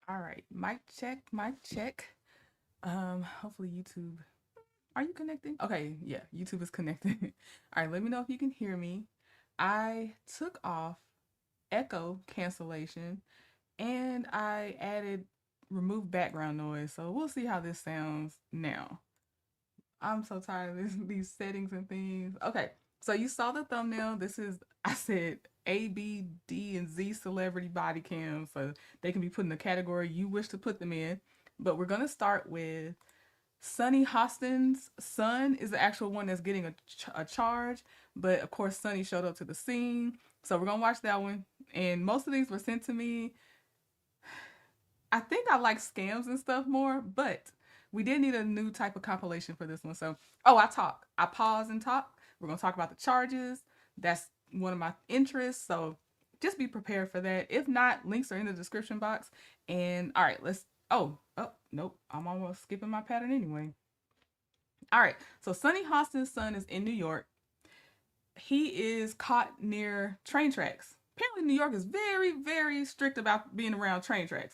All right, mic check, mic check. Hopefully YouTube. Are you connecting? Okay, yeah, YouTube is connected. All right, let me know if you can hear me. I took off echo cancellation and I added remove background noise. So we'll see how this sounds now. I'm so tired of these settings and things. Okay, so you saw the thumbnail. This is, I said A, B, D, and Z celebrity body cams, so they can be put in the category you wish to put them in. But we're gonna start with Sonny Hostin's son is the actual one that's getting a charge, but of course Sonny showed up to the scene, so we're gonna watch that one. And most of these were sent to me. I think I like scams and stuff more, but we did need a new type of compilation for this one. So, I pause and talk. We're gonna talk about the charges. That's one of my interests. So just be prepared for that. If not, links are in the description box. And all right, let's. Oh, nope. I'm almost skipping my pattern anyway. All right. So Sonny Hostin's son is in New York. He is caught near train tracks. Apparently, New York is very, very strict about being around train tracks.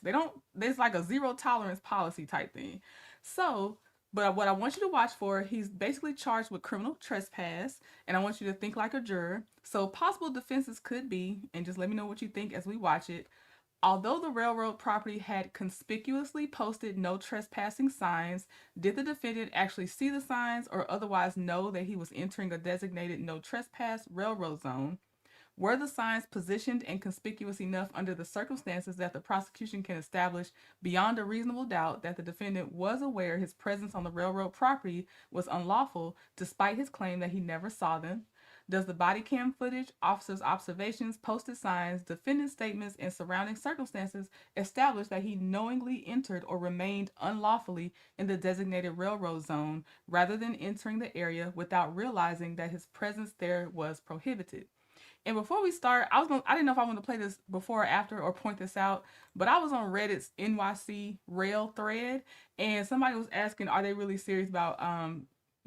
There's like a zero tolerance policy type thing. So, but what I want you to watch for, he's basically charged with criminal trespass, and I want you to think like a juror. So, possible defenses could be, and just let me know what you think as we watch it. Although the railroad property had conspicuously posted no trespassing signs, did the defendant actually see the signs or otherwise know that he was entering a designated no trespass railroad zone? Were the signs positioned and conspicuous enough under the circumstances that the prosecution can establish beyond a reasonable doubt that the defendant was aware his presence on the railroad property was unlawful despite his claim that he never saw them? Does the body cam footage, officers' observations, posted signs, defendant statements, and surrounding circumstances establish that he knowingly entered or remained unlawfully in the designated railroad zone rather than entering the area without realizing that his presence there was prohibited? And before we start, I didn't know if I wanted to play this before or after or point this out, but I was on Reddit's NYC rail thread, and somebody was asking, are they really serious about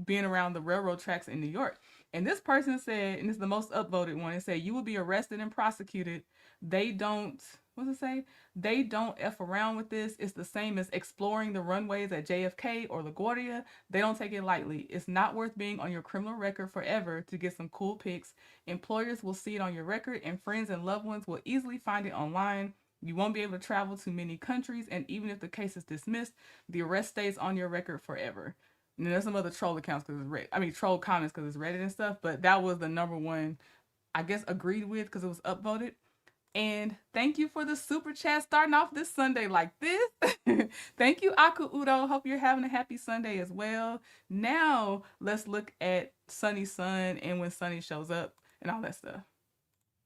being around the railroad tracks in New York? And this person said, and this is the most upvoted one, it said, you will be arrested and prosecuted. They don't, what does it say? They don't F around with this. It's the same as exploring the runways at JFK or LaGuardia. They don't take it lightly. It's not worth being on your criminal record forever to get some cool pics. Employers will see it on your record, and friends and loved ones will easily find it online. You won't be able to travel to many countries, and even if the case is dismissed, the arrest stays on your record forever. And there's some other troll accounts because troll comments because it's Reddit and stuff, but that was the number one, I guess, agreed with because it was upvoted. And thank you for the super chat starting off this Sunday like this. Thank you, Aku Udo. Hope you're having a happy Sunday as well. Now let's look at Sonny's son and when Sonny shows up and all that stuff.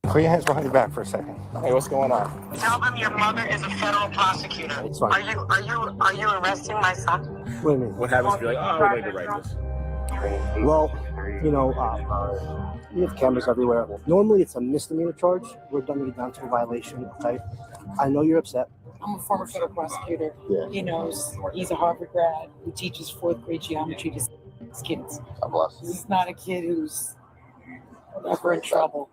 Put your hands behind your back for a second. Hey, what's going on? Tell them your mother is a federal prosecutor. It's fine. Are you arresting my son? What do you mean? What happens if you're like, oh, I would like to write this? Well, we have cameras everywhere. Normally, it's a misdemeanor charge. We're dumbing it down to a violation, okay? I know you're upset. I'm a former federal prosecutor. Yeah. He knows he's a Harvard grad who teaches fourth grade geometry to his kids. God bless. He's not a kid who's ever in trouble.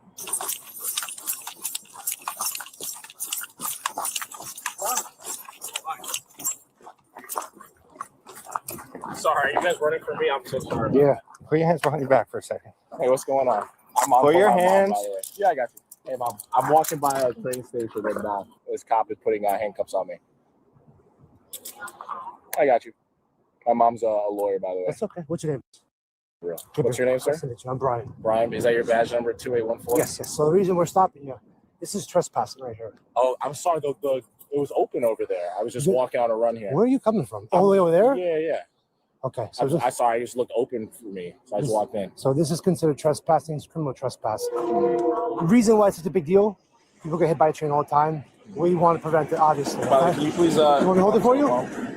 Sorry, you guys running for me? I'm so sorry. Yeah. Put your hands behind your back for a second. Hey, what's going on? I'm on Put your my mom, hands. by the way. Yeah, I got you. Hey, Mom. I'm walking by a train station and this cop is putting handcuffs on me. I got you. My mom's a lawyer, by the way. That's okay. What's your name? Real. What's your name, sir? I'm Brian. Brian, is that your badge number 2814? Yes. So the reason we're stopping you, this is trespassing right here. Oh, I'm sorry. It was open over there. I was just walking on a run here. Where are you coming from? All the way over there? Yeah. Okay. So I saw it just looked open for me, so I just walked in. So this is considered trespassing. It's criminal trespass. The reason why it's such a big deal, people get hit by a train all the time. We want to prevent it, obviously. Okay? Can you please? You want me to hold it for you?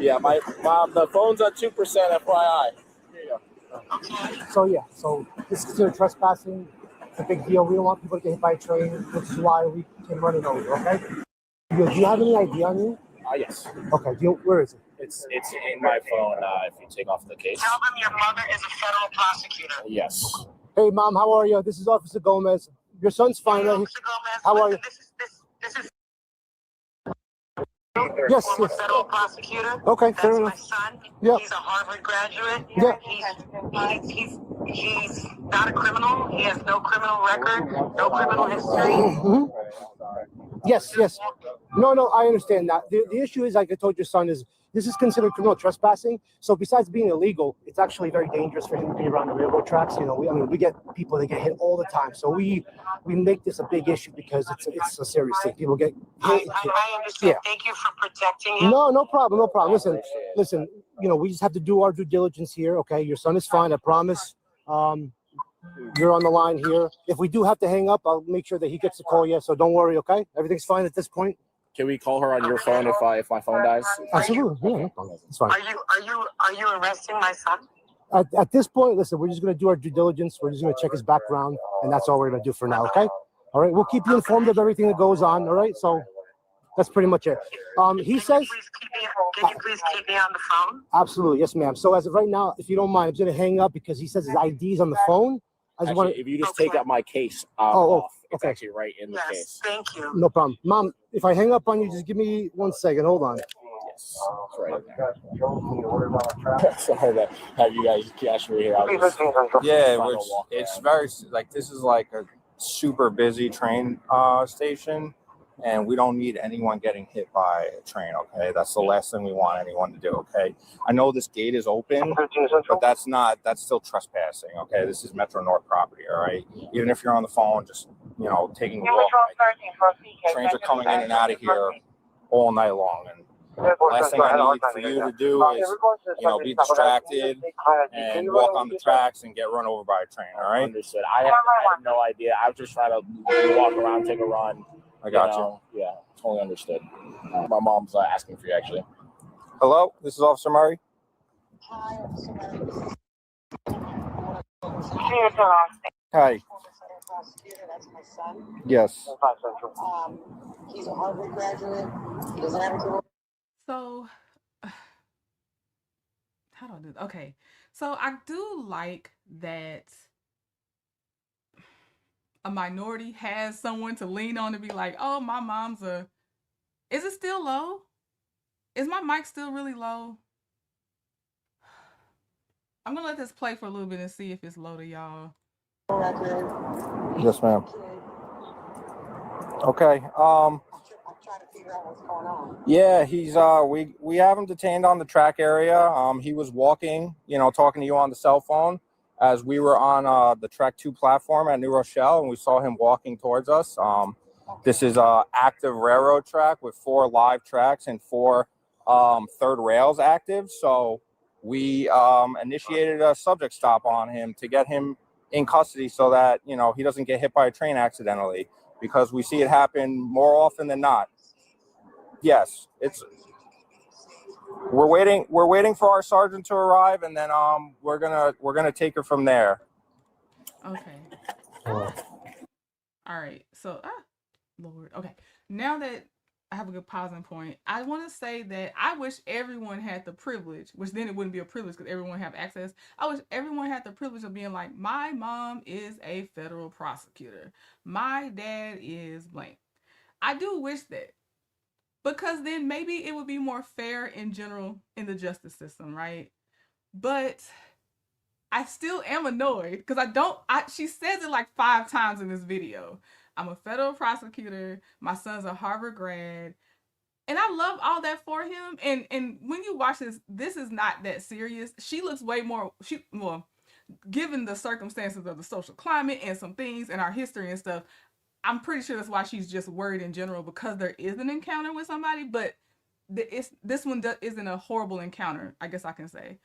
Yeah, my mom. The phone's at 2%. FYI. Here you go. So this is considered trespassing. It's a big deal. We don't want people to get hit by a train, which is why we came running over. Okay. Do you have any ID on you? Yes. Okay. Where is it? It's in my phone. If you take off the case. Tell them your mother is a federal prosecutor. Yes. Hey, Mom. How are you? This is Officer Gomez. Your son's fine. Officer Gomez, How are you? This is Yes, Former yes. federal prosecutor. Okay, That's fair my enough. son. Yeah. He's a Harvard graduate. Yeah. He's not a criminal. He has no criminal record, no criminal history. Mhm. Yes, yes. No, I understand that. The issue is, like I told your son, is this is considered criminal trespassing. So besides being illegal, it's actually very dangerous for him to be around the railroad tracks. You know, we get people that get hit all the time. So we make this a big issue because it's a serious thing. People get hit. I understand. Yeah. Thank you for protecting him. No problem. Listen. You know, we just have to do our due diligence here. Okay, your son is fine. I promise. You're on the line here. If we do have to hang up, I'll make sure that he gets to call you. So don't worry. Okay, everything's fine at this point. Can we call her on your phone if my phone dies? Absolutely. Yeah, no problem. It's fine. Are you arresting my son? At this point, listen, we're just going to do our due diligence. We're just going to check his background, and that's all we're going to do for now, okay? All right, we'll keep you informed of everything that goes on, all right? So that's pretty much it. He says... Can you please keep me on the phone? Absolutely, yes, ma'am. So as of right now, if you don't mind, I'm going to hang up because he says his ID's on the phone. If you just take up my case off, it's actually right in the case. Thank you. No problem. Mom, if I hang up on you, just give me 1 second. Hold on. Yes, it's right in there. Sorry that have you guys cash me here. Yeah, it's very, like, this is like a super busy train station, and we don't need anyone getting hit by a train, okay? That's the last thing we want anyone to do, okay? I know this gate is open, but that's still trespassing, okay? This is Metro North property, all right? Even if you're on the phone, just, you know, taking a walk. Like, trains are coming in and out of here all night long, and last thing I need for you to do is, you know, be distracted and walk on the tracks and get run over by a train, all right? Understood. I had no idea. I was just trying to walk around, take a run. I got you. Yeah, totally understood. My mom's asking for you, actually. Hello, this is Officer Murray. Hi, Officer Murray. Hi. Prosecutor, that's my son. Yes. He's a Harvard graduate. He doesn't have a criminal. So, how do I do this? Okay, so I do like that a minority has someone to lean on to be like, oh, my mom's a... Is it still low? Is my mic still really low? I'm gonna let this play for a little bit and see if it's low to y'all. Yes, ma'am. Okay. I'm trying to figure out what's going on. Yeah, he's we have him detained on the track area. He was walking, you know, talking to you on the cell phone as we were on the Track 2 platform at New Rochelle, and we saw him walking towards us. This is a active railroad track with 4 live tracks and 4 third rails active. So we initiated a subject stop on him to get him in custody so that, you know, he doesn't get hit by a train accidentally, because we see it happen more often than not. Yes, we're waiting for our sergeant to arrive, and then we're gonna take her from there. Okay. All right. So, Lord. Okay. Now that I have a good pausing point, I want to say that I wish everyone had the privilege, which then it wouldn't be a privilege because everyone have access. I wish everyone had the privilege of being like, my mom is a federal prosecutor. My dad is blank. I do wish that, because then maybe it would be more fair in general in the justice system, right? But I still am annoyed because she says it like 5 times in this video. I'm a federal prosecutor. My son's a Harvard grad. And I love all that for him. And when you watch this is not that serious. She looks way more, given the circumstances of the social climate and some things and our history and stuff, I'm pretty sure that's why she's just worried in general, because there is an encounter with somebody, but this one isn't a horrible encounter, I guess I can say.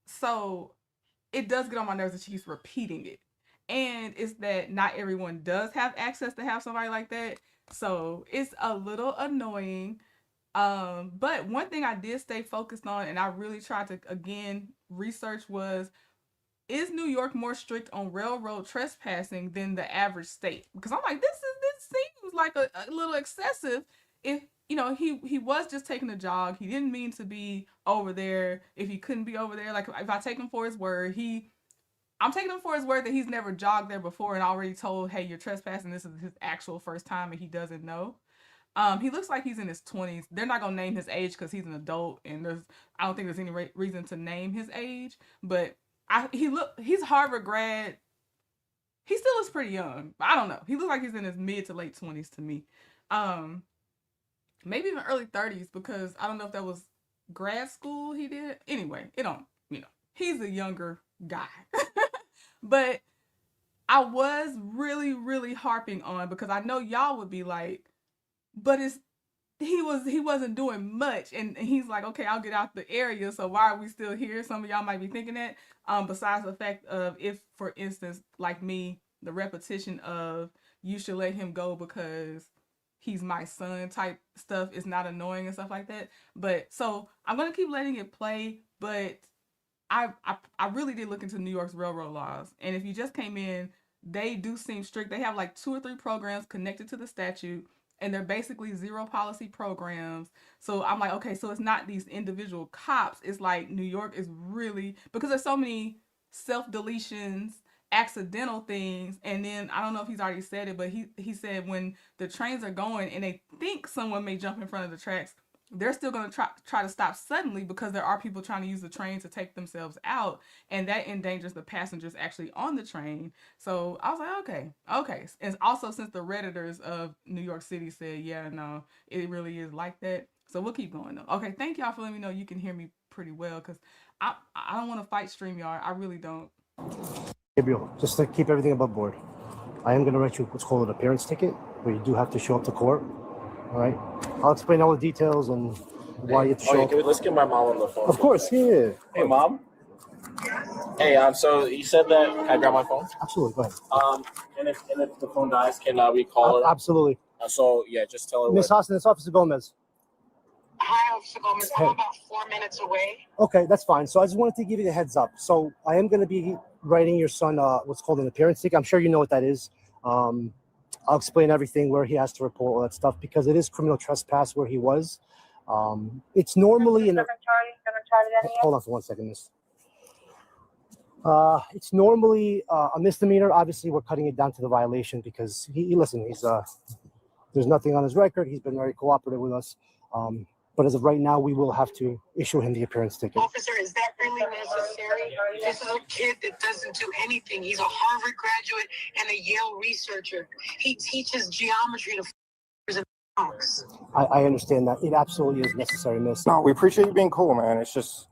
So it does get on my nerves that she's repeating it. And it's that not everyone does have access to have somebody like that. So it's a little annoying. But one thing I did stay focused on, and I really tried to, again, research was, is New York more strict on railroad trespassing than the average state? Because I'm like, this seems like a little excessive. If, you know, he was just taking a jog. He didn't mean to be over there. If he couldn't be over there, like if I take him for his word, I'm taking him for his word that he's never jogged there before and already told, hey, you're trespassing. This is his actual first time and he doesn't know. He looks like he's in his 20s. They're not gonna name his age because he's an adult, and I don't think there's any reason to name his age. But he's Harvard grad. He still looks pretty young, but I don't know. He looks like he's in his mid to late 20s to me. Um, Maybe even early 30s because I don't know if that was grad school he did. Anyway, it don't, he's a younger guy. But I was really, really harping on because I know y'all would be like, but he wasn't doing much, and he's like, okay, I'll get out the area, so why are we still here? Some of y'all might be thinking that. Besides the fact of, if for instance, like me, the repetition of you should let him go because he's my son type stuff is not annoying and stuff like that. But so I'm gonna keep letting it play, but I really did look into New York's railroad laws, and if you just came in, they do seem strict. They have like 2 or 3 programs connected to the statute, and they're basically zero policy programs. So I'm like, okay, so it's not these individual cops. It's like New York is really, because there's so many self deletions, accidental things, and then I don't know if he's already said it, but he said when the trains are going and they think someone may jump in front of the tracks, they're still going to try to stop suddenly because there are people trying to use the train to take themselves out, and that endangers the passengers actually on the train. So I was like, okay. And also, since the Redditors of New York City said, yeah, no, it really is like that. So we'll keep going though. Okay, thank y'all for letting me know you can hear me pretty well, because I don't want to fight StreamYard. I really don't. Gabriel, just to keep everything above board, I am going to write you what's called an appearance ticket, where you do have to show up to court. All right, I'll explain all the details and why you have to show up. Let's get my mom on the phone. Of course, yeah. Hey, Mom. Hey, so you said that. Can I grab my phone? Absolutely, go ahead. And if the phone dies, can we call her? Absolutely. So yeah, just tell her. Miss Hostin, it's Officer Gomez. Hi, Officer Gomez. I'm about 4 minutes away. Okay, that's fine. So I just wanted to give you the heads up. So I am going to be writing your son what's called an appearance ticket. I'm sure you know what that is. I'll explain everything, where he has to report, all that stuff, because it is criminal trespass where he was. It's normally in a... Hold on for 1 second, miss. It's normally a misdemeanor. Obviously, we're cutting it down to the violation because he's there's nothing on his record. He's been very cooperative with us. But as of right now, we will have to issue him the appearance ticket. Officer, is that really necessary? This is a kid that doesn't do anything. He's a Harvard graduate and a Yale researcher. He teaches geometry to punks. I understand that. It absolutely is necessary, miss. No, we appreciate you being cool, man. It's just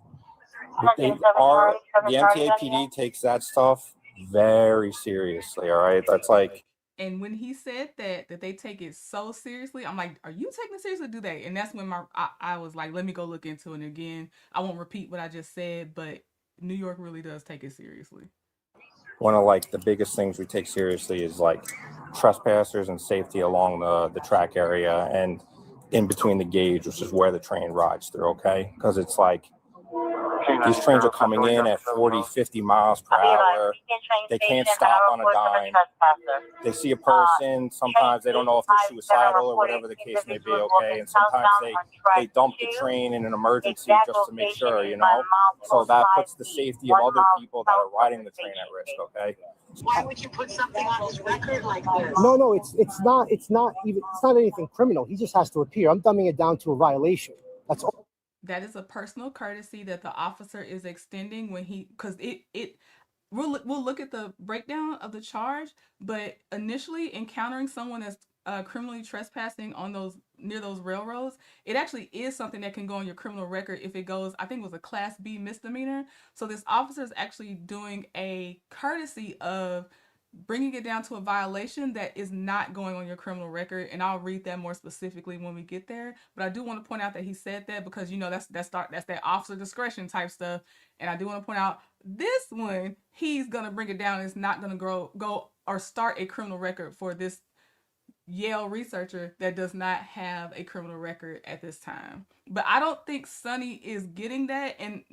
the MTAPD takes that stuff very seriously. All right, that's like. And when he said that they take it so seriously, I'm like, are you taking it seriously? Do they? And that's when I was like, let me go look into it. And again, I won't repeat what I just said, but New York really does take it seriously. One of like the biggest things we take seriously is like trespassers and safety along the track area and in between the gauge, which is where the train rides through. Okay, because it's like these trains are coming in at 40, 50 miles per hour. They can't stop on a dime. They see a person. Sometimes they don't know if they're suicidal or whatever the case may be, okay? And sometimes they dump the train in an emergency just to make sure, So that puts the safety of other people that are riding the train at risk, okay? Why would you put something on his record like this? No, it's not anything criminal. He just has to appear. I'm dumbing it down to a violation. That's all. That is a personal courtesy that the officer is extending when because we'll look at the breakdown of the charge, but initially encountering someone that's criminally trespassing on near those railroads, it actually is something that can go on your criminal record if it goes, I think it was a Class B misdemeanor. So this officer is actually doing a courtesy of bringing it down to a violation that is not going on your criminal record, and I'll read that more specifically when we get there. But I do want to point out that he said that because that's that officer discretion type stuff, and I do want to point out this one he's gonna bring it down. It's not gonna go or start a criminal record for this Yale researcher that does not have a criminal record at this time. But I don't think Sonny is getting that, and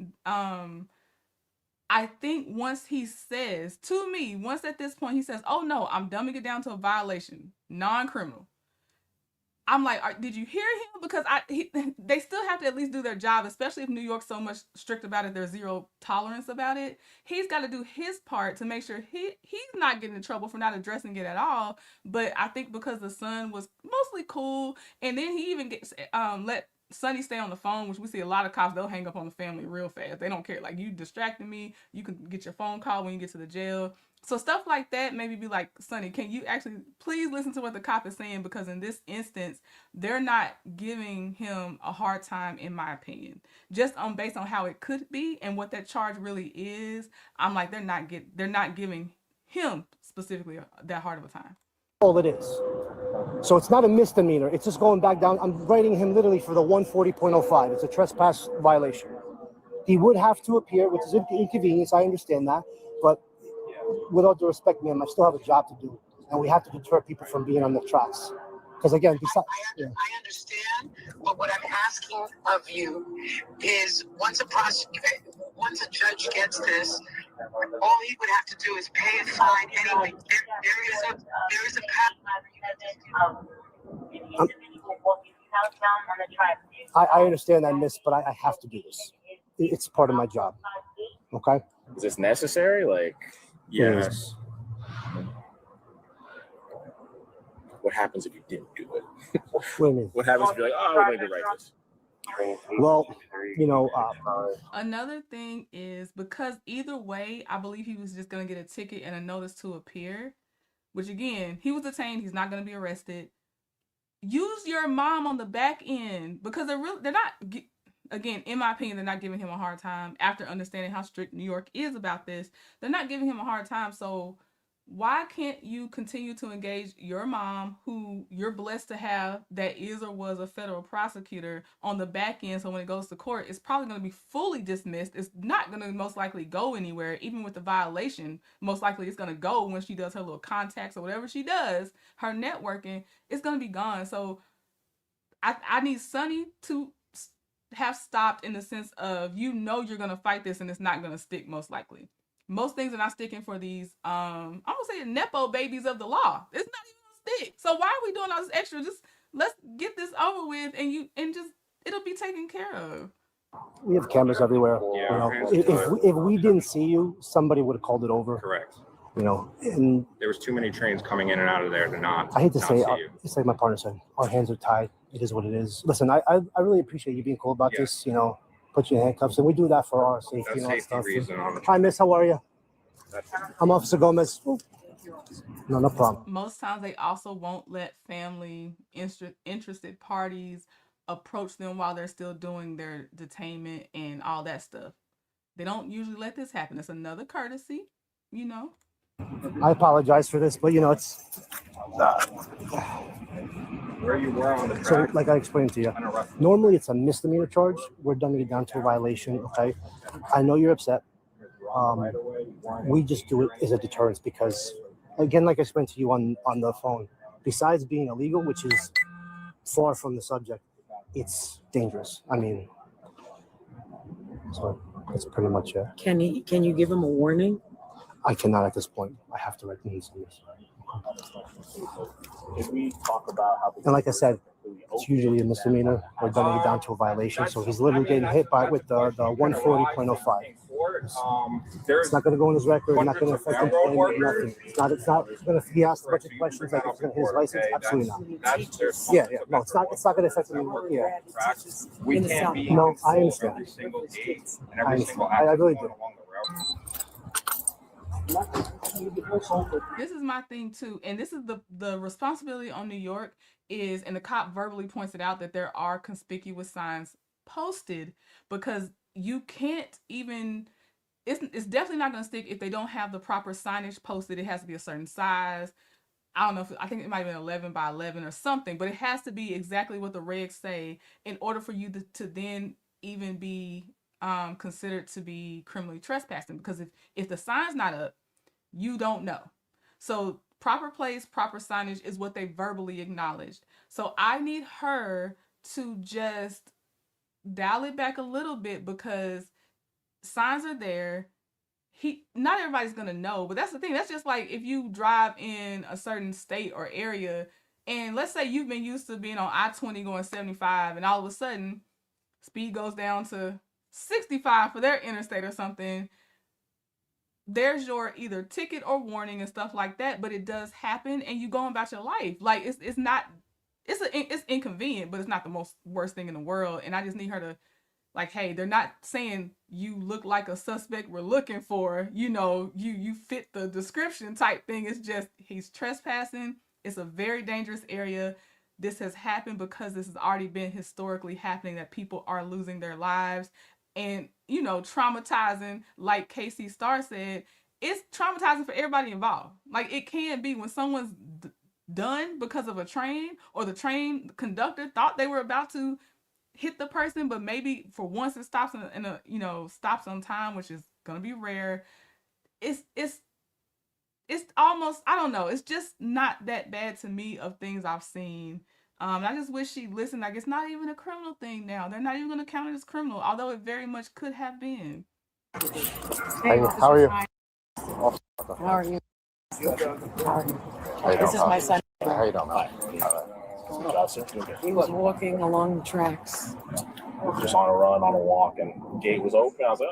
I think once he says to me, once at this point he says, oh no, I'm dumbing it down to a violation, non-criminal, I'm like, did you hear him? Because they still have to at least do their job, especially if New York's so much strict about it. There's zero tolerance about it. He's got to do his part to make sure he's not getting in trouble for not addressing it at all. But I think because the son was mostly cool, and then he even gets let Sonny stay on the phone, which we see a lot of cops, they'll hang up on the family real fast. They don't care. Like, you distracting me, you can get your phone call when you get to the jail. So stuff like that, maybe be like, Sonny, can you actually please listen to what the cop is saying? Because in this instance, they're not giving him a hard time, in my opinion. Just based on how it could be and what that charge really is, I'm like, they're not giving him specifically that hard of a time. All it is. So it's not a misdemeanor. It's just going back down. I'm writing him literally for the 140.05. It's a trespass violation. He would have to appear, which is an inconvenience. I understand that. But with all due respect, ma'am, I still have a job to do. And we have to deter people from being on the tracks. Because again, besides, I understand, but what I'm asking of you is once a judge gets this, all he would have to do is pay a fine anyway. There is a path. I understand that, miss, but I have to do this. It's part of my job. Okay? Is this necessary? Like, Yes. what happens if you didn't do it? What do you mean? What happens if you're like, oh, I would like to write this? Well, another thing is, because either way, I believe he was just going to get a ticket and a notice to appear, which again, he was detained. He's not going to be arrested. Use your mom on the back end, because they're not, again, in my opinion, they're not giving him a hard time after understanding how strict New York is about this. They're not giving him a hard time. So why can't you continue to engage your mom, who you're blessed to have, that is or was a federal prosecutor, on the back end? So when it goes to court, it's probably going to be fully dismissed. It's not going to most likely go anywhere. Even with the violation, most likely it's going to go when she does her little contacts or whatever she does, her networking, it's going to be gone. So I need Sonny to have stopped, in the sense of, you're going to fight this and it's not going to stick, most likely. Most things are not sticking for these, I'm going to say, Nepo babies of the law. It's not even going to stick. So why are we doing all this extra? Just let's get this over with, and just, it'll be taken care of. we have cameras everywhere. Yeah, if we didn't see you, somebody would have called it over. Correct. And There was too many trains coming in and out of there to not. I hate to not say see it, you. it's like my partner said, our hands are tied. It is what it is. Listen, I really appreciate you being cool about this. Put you in handcuffs, and we do that for our safety That's and all that safety stuff. reason on the Hi, miss, how are you? I'm Officer Gomez. No problem. Most times they also won't let family interested parties approach them while they're still doing their detainment and all that stuff. They don't usually let this happen. It's another courtesy, I apologize for this, but it's Where you were on the so track. like I explained to you. Normally it's a misdemeanor charge. We're dumbing it down to a violation. Okay, I know you're upset. We just do it as a deterrence because, again, like I explained to you on the phone, besides being illegal, which is far from the subject, it's dangerous. I mean, so that's pretty much it. Can you give him a warning? I cannot at this point. I have to write the news. Can we talk about how And like I said, it's usually a misdemeanor. We're dumbing it down to a violation. So he's literally getting hit with the 140.05. It's not going to go in his record. It's not going to affect him. Nothing. It's not going to. He asked a bunch of questions like it's going to his license. Absolutely not. Yeah. No, it's not. It's not going to affect him. Yeah. We can't be No, I understand. every single gate and I every understand. single I really do. along the route. This is my thing too, and this is the responsibility on New York is, and the cop verbally points it out, that there are conspicuous signs posted, because you can't even, it's definitely not going to stick if they don't have the proper signage posted. It has to be a certain size. I don't know I think it might have been 11 by 11 or something, but it has to be exactly what the regs say in order for you to then even be considered to be criminally trespassing, because if the sign's not up, you don't know. So proper place, proper signage is what they verbally acknowledged. So I need her to just dial it back a little bit, because signs are there. Not everybody's gonna know, but that's the thing. That's just like if you drive in a certain state or area And let's say you've been used to being on I-20 going 75, and all of a sudden speed goes down to 65 for their interstate or something. There's your either ticket or warning and stuff like that, but it does happen, and you go about your life. Like it's not, it's inconvenient, but it's not the most worst thing in the world. And I just need her to, like, hey, they're not saying you look like a suspect we're looking for. You know, you fit the description type thing. It's just he's trespassing. It's a very dangerous area. This has happened because this has already been historically happening, that people are losing their lives. And, you know, traumatizing, like Casey Starr said, it's traumatizing for everybody involved. Like, it can be when someone's done because of a train, or the train conductor thought they were about to hit the person, but maybe for once it stops in a you know, stops on time, which is gonna be rare. It's almost, I don't know, it's just not that bad to me of things I've seen. I just wish she'd listen. Like, it's not even a criminal thing now. They're not even going to count it as criminal, although it very much could have been. Hey, how are you? How are you? How you This is my son. How you doing? He was walking along the tracks. Just on a run, on a walk, and gate was open. I was like,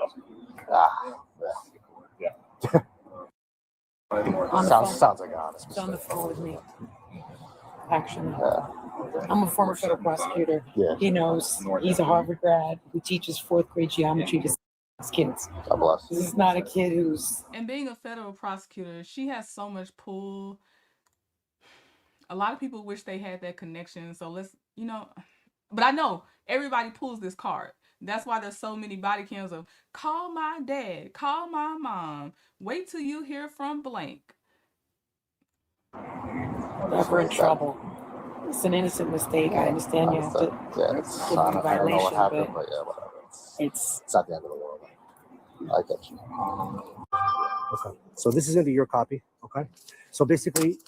oh. Yeah. Sounds like an honest He's on the mistake. phone with me. Actually, Yeah. I'm a former federal prosecutor. Yeah. He knows. He's a Harvard grad who teaches fourth grade geometry to his kids. God bless. This is not a kid who's. And being a federal prosecutor, she has so much pull. A lot of people wish they had that connection. So let's, you know, but I know everybody pulls this card. That's why there's so many body cams of call my dad, call my mom, wait till you hear from blank. Never in trouble. It's an innocent mistake. I understand you have to. Yeah, I don't know what happened, but yeah, whatever. It's not the end of the world. I get you. Okay. So this is going to be your copy. Okay. So basically,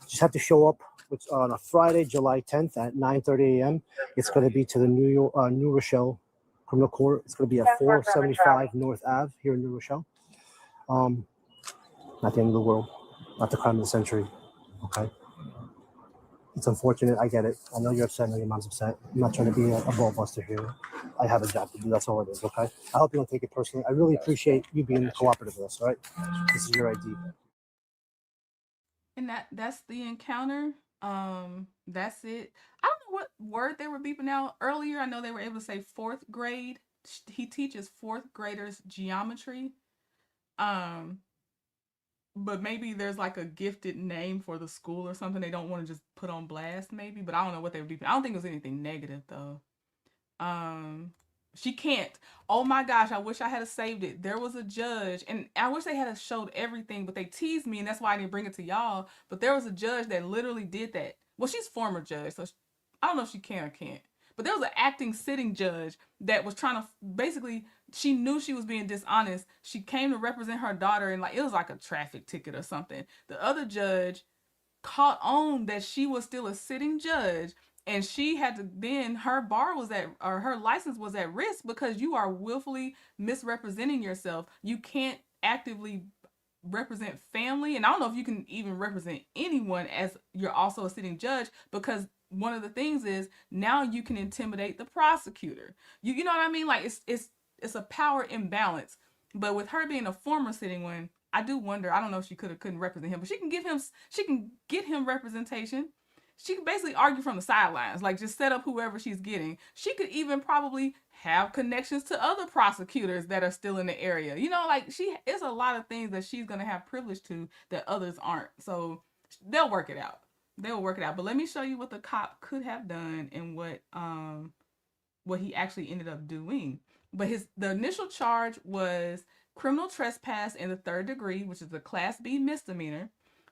just have to show up on a Friday, July 10th at 9:30 a.m. It's going to be to the New Rochelle Criminal Court. It's going to be at 475 North Ave here in New Rochelle. Not the end of the world. Not the crime of the century. Okay. It's unfortunate. I get it. I know you're upset. I know your mom's upset. I'm not trying to be a ball buster here. I have a job to do. That's all it is. Okay. I hope you don't take it personally. I really appreciate you being cooperative with us. All right. This is your ID. And that's the encounter. That's it. I don't know what word they were beeping out earlier. I know they were able to say fourth grade. He teaches fourth graders geometry. But maybe there's like a gifted name for the school or something they don't want to just put on blast, maybe. But I don't know what they were beeping. I don't think it was anything negative though. She can't. Oh my gosh, I wish I had saved it. There was a judge, and I wish they had showed everything, but they teased me, and that's why I didn't bring it to y'all. But there was a judge that literally did that. Well, she's former judge, so I don't know if she can or can't. But there was an acting sitting judge that was trying to, basically, she knew she was being dishonest. She came to represent her daughter, and like it was like a traffic ticket or something. The other judge caught on that she was still a sitting judge, and she had to, then her her license was at risk because you are willfully misrepresenting yourself. You can't actively represent family, and I don't know if you can even represent anyone as you're also a sitting judge, because one of the things is now you can intimidate the prosecutor. You know what I mean? Like it's a power imbalance. But with her being a former sitting one, I do wonder. I don't know if she couldn't represent him, but she can get him representation. She could basically argue from the sidelines, like just set up whoever she's getting. She could even probably have connections to other prosecutors that are still in the area. You know, like it's a lot of things that she's going to have privilege to that others aren't. So they'll work it out. They'll work it out. But let me show you what the cop could have done and what he actually ended up doing. But the initial charge was criminal trespass in the third degree, which is a Class B misdemeanor.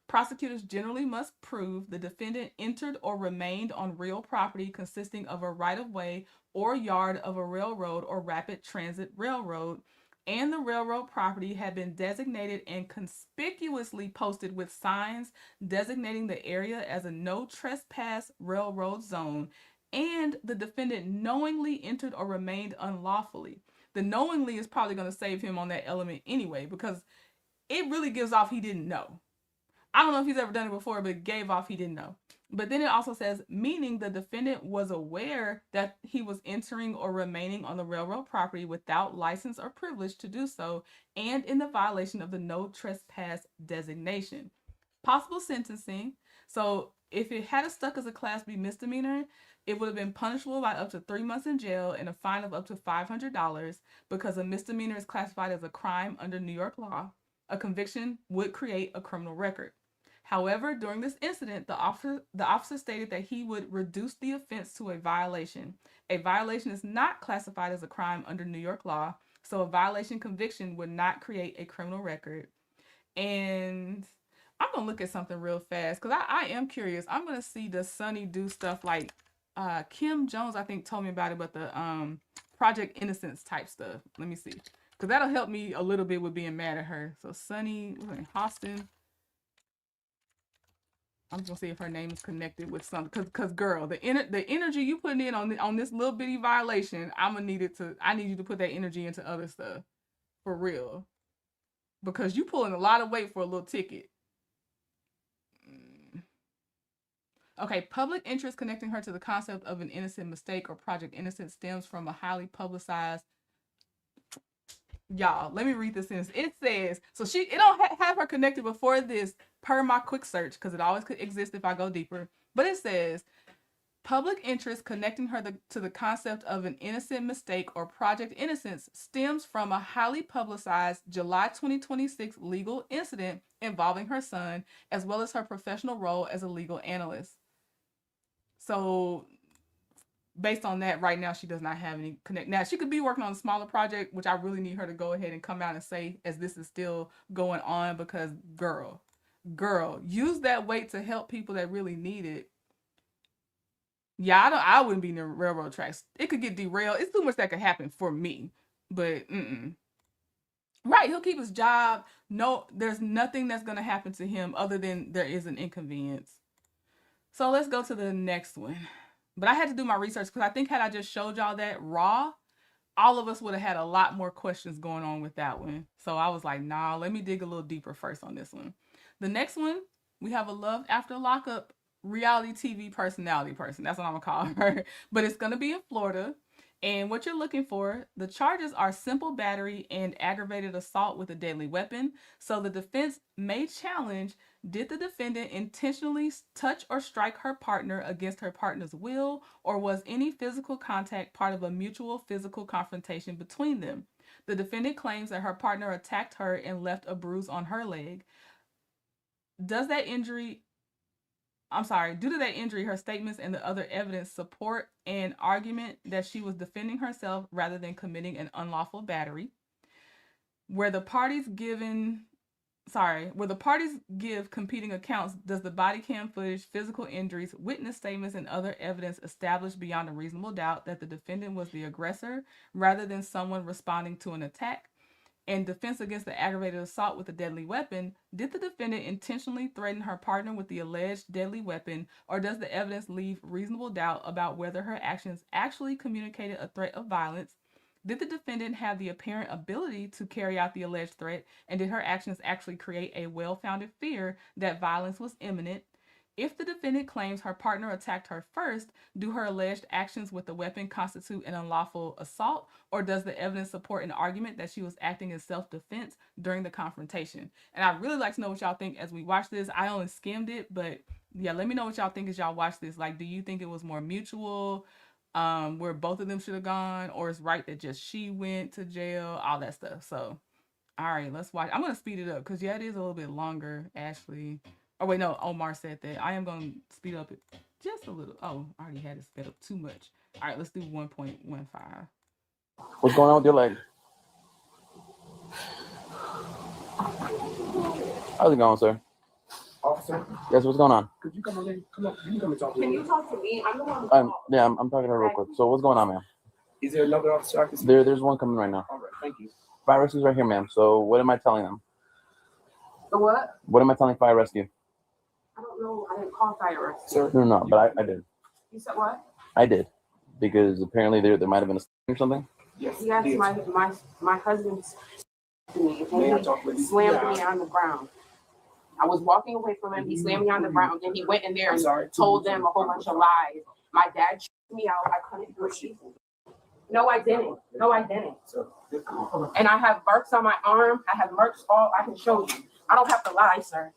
Prosecutors generally must prove the defendant entered or remained on real property consisting of a right-of-way or yard of a railroad or rapid transit railroad, and the railroad property had been designated and conspicuously posted with signs designating the area as a no trespass railroad zone, and the defendant knowingly entered or remained unlawfully. The knowingly is probably going to save him on that element anyway, because it really gives off he didn't know. I don't know if he's ever done it before, but gave off he didn't know. But then it also says, meaning the defendant was aware that he was entering or remaining on the railroad property without license or privilege to do so, and in the violation of the no trespass designation. Possible sentencing. So if it had stuck as a Class B misdemeanor, it would have been punishable by up to 3 months in jail and a fine of up to $500 because a misdemeanor is classified as a crime under New York law. A conviction would create a criminal record. However, during this incident, the officer stated that he would reduce the offense to a violation. A violation is not classified as a crime under New York law, so a violation conviction would not create a criminal record. And I'm going to look at something real fast because I am curious. I'm going to see does Sonny do stuff like Kim Jones, I think, told me about it, but the Project Innocence type stuff. Let me see. Because that'll help me a little bit with being mad at her. So Sonny, Hostin. I'm just gonna see if her name is connected with something, cause girl, the energy you putting in on this little bitty violation, I need you to put that energy into other stuff, for real, because you pulling a lot of weight for a little ticket. Okay, public interest connecting her to the concept of an innocent mistake or Project Innocent stems from a highly publicized. Y'all, let me read this sentence. It says, so it don't have her connected before this per my quick search, because it always could exist if I go deeper. But it says, public interest connecting her to the concept of an innocent mistake or Project Innocence stems from a highly publicized July 2026 legal incident involving her son, as well as her professional role as a legal analyst. So based on that, right now, she does not have any connect. Now, she could be working on a smaller project, which I really need her to go ahead and come out and say as this is still going on, because girl, use that weight to help people that really need it. Yeah, I wouldn't be near railroad tracks. It could get derailed. It's too much that could happen for me, but right, he'll keep his job. No, there's nothing that's going to happen to him other than there is an inconvenience. So let's go to the next one. But I had to do my research because I think had I just showed y'all that raw, all of us would have had a lot more questions going on with that one. So I was like, nah, let me dig a little deeper first on this one. The next one, we have a Love After Lockup reality TV personality person. That's what I'm going to call her. But it's going to be in Florida. And what you're looking for, the charges are simple battery and aggravated assault with a deadly weapon. So the defense may challenge, did the defendant intentionally touch or strike her partner against her partner's will, or was any physical contact part of a mutual physical confrontation between them? The defendant claims that her partner attacked her and left a bruise on her leg. Due to that injury, her statements and the other evidence support an argument that she was defending herself rather than committing an unlawful battery. Where the parties give competing accounts, does the body cam footage, physical injuries, witness statements, and other evidence establish beyond a reasonable doubt that the defendant was the aggressor rather than someone responding to an attack? And defense against the aggravated assault with a deadly weapon, did the defendant intentionally threaten her partner with the alleged deadly weapon, or does the evidence leave reasonable doubt about whether her actions actually communicated a threat of violence? Did the defendant have the apparent ability to carry out the alleged threat, and did her actions actually create a well-founded fear that violence was imminent? If the defendant claims her partner attacked her first, do her alleged actions with the weapon constitute an unlawful assault, or does the evidence support an argument that she was acting in self-defense during the confrontation? And I'd really like to know what y'all think as we watch this. I only skimmed it, but yeah, let me know what y'all think as y'all watch this. Like, do you think it was more mutual, where both of them should have gone, or it's right that just she went to jail, all that stuff? So, all right, let's watch. I'm going to speed it up because, yeah, it is a little bit longer, Ashley. Oh, wait, no, Omar said that. I am going to speed up it just a little. Oh, I already had it sped up too much. All right, let's do 1.15. What's going on with your leg? How's it going, sir? Officer? Yes, what's going on? Could you come on in? Come on, you can come and talk to me. Can you talk to me? I'm the one. I'm talking to her real quick. So what's going on, ma'am? Is there another officer I can see? There's one coming right now. All right, thank you. Fire rescue's right here, ma'am. So what am I telling them? The what? What am I telling fire rescue? I don't know. I didn't call fire rescue. Sir? No, but I did. You said what? I did. Because apparently there might have been a or something. Yes. Yes, my husband May I talk with you? slammed me on the ground. I was walking away from him. He slammed me on the ground. Then he went in there and told them a whole bunch of lies. My dad checked me out. I couldn't do it. No, I didn't. No, I didn't. And I have marks on my arm. I have marks all. I can show you. I don't have to lie, sir.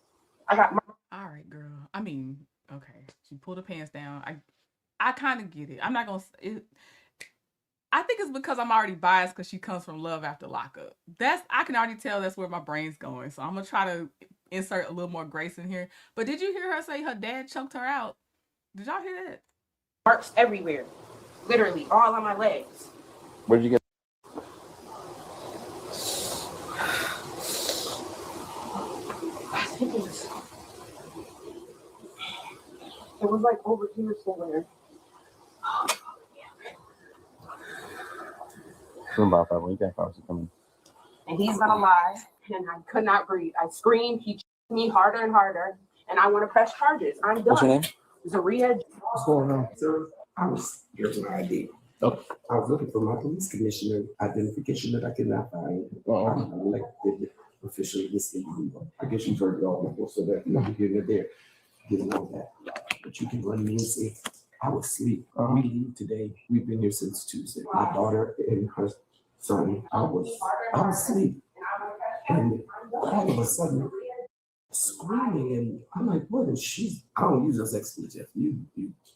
I got marks. All right, girl. I mean, okay. She pulled her pants down. I kind of get it. I'm not gonna. I think it's because I'm already biased because she comes from Love After Lockup. I can already tell that's where my brain's going. So I'm gonna try to insert a little more grace in here. But did you hear her say her dad choked her out? Did y'all hear that? Marks everywhere, literally all on my legs. Where'd you get? I think it was like over here somewhere. About that weekend, coming. And he's gonna lie, and I could not breathe. I screamed. He choked me harder and harder, and I want to press charges. I'm done. What's your name? Zaria. What's going on? Sir, here's an ID. Oh. I was looking for my police commissioner identification that I could not find. I'm elected officially this illegal. I guess you've heard it all before, so that you're getting it there. Getting all that. But you can run me and say, I was asleep. We leave today. We've been here since Tuesday. My daughter and her son, I was asleep. And all of a sudden, screaming, and I'm like, what? And I don't use those expletives. You.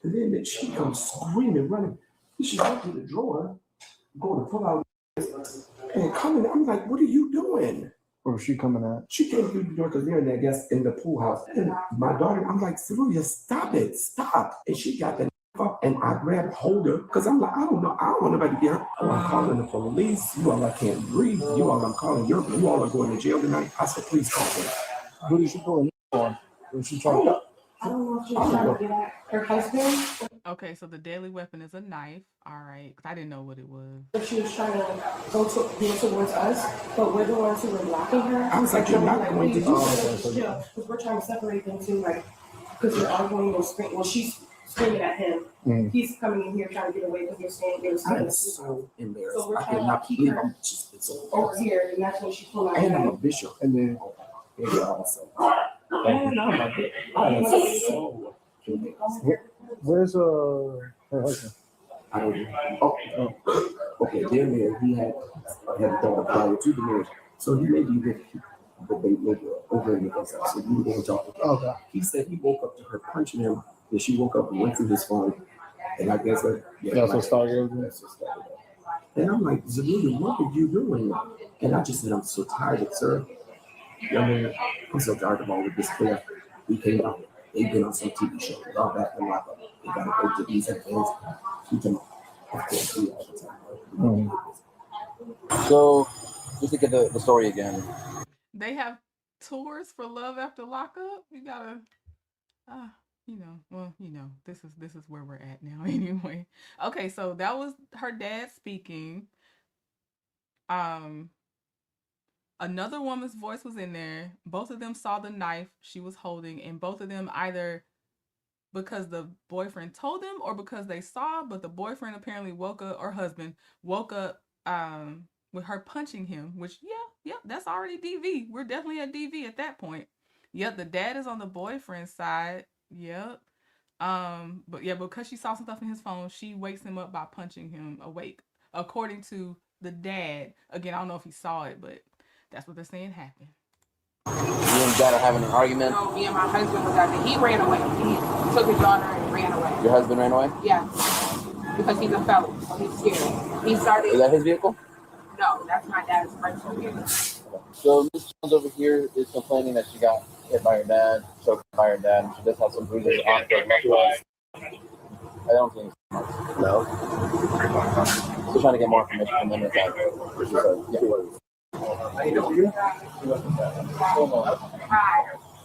And then she comes screaming, running. She went to the drawer, going to pull out, and coming. I'm like, what are you doing? Where was she coming at? She came through the door because they're in there, I guess, in the pool house. And my daughter, I'm like, Celia, stop it, stop. And she got the up, and I grabbed hold of her because I'm like, I don't want nobody to get hurt. Oh, I'm calling the police. You all, I can't breathe. You all, I'm calling you all are going to jail tonight. I said, please call them. Who did she pull in for? Was she trying to? I don't know if she's trying to get at her husband. Okay, so the deadly weapon is a knife. All right, because I didn't know what it was. If she was trying to go towards us, but we're the ones who were blocking her. I was like, you're not going to do that. Because we're trying to separate them too, like, because they're arguing and screaming. Well, she's screaming at him. He's coming in here trying to get away because they're saying they were I screaming. am so embarrassed. So we're I trying to cannot keep believe her I'm just it's so over here, and that's when she pulled out. And I'm a bishop. And then where's her husband? I don't know. Okay, they're married. He had a daughter prior to the marriage. So he may be with the baby over in the house. So we were going to talk. Okay. He said he woke up to her punching him, and she woke up and went through his phone. And I guess that's what started. And I'm like, Zamuda, what are you doing? And I just said, I'm so tired, sir. I mean, I'm so tired of all of this stuff. We came out. They've been on some TV show. All that and Walka. They got to go to these events. We can, of course, do all the time. So, just to get the story again. They have tours for Love After Lockup. You gotta, this is where we're at now anyway. Okay, so that was her dad speaking. Another woman's voice was in there. Both of them saw the knife she was holding, and both of them either because the boyfriend told them or because they saw, but the boyfriend apparently woke up with her punching him, which that's already DV. We're definitely at DV at that point. Yep, the dad is on the boyfriend's side. Yep. But yeah, because she saw some stuff in his phone, she wakes him up by punching him awake. According to the dad. Again, I don't know if he saw it, but that's what they're saying happened. You and dad are having an argument? No, me and my husband was out there. He ran away. He took his daughter and ran away. Your husband ran away? Yeah. Because he's a felon, so he's scared. He started. Is that his vehicle? No, that's my dad's personal vehicle. So Miss Jones over here is complaining that she got hit by her dad, choked by her dad, and she does have some bruises on her muscles. I don't think it's no. Still trying to get more information from them. Hi.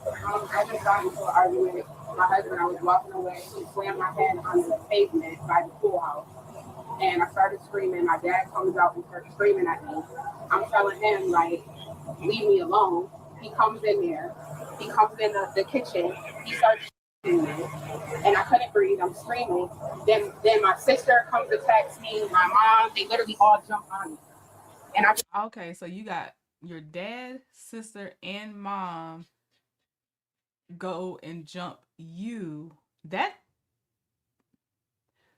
I just got into an argument with my husband. I was walking away. He slammed my head on the pavement by the pool house. And I started screaming. My dad comes out and starts screaming at me. I'm telling him, like, leave me alone. He comes in there. He comes in the kitchen. He starts shooting me. And I couldn't breathe. I'm screaming. Then my sister comes to text me. My mom, they literally all jump on me. And okay, so you got your dad, sister, and mom go and jump you, that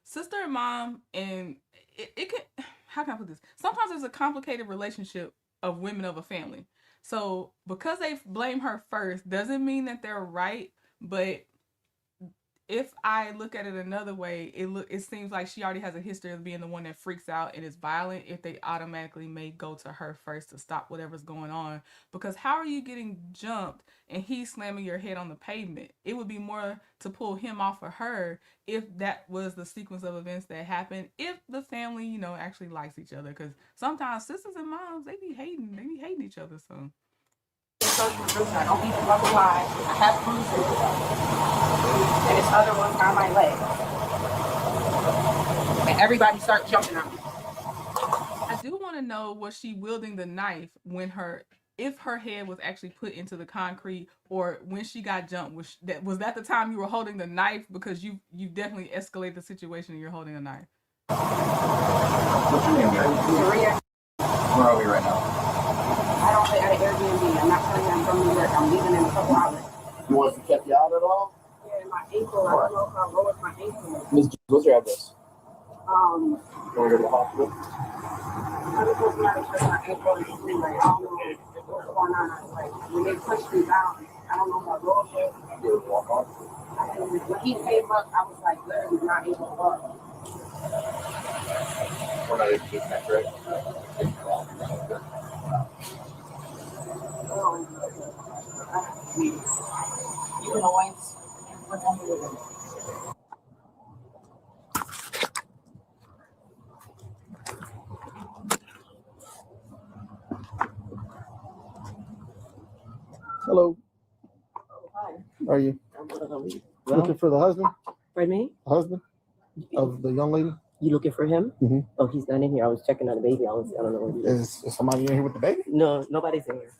sister and mom, and it can, how can I put this? Sometimes there's a complicated relationship of women of a family. So because they blame her first doesn't mean that they're right, but if I look at it another way, it seems like she already has a history of being the one that freaks out and is violent. If they automatically may go to her first to stop whatever's going on, because how are you getting jumped and he's slamming your head on the pavement? It would be more to pull him off of her if that was the sequence of events that happened. If the family, actually likes each other, because sometimes sisters and moms they be hating each other. So. I don't even love a lie. I have bruises. And it's other ones on my leg. And everybody starts jumping on me. I do want to know, was she wielding the knife if her head was actually put into the concrete, or when she got jumped, was that the time you were holding the knife? Because you definitely escalated the situation and you're holding a knife. What's your name, Maria. Where are we right now? I don't stay at an Airbnb. I'm not telling you I'm from New York. I'm leaving in a couple hours. You want us to check you out at all? Yeah, my ankle. I don't know if I lowered my ankle. Ms. Jones, what's your address? Want to go to the hospital? I was supposed to not check my ankle and sleep. Like, I don't know what's going on. Like, when they pushed me down, I don't know if I rolled it. You walk on? When he came up, I was like literally not able to walk. We're not able to connect, right? You can always. Hello. Hi. How are you? Looking for the husband? Pardon me? The husband of the young lady? You looking for him? Mm-hmm. Oh, he's not in here. I was checking on the baby. I don't know what he is. Is somebody in here with the baby? No, nobody's in here.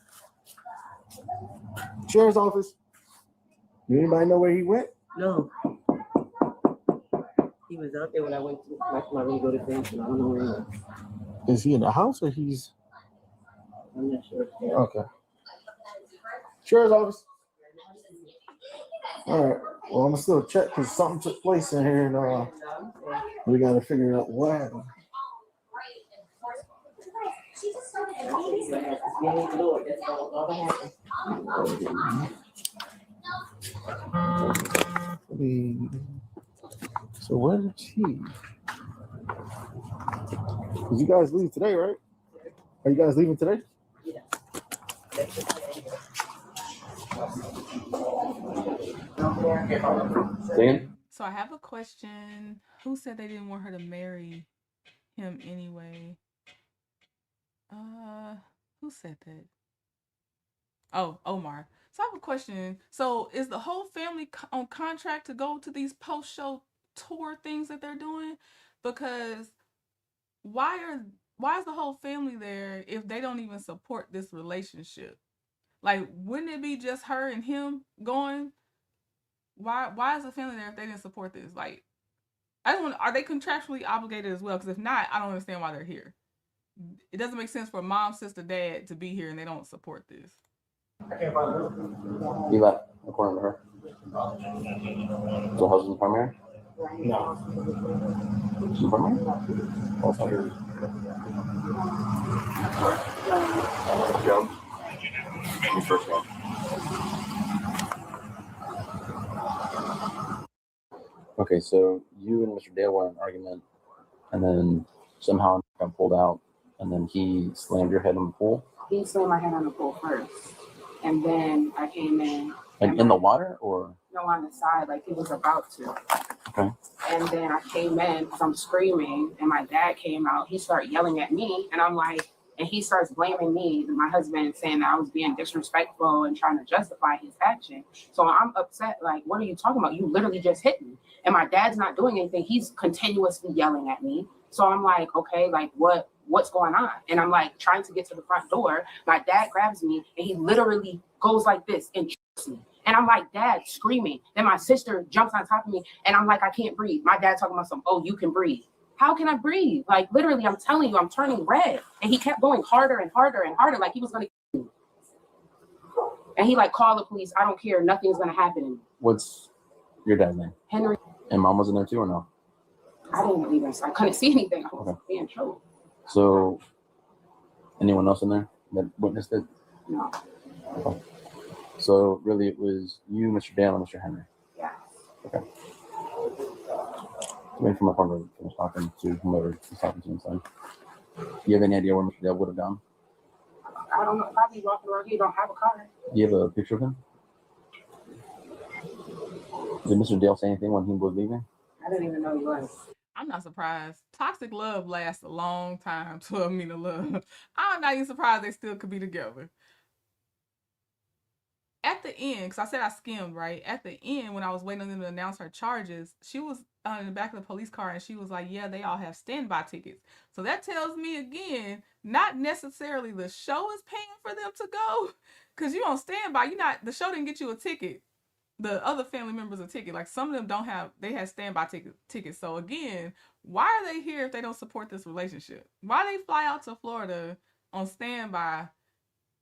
Sheriff's office. Do anybody know where he went? No. He was out there when I went to my room to go to bed, and I don't know where he went. Is he in the house or he's? I'm not sure. Okay. Sheriff's office. All right. Well, I'm gonna still check because something took place in here, and we gotta figure out what happened. So where is he? Because you guys leave today, right? Are you guys leaving today? Yeah. So I have a question. Who said they didn't want her to marry him anyway? Who said that? Oh, Omar. So I have a question. So is the whole family on contract to go to these post-show tour things that they're doing? Because why is the whole family there if they don't even support this relationship? Like, wouldn't it be just her and him going? Why is the family there if they didn't support this? Like, are they contractually obligated as well? Because if not, I don't understand why they're here. It doesn't make sense for mom, sister, dad to be here and they don't support this. You left, according to her. The husband primary? No. Primary? Jones? You first one. Okay, so you and Mr. Dale were in an argument, and then somehow got pulled out, and then he slammed your head in the pool? He slammed my head on the pool first. And then I came in. Like in the water, or? No, on the side, like he was about to. Okay. And then I came in because I'm screaming, and my dad came out. He started yelling at me, and I'm like, and he starts blaming me, my husband, saying that I was being disrespectful and trying to justify his action. So I'm upset, like, what are you talking about? You literally just hit me. And my dad's not doing anything. He's continuously yelling at me. So I'm like, okay, like what's going on? And I'm like trying to get to the front door. My dad grabs me and he literally goes like this and chokes me. And I'm like, Dad, screaming. Then my sister jumps on top of me and I'm like, I can't breathe. My dad talking about some, oh, you can breathe. How can I breathe? Like literally, I'm telling you, I'm turning red. And he kept going harder and harder and harder, like he was gonna kill me. And he like, call the police. I don't care. Nothing's gonna happen. What's your dad's name? Henry. And mom was in there too, or no? I didn't even. I couldn't see anything. I was being trouble. So, anyone else in there that witnessed it? No. Okay. So really, it was you, Mr. Dale, and Mr. Henry. Yeah. Okay. Waiting for my partner to finish talking to whomever he's talking to inside. Do you have any idea where Mr. Dale would have gone? I don't know. Probably walking around here. Don't have a car. Do you have a picture of him? Did Mr. Dale say anything when he was leaving? I didn't even know he was. I'm not surprised. Toxic love lasts a long time. 12 mean of love. I'm not even surprised they still could be together. At the end, because I said I skimmed, right? At the end, when I was waiting on them to announce her charges, she was in the back of the police car and she was like, yeah, they all have standby tickets. So that tells me again, not necessarily the show is paying for them to go. Because you on standby, the show didn't get you a ticket. The other family members a ticket. Like some of them don't have, they had standby tickets. So again, why are they here if they don't support this relationship? Why they fly out to Florida on standby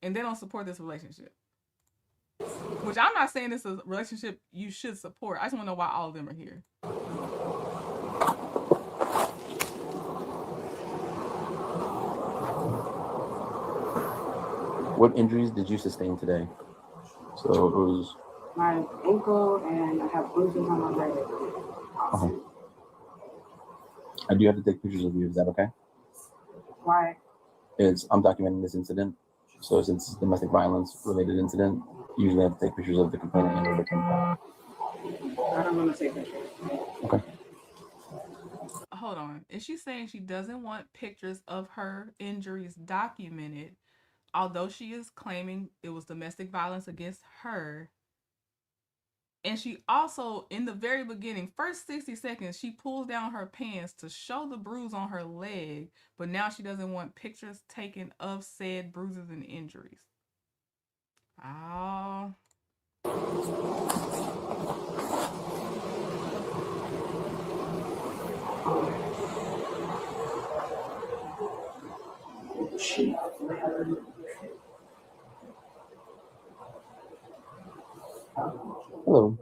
and they don't support this relationship? Which I'm not saying this is a relationship you should support. I just want to know why all of them are here. What injuries did you sustain today? So it was my ankle and I have bruises on my leg. okay. I do have to take pictures of you. Is that okay? Why? I'm documenting this incident. So since it's a domestic violence related incident, usually I have to take pictures of the complainant and the victim. I don't want to take pictures. Okay. Hold on. Is she saying she doesn't want pictures of her injuries documented, although she is claiming it was domestic violence against her? And she also, in the very beginning, first 60 seconds, she pulls down her pants to show the bruise on her leg, but now she doesn't want pictures taken of said bruises and injuries. Oh. Hello.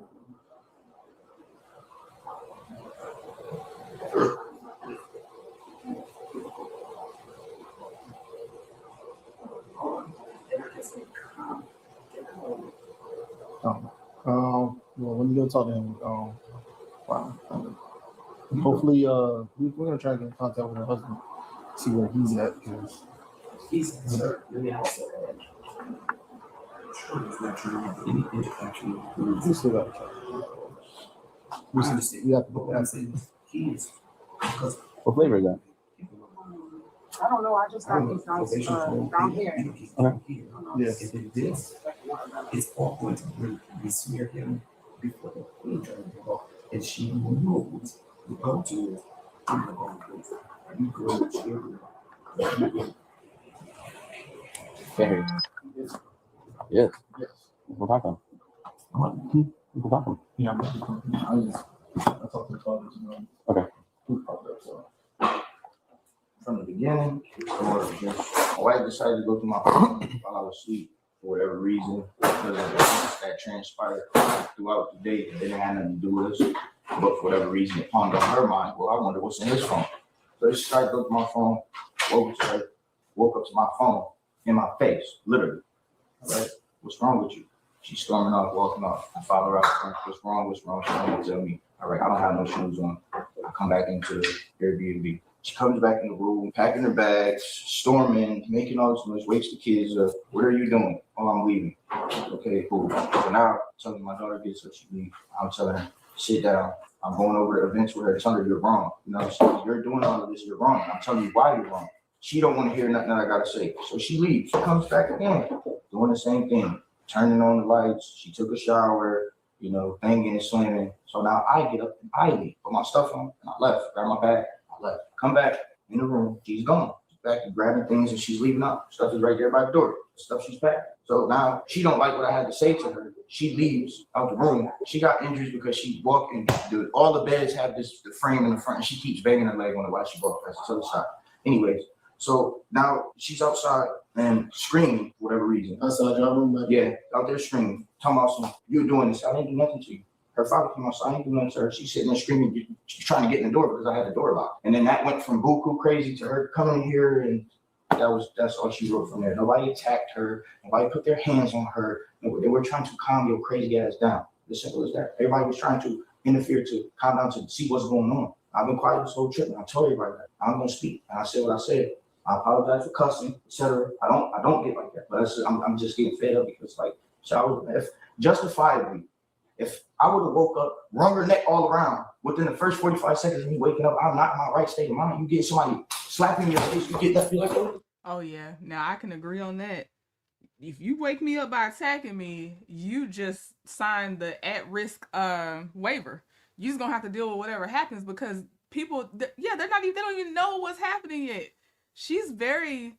Well, when you go talk to him, wow. Hopefully, we're gonna try to get in contact with her husband, see where he's at, because He's really also anything actually. we still got to talk. We have to put that. He's because What flavor is that? I don't know. I just got these down here. Yes. if it is, it's all going to be smear him before the queen turns him off, and she knows the go-to is I'm the wrong place. You go to children. Very. Yes. Yes. We'll talk to him. We'll talk to him. Yeah, I talked to the father, Okay. From the beginning, or just my wife decided to go through my phone while I was asleep for whatever reason, because of the events that transpired throughout the day that didn't have nothing to do with us. But for whatever reason, it pawned on her mind. Well, I wonder what's in his phone. So she started to look at my phone, woke up to my phone in my face, literally. All right, what's wrong with you? She's storming off, walking off. I follow her out. What's wrong? What's wrong? She don't tell me. All right, I don't have no shoes on. I come back into the Airbnb. She comes back in the room, packing her bags, storming, making all this noise, wakes the kids up. What are you doing? Oh, I'm leaving. Okay, cool. So now, telling my daughter gets up, she leaves. I'm telling her, sit down. I'm going over the events with her, telling her you're wrong. You know, you're doing all of this, you're wrong. I'm telling you why you're wrong. She don't want to hear nothing that I gotta say. So she leaves. She comes back again, doing the same thing, turning on the lights. She took a shower, you know, banging and slamming. So now I get up and I leave, put my stuff on, and I left, grab my bag, I left. Come back in the room, she's gone. She's back to grabbing things and she's leaving out. Stuff is right there by the door. Stuff she's packed. So now she don't like what I had to say to her. She leaves out the room. She got injuries because she walked in. All the beds have the frame in the front, and she keeps banging her leg on it while she walks past the other side. Anyways, so now she's outside. and screaming for whatever reason. Outside your room, Yeah, out there screaming, talking about some, you're doing this. I didn't do nothing to you. Her father came outside, I didn't do nothing to her. She's sitting there screaming, she's trying to get in the door because I had the door locked. And then that went from buku crazy to her coming in here, and that's all she wrote from there. Nobody attacked her. Nobody put their hands on her. They were trying to calm your crazy ass down. As simple as that. Everybody was trying to interfere to calm down to see what's going on. I've been quiet this whole trip, and I told everybody that I'm gonna speak. And I said what I said. I apologize for cussing, etc. I don't get like that, but I'm just getting fed up because like, so if justifiably, if I would have woke up, wrung her neck all around within the first 45 seconds of me waking up, I'm not in my right state of mind. You get somebody slapping your face, you get that feel like, oh. Oh yeah, now I can agree on that. If you wake me up by attacking me, you just signed the at-risk waiver. You're just gonna have to deal with whatever happens because people, they don't even know what's happening yet. She's very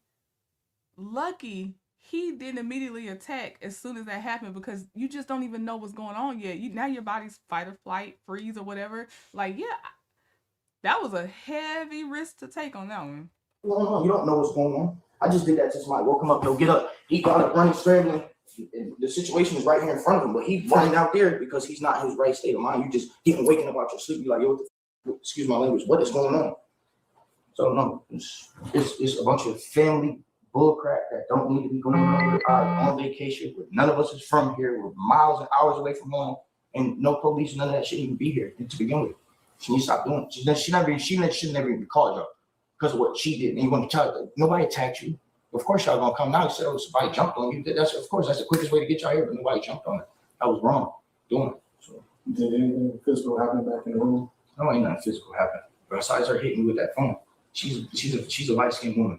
lucky he didn't immediately attack as soon as that happened because you just don't even know what's going on yet. Now your body's fight or flight, freeze or whatever. Like, yeah, that was a heavy risk to take on that one. No, you don't know what's going on. I just did that to somebody. Woke him up, get up. He got up running, scrambling. The situation is right here in front of him, but he running out there because he's not in his right state of mind. You just waking up out your sleep. You're like, yo, excuse my language, what is going on? So no, it's a bunch of family bullcrap that don't need to be going on vacation. None of us is from here. We're miles and hours away from home, and no police, none of that shit even be here to begin with. She needs to stop doing it. She should never even call y'all because of what she did. And you're going to tell her, nobody attacked you. Of course y'all gonna come now and say, oh, somebody jumped on you. That's the quickest way to get y'all here, but nobody jumped on it. I was wrong doing it. So did anything physical happen back in the room? No, ain't nothing physical happen. Besides her hitting me with that phone. She's a light-skinned woman.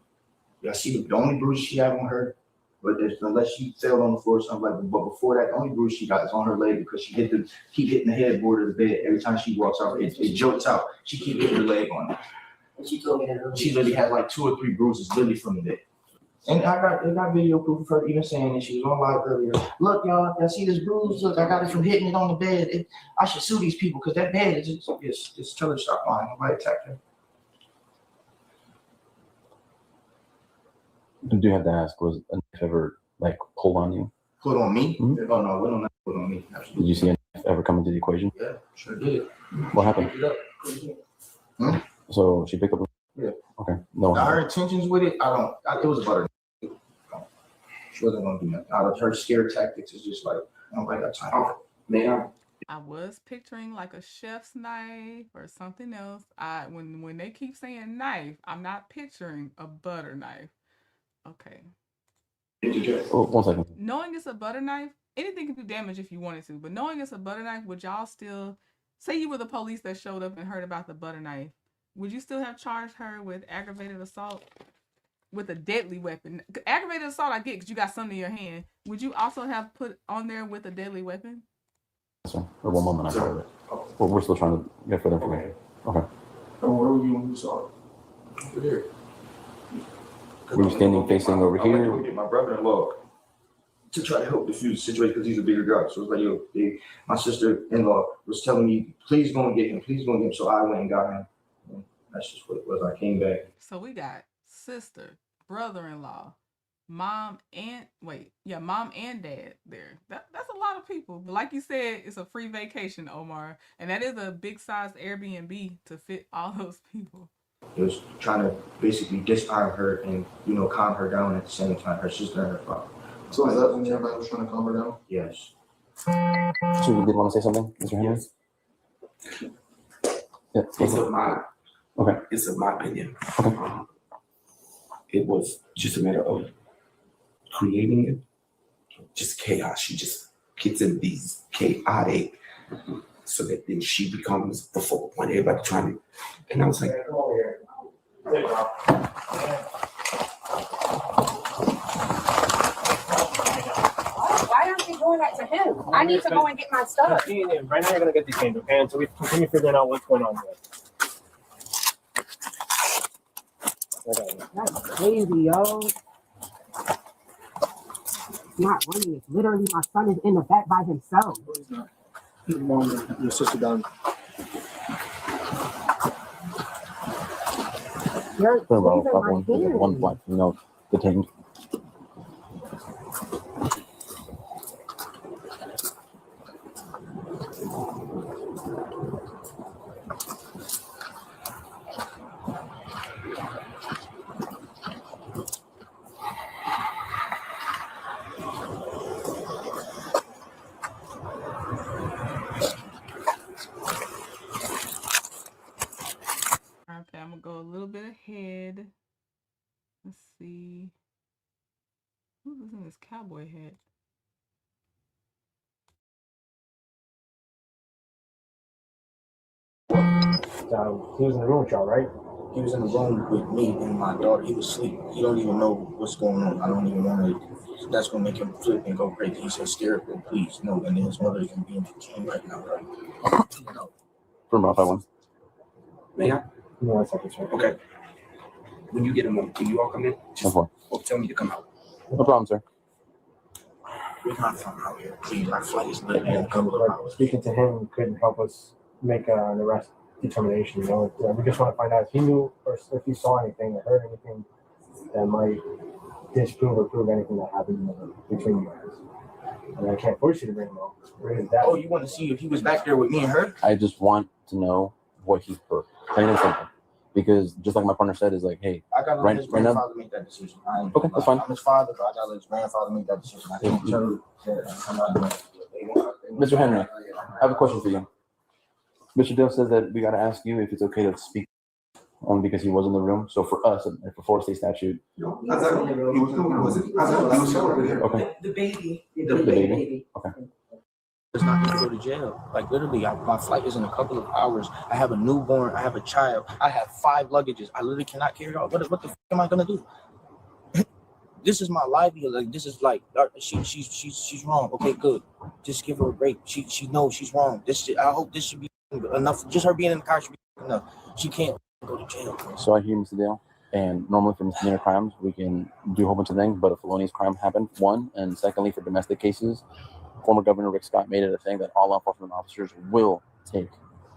Yeah, I see the only bruise she had on her, but unless she fell on the floor or something like that. But before that, the only bruise she got is on her leg because she keep hitting the headboard of the bed every time she walks out. It jolts out. She keep hitting her leg on it. And she told me that she literally had like 2 or 3 bruises literally from the bed. And I got video proof of her even saying that she was on live earlier. Look, y'all, I see this bruise. Look, I got it from hitting it on the bed. I should sue these people because that bed is just tell her to stop lying. Nobody attacked her. I do have to ask, was a knife ever like pulled on you? Pulled on me? Mm-hmm. Oh no, we don't put on me. Absolutely. Did you see a knife ever come into the equation? Yeah, sure did. What happened? Hmm? So she picked up. Yeah. Okay. No. Now her intentions with it, it was about her. She wasn't gonna do nothing. Out of her scare tactics, is just like nobody got time for it. Man. I was picturing like a chef's knife or something else. When they keep saying knife, I'm not picturing a butter knife. Okay. Oh, 1 second. Knowing it's a butter knife, anything can do damage if you wanted to. But knowing it's a butter knife, would y'all still say you were the police that showed up and heard about the butter knife? Would you still have charged her with aggravated assault with a deadly weapon? Aggravated assault, I get because you got something in your hand. Would you also have put on there with a deadly weapon? Sir, for 1 moment, I heard it. Well, we're still trying to get further information. Okay. And where were you when you saw it? Over there. Were you standing facing over here? I went to get my brother-in-law to try to help defuse the situation because he's a bigger guy. So it's like, yo, my sister-in-law was telling me, please go and get him. Please go and get him. So I went and got him. And that's just what it was. I came back. So we got sister, brother-in-law, mom and dad there. That's a lot of people. But like you said, it's a free vacation, Omar. And that is a big size Airbnb to fit all those people. It was trying to basically disarm her and, calm her down at the same time, her sister and her father. So is that when everybody was trying to calm her down? Yes. So you did want to say something, Mr. Henry? Yes. Yeah. It's of my opinion. Okay. It was just a matter of creating it, just chaos. She just gets in these chaotic, so that then she becomes the focal point. Everybody trying to, and I was like, why aren't you doing that to him? I need to go and get my stuff. Right now, you're gonna get these things, okay? And so we continue figuring out what's going on here. That's crazy, yo. It's not running. It's literally my son is in the back by himself. Your mom and your sister done. One black female detained. see. Who's in this cowboy hat? He was in the room with y'all, right? He was in the room with me and my daughter. He was asleep. He don't even know what's going on. I don't even want to. That's gonna make him flip and go crazy. He said, "Scared, please no." And then his mother is gonna be in the kitchen right now, right? You know. From Ralph, I won. May I? Give me 1 second, sir. Okay. When you get a moment, can you all come in? Just tell me to come out. No problem, sir. We're not from out here. Please, our flight is literally in a couple of hours. Speaking to him couldn't help us make an arrest determination. You know, we just want to find out if he knew or if he saw anything or heard anything that might disprove or prove anything that happened between you guys. I mean, I can't force you to bring him out. Oh, you want to see if he was back there with me and her? I just want to know what he heard. Plain and simple. Because just like my partner said, is like, hey, I gotta let his grandfather make that decision. Okay, that's fine. I'm his father, but I gotta let his grandfather make that decision. I can't tell you that I'm not doing it. Mr. Henry, I have a question for you. Mr. Dale says that we got to ask you if it's okay to speak only because he was in the room. So for us, and for Florida State statute. Okay. The baby. The baby. Okay. It's not going to go to jail. Like literally, my flight is in a couple of hours. I have a newborn. I have a child. I have 5 luggages. I literally cannot carry out. What the f am I going to do? This is my livelihood. Like this is like she's wrong. Okay, good. Just give her a break. She knows she's wrong. I hope this should be enough. Just her being in the car should be enough. She can't go to jail. So I hear Mr. Dale, and normally for misdemeanor crimes we can do a whole bunch of things, but a felonious crime happened, one, and secondly for domestic cases, former Governor Rick Scott made it a thing that all law enforcement officers will take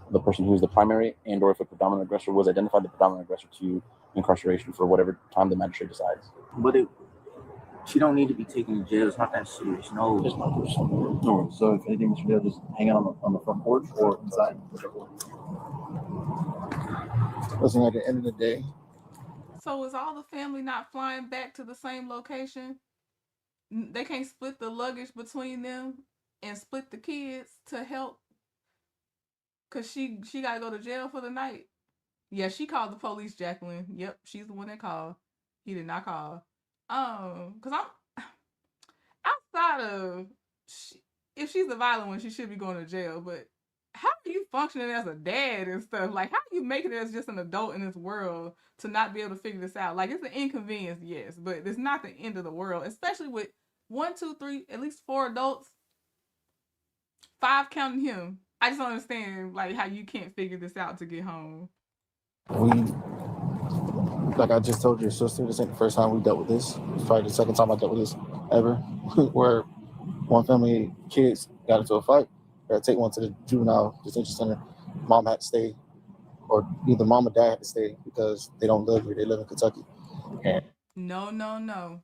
the person who is the primary and or if a predominant aggressor was identified, the predominant aggressor to incarceration for whatever time the magistrate decides. But she don't need to be taken to jail. It's not that serious. No. It's not serious. No. So if anything, Mr. Dale, just hang out on the front porch or inside. Listen, at the end of the day. So is all the family not flying back to the same location? They can't split the luggage between them and split the kids to help? Because she got to go to jail for the night. Yeah, she called the police, Jacqueline. Yep, she's the one that called. He did not call. Because I'm outside of, if she's the violent one, she should be going to jail. But how are you functioning as a dad and stuff? Like, how are you making it as just an adult in this world to not be able to figure this out? Like, it's an inconvenience, yes, but it's not the end of the world, especially with 1, 2, 3, at least 4 adults, 5 counting him. I just don't understand, like, how you can't figure this out to get home. Like I just told your sister, this ain't the first time we dealt with this. It's probably the second time I dealt with this ever, where one family kids got into a fight. They had to take one to the juvenile detention center. Mom had to stay, or either mom or dad had to stay because they don't live here. They live in Kentucky. And No.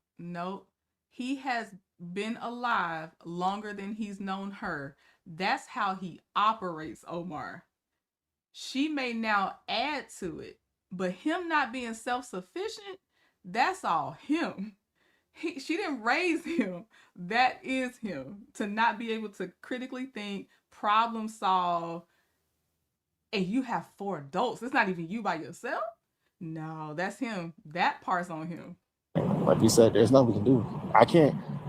He has been alive longer than he's known her. That's how he operates, Omar. She may now add to it, but him not being self-sufficient, that's all him. She didn't raise him. That is him. To not be able to critically think, problem solve, and you have 4 adults. It's not even you by yourself. No, that's him. That part's on him. like you said, there's nothing we can do.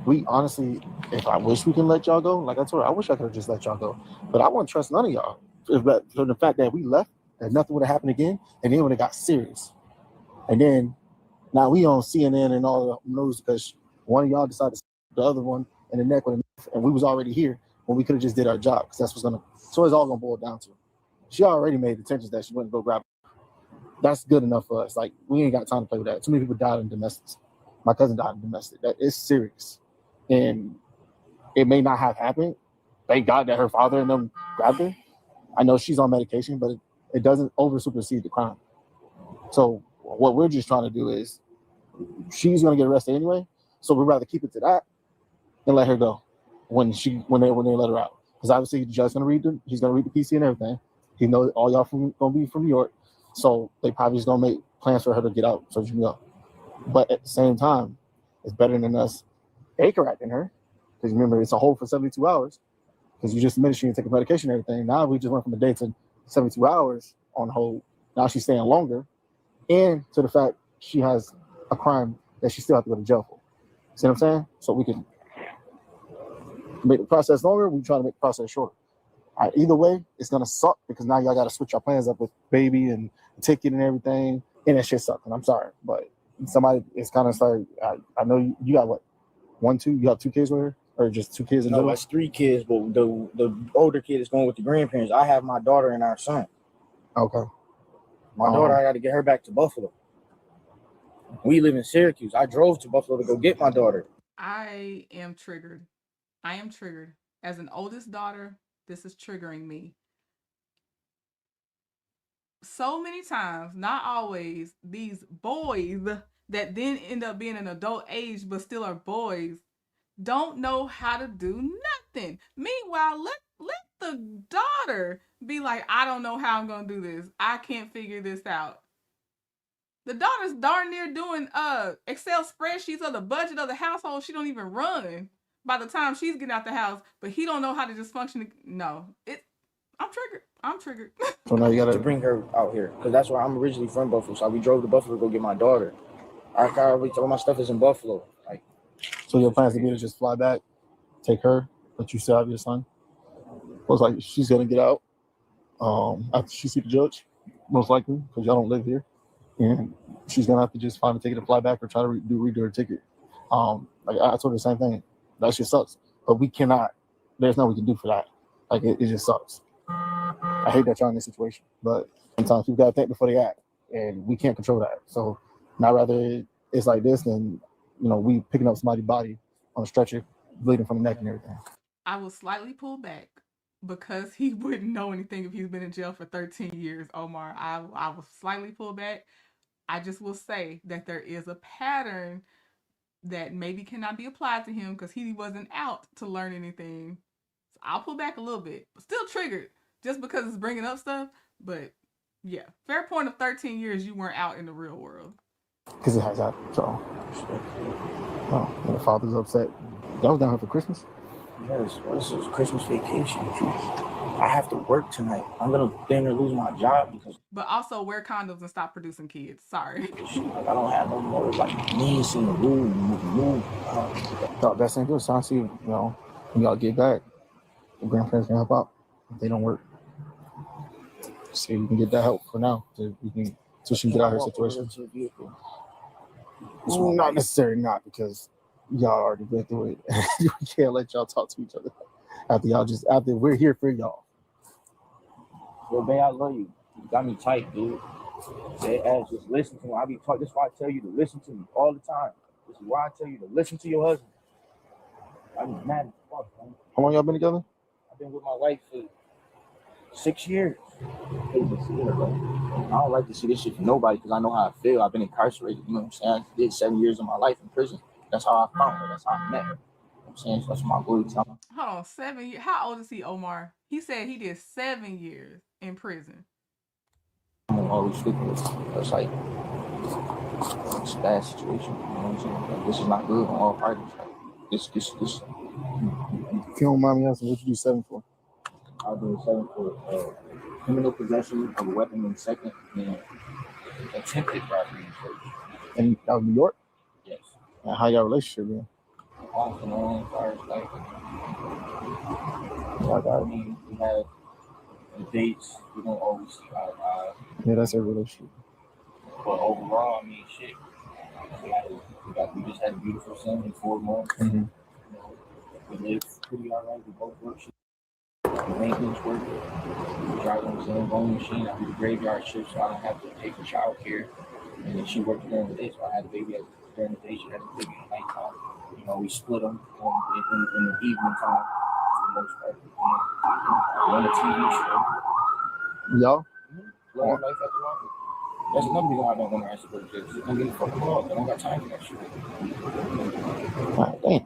We honestly, if I wish we can let y'all go, like I told her, I wish I could have just let y'all go. But I wouldn't trust none of y'all. For the fact that we left, that nothing would have happened again, and then when it got serious. And then now we on CNN and all the news because one of y'all decided to stab the other one in the neck with a knife, and we was already here when we could have just did our job, because that's what's gonna. So it's all gonna boil down to. She already made intentions that she wouldn't go grab her. That's good enough for us. Like, we ain't got time to play with that. Too many people died in domestics. My cousin died in domestic. That is serious, and it may not have happened. Thank God that her father and them grabbed her. I know she's on medication, but it doesn't over supersede the crime. So what we're just trying to do is, she's gonna get arrested anyway. So we'd rather keep it to that and let her go when they let her out. Because obviously the judge's he's gonna read the PC and everything. He knows all y'all gonna be from New York, so they probably just gonna make plans for her to get out so she can go. But at the same time, it's better than us acting her. Because remember, it's a hold for 72 hours. Because you just admitted she didn't take a medication and everything. Now we just went from a day to 72 hours on hold. Now she's staying longer. And to the fact she has a crime that she still have to go to jail for. See what I'm saying? So we can make the process longer. We try to make the process shorter. Either way, it's gonna suck because now y'all gotta switch your plans up with baby and ticket and everything, and that shit sucks. And I'm sorry, but somebody, it's kind of like I know you got what, 1, 2, you got 2 kids with her, or just 2 kids in No, general? that's 3 kids, but the older kid is going with the grandparents. I have my daughter and our son. Okay. My daughter, I got to get her back to Buffalo. We live in Syracuse. I drove to Buffalo to go get my daughter. I am triggered. I am triggered. As an oldest daughter, this is triggering me. So many times, not always, these boys that then end up being an adult age but still are boys don't know how to do nothing. Meanwhile, let the daughter be like, I don't know how I'm gonna do this. I can't figure this out. The daughter's darn near doing Excel spreadsheets of the budget of the household she don't even run by the time she's getting out the house, but he don't know how to just function. No, I'm triggered. I'm triggered. So now you gotta to bring her out here because that's where I'm originally from, Buffalo. So we drove to Buffalo to go get my daughter. All my stuff is in Buffalo. Like, so your plans to be to just fly back, take her, but you still have your son. Looks like she's gonna get out after she see the judge, most likely, because y'all don't live here, and she's gonna have to just find a ticket to fly back or try to redo her ticket. Like I told her the same thing. That shit sucks, but we cannot. There's nothing we can do for that. Like it just sucks. I hate that y'all in this situation, but sometimes people gotta think before they act, and we can't control that. So, not rather it's like this than we picking up somebody's body on a stretcher, bleeding from the neck and everything. I will slightly pull back because he wouldn't know anything if he's been in jail for 13 years, Omar. I will slightly pull back. I just will say that there is a pattern that maybe cannot be applied to him because he wasn't out to learn anything. So I'll pull back a little bit, but still triggered just because it's bringing up stuff. But yeah, fair point of 13 years you weren't out in the real world. Because it has happened. So, and the father's upset. Y'all was down here for Christmas? yes, this is Christmas vacation. I have to work tonight. I'm gonna then lose my job because. But also wear condoms and stop producing kids. Sorry. I don't have no more needs in the room. That's ain't good. So I see, when y'all get back, the grandparents can help out if they don't work. See if we can get that help for now. So she can get out of her situation. Not necessarily not because y'all already went through it. We can't let y'all talk to each other after we're here for y'all. Yo, babe, I love you. You got me tight, dude. Dead ass, just listen to me. I be talking. That's why I tell you to listen to me all the time. This is why I tell you to listen to your husband. I'm mad as fuck, man. How long y'all been together? I've been with my wife for 6 years. I hate to see it, bro. I don't like to see this shit from nobody because I know how I feel. I've been incarcerated. You know what I'm saying? I did 7 years of my life in prison. That's how I found her. That's how I met her. You know what I'm saying? So that's my boy telling. Hold on, 7 years. How old is he, Omar? He said he did 7 years in prison. I'm always speaking with him. It's like it's a bad situation. You know what I'm saying? Like, this is not good on all parties. Like, this. If you don't mind me asking, what you do 7 for? I'll do 7 for criminal possession of a weapon in second, and attempted robbery in first. And out of New York? Yes. And how y'all relationship been? Off and on, as far as like, we have dates. We don't always see eye to eye. Yeah, that's a relationship. But overall, I mean, shit. We just had a beautiful son in 4 months. Mm-hmm. We live pretty alright. We both work. Maintenance work. We drive on the same bone machine. I do the graveyard shift, so I don't have to pay for child care. And then she works during the day, so I had the baby during the day. She had the baby at nighttime. We split them in the evening time for the most part. Run a TV show. Y'all? Life after life. That's another reason why I don't want to answer those kids. I'm getting fucking lost. I don't got time for that shit. Alright, damn.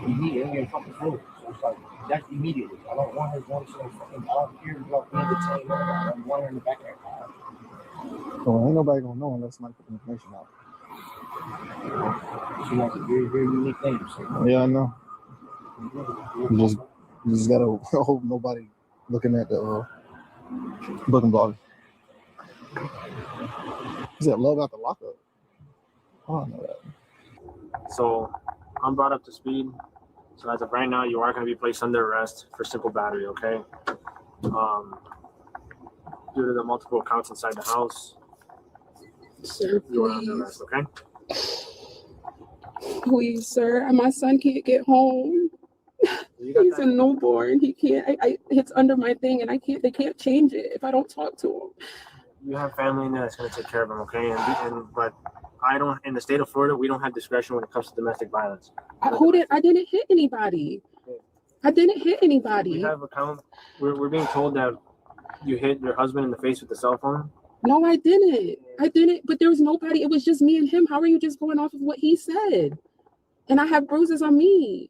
You need it in fucking food. So it's like, that's immediately. I don't want her going to some fucking, I don't care about being detained. I don't want her in the back of that car. Well, ain't nobody gonna know unless somebody put the information out. She wants a very, very unique name. So. Yeah, I know. You just gotta hope nobody looking at the booking blog. He said love out the lockup. Oh, I know that. So I'm brought up to speed. So as of right now, you are going to be placed under arrest for simple battery, okay? Due to the multiple accounts inside the house, Sir, you are under arrest, okay? please, sir. My son can't get home. He's a newborn. He can't. It's under my thing, and I can't. They can't change it if I don't talk to him. You have family in there that's going to take care of him, okay? But I don't. In the state of Florida, we don't have discretion when it comes to domestic violence. I didn't hit anybody. I didn't hit anybody. We have account. We're being told that you hit your husband in the face with the cell phone. No, I didn't. But there was nobody. It was just me and him. How are you just going off of what he said? And I have bruises on me.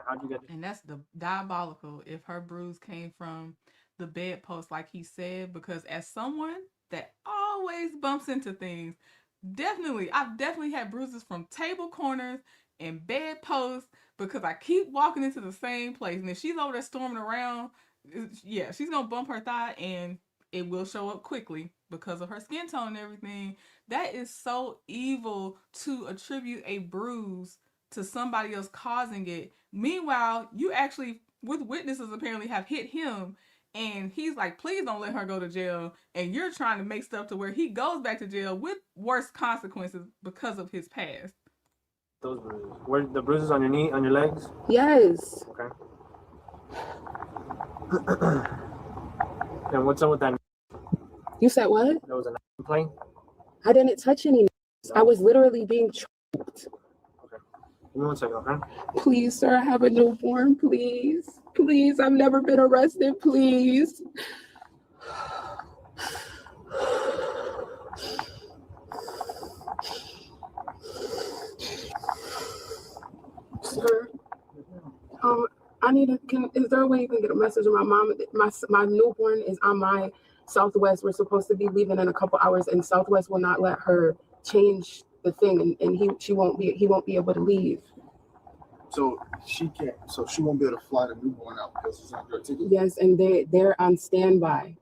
How'd you get? And that's the diabolical if her bruise came from the bedpost, like he said, because as someone that always bumps into things, I've definitely had bruises from table corners and bedposts because I keep walking into the same place. And if she's over there storming around, yeah, she's gonna bump her thigh and it will show up quickly because of her skin tone and everything. That is so evil to attribute a bruise to somebody else causing it. Meanwhile, you actually, with witnesses, apparently have hit him, and he's like, please don't let her go to jail. And you're trying to make stuff to where he goes back to jail with worse consequences because of his past. Those bruises. Where the bruises on your knee, on your legs? Yes. Okay. And what's up with that? You said what? There was a complaint? I didn't touch any. I was literally being choked. Give me 1 second, okay? Please, sir, I have a newborn. Please. Please, I've never been arrested. Please. Sir, I need is there a way you can get a message of my mom? My newborn is on my Southwest. We're supposed to be leaving in a couple hours, and Southwest will not let her change the thing, and he won't be able to leave. So she can't. So she won't be able to fly the newborn out because it's not her ticket. Yes, and they're on standby,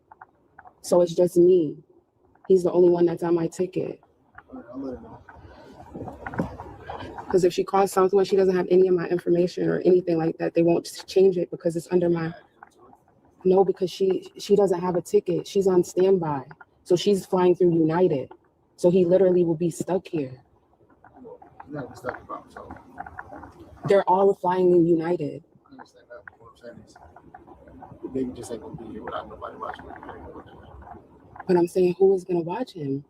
so it's just me. He's the only one that's on my ticket. All right, I'll let her know. Because if she calls Southwest, she doesn't have any of my information or anything like that. They won't change it because it's under my. No, because she doesn't have a ticket. She's on standby, so she's flying through United. So he literally will be stuck here. You're not stuck about so. They're all flying in United. I understand that. What I'm saying is, the baby just ain't gonna be here without nobody watching him. But I'm saying, who is gonna watch him?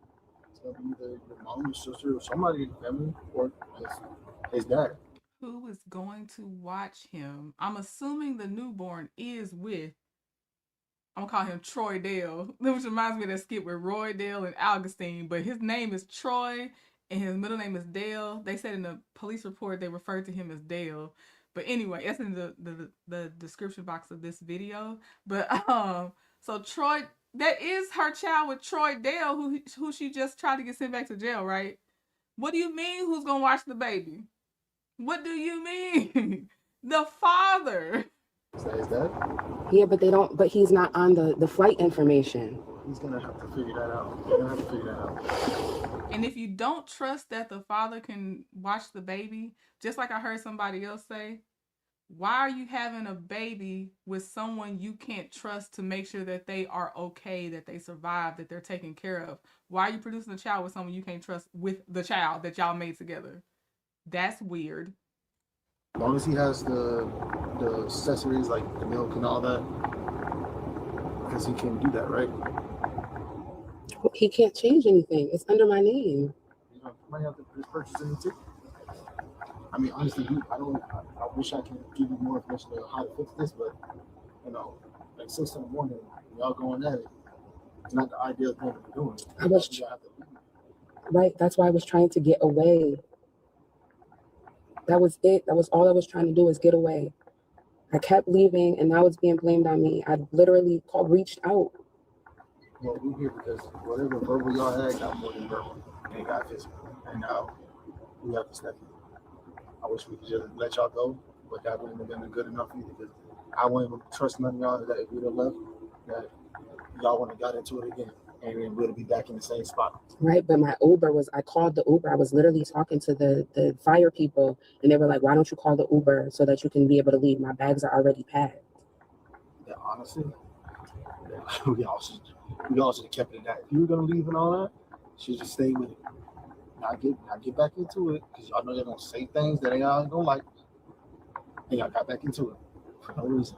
It's gonna be either your mom, your sister, or somebody in the family, or his dad. Who is going to watch him? I'm assuming the newborn is with, I'm gonna call him Troy Dale, which reminds me of that skit with Roy Dale and Augustine, but his name is Troy and his middle name is Dale. They said in the police report they referred to him as Dale. But anyway, that's in the description box of this video. But so Troy, that is her child with Troy Dale, who she just tried to get sent back to jail, right? What do you mean who's gonna watch the baby? What do you mean? The father. Is that his dad? Yeah, but they don't. But he's not on the flight information. He's gonna have to figure that out. And if you don't trust that the father can watch the baby, just like I heard somebody else say, why are you having a baby with someone you can't trust to make sure that they are okay, that they survive, that they're taken care of? Why are you producing a child with someone you can't trust with the child that y'all made together? That's weird. As long as he has the accessories like the milk and all that, because he can't do that, right? He can't change anything. It's under my name. You know, you might have to just purchase a new ticket. I mean, honestly, I wish I could give you more information on how to fix this, but you know, like 6 in the morning, y'all going at it. It's not the ideal thing to be doing. Right. That's why I was trying to get away. That was it. That was all I was trying to do, is get away. I kept leaving, and now it's being blamed on me. I literally reached out. Well, we're here because whatever verbal y'all had got more than verbal. It got physical. And now we have to step in. I wish we could just let y'all go, but that wouldn't have been good enough either, because I wouldn't even trust none of y'all that if we'd have left, that y'all wouldn't have got into it again. and then we'll be back in the same spot. Right, but my Uber was, I called the Uber. I was literally talking to the fire people, and they were like, why don't you call the Uber so that you can be able to leave? My bags are already packed. Yeah, honestly, we all should have kept it at that. If you were gonna leave and all that, should just stay with it. Not get back into it, because y'all know they're gonna say things that y'all don't like, and y'all got back into it for no reason.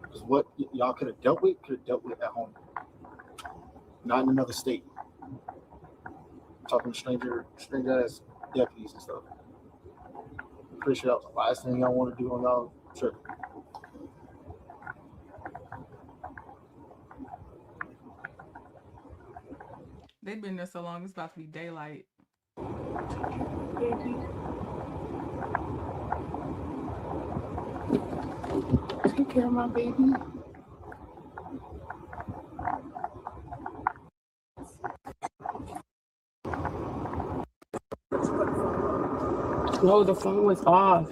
Because what y'all could have dealt with at home, not in another state. Talking to stranger ass deputies and stuff. I'm pretty sure that was the last thing y'all want to do on y'all trip. They've been there so long, it's about to be daylight. Take care of my baby. No, the phone was off.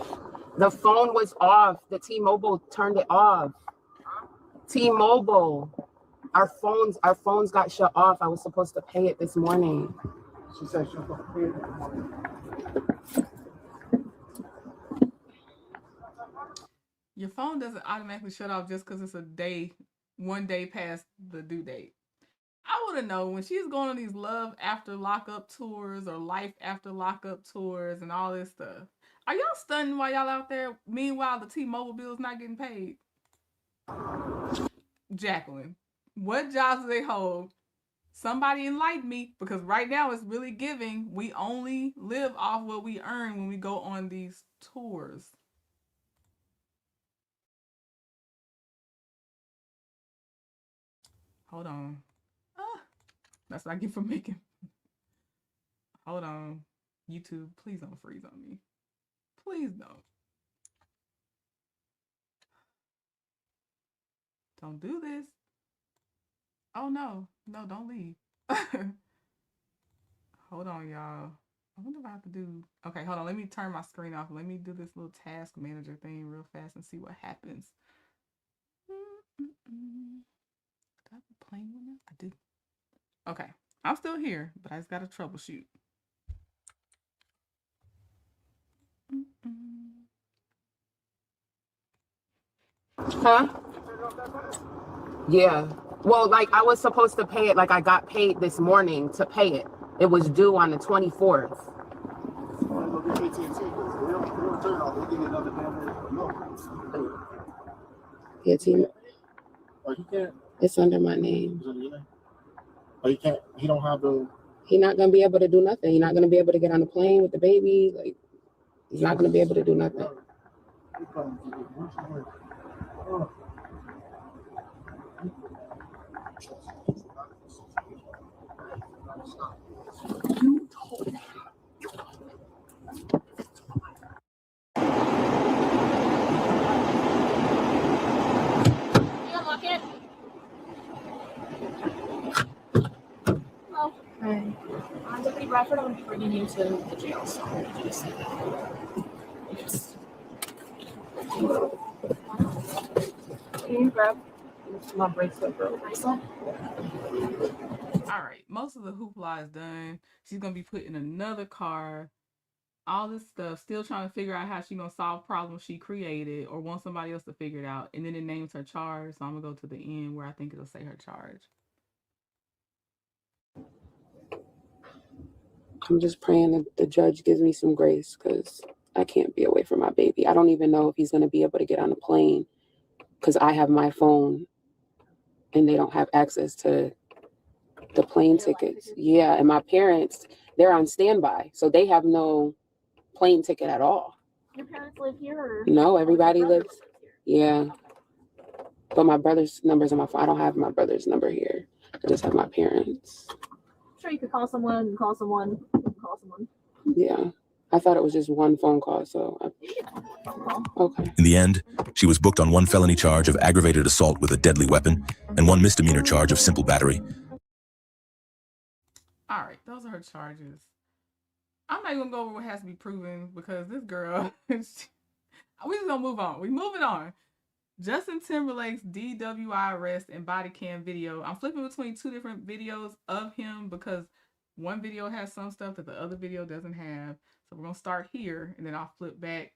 The phone was off. The T-Mobile turned it off. T-Mobile. Our phones got shut off. I was supposed to pay it this morning. She said she was going to pay it this morning. Your phone doesn't automatically shut off just because it's one day past the due date. I want to know, when she's going on these love after lockup tours or life after lockup tours and all this stuff, are y'all stunned while y'all out there? Meanwhile, the T-Mobile bill is not getting paid. Jacqueline, what jobs do they hold? Somebody enlighten me, because right now it's really giving. We only live off what we earn when we go on these tours. Hold on. That's what I get for making. Hold on. YouTube, please don't freeze on me. Please don't. Don't do this. Oh, no. No, don't leave. Hold on, y'all. I wonder if I have to do... Okay, hold on. Let me turn my screen off. Let me do this little task manager thing real fast and see what happens. Do I have a plane one now? I do. Okay. I'm still here, but I just got to troubleshoot. Huh? Yeah. Well, like, I was supposed to pay it. Like, I got paid this morning to pay it. It was due on the 24th. Yeah, team. Oh, you can't. It's under my name. It's under your name? Oh, you can't. He don't have the. He's not gonna be able to do nothing. He's not gonna be able to get on the plane with the baby. Like, he's not gonna be able to do nothing. Hi. Deputy Bradford, I'm going to be bringing you to the jail, so you just say that. Can you grab my bracelet, bro? Bracelet? All right. Most of the hoopla is done. She's going to be put in another car. All this stuff. Still trying to figure out how she's going to solve problems she created or want somebody else to figure it out. And then it names her charge. So I'm going to go to the end where I think it'll say her charge. I'm just praying that the judge gives me some grace, because I can't be away from my baby. I don't even know if he's going to be able to get on a plane, because I have my phone and they don't have access to the plane tickets. Yeah, and my parents, they're on standby, so they have no plane ticket at all. Your parents live here? Or? No, everybody lives. Yeah. But my brother's number's on my phone. I don't have my brother's number here. I just have my parents. Sure, you could call someone, call someone. Yeah. I thought it was just one phone call, so. Okay. In the end, she was booked on one felony charge of aggravated assault with a deadly weapon and one misdemeanor charge of simple battery. All right, those are her charges. I'm not even gonna go over what has to be proven, because this girl, we just gonna move on. We moving on. Justin Timberlake's DWI arrest and body cam video. I'm flipping between two different videos of him because one video has some stuff that the other video doesn't have. So we're gonna start here and then I'll flip back.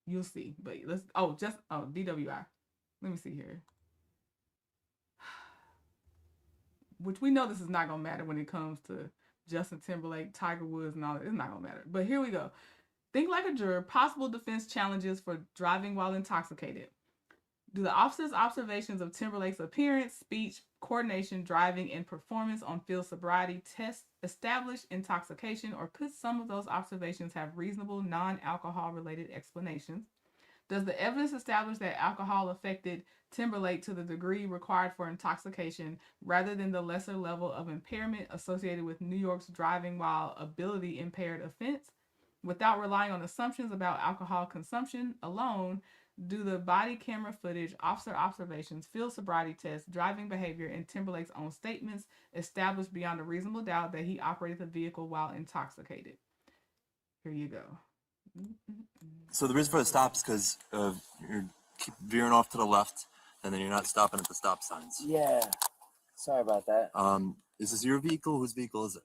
You'll see. But let's DWI. Let me see here. Which we know this is not gonna matter when it comes to Justin Timberlake, Tiger Woods, and all that. It's not gonna matter. But here we go. Think like a juror. Possible defense challenges for driving while intoxicated. Do the officer's observations of Timberlake's appearance, speech, coordination, driving, and performance on field sobriety tests establish intoxication, or could some of those observations have reasonable non-alcohol related explanations? Does the evidence establish that alcohol affected Timberlake to the degree required for intoxication rather than the lesser level of impairment associated with New York's driving while ability impaired offense? Without relying on assumptions about alcohol consumption alone, do the body camera footage, officer observations, field sobriety tests, driving behavior, and Timberlake's own statements establish beyond a reasonable doubt that he operated the vehicle while intoxicated? Here you go. So the reason for the stop is because you're keep veering off to the left, and then you're not stopping at the stop signs. Yeah. Sorry about that. Is this your vehicle? Whose vehicle is it?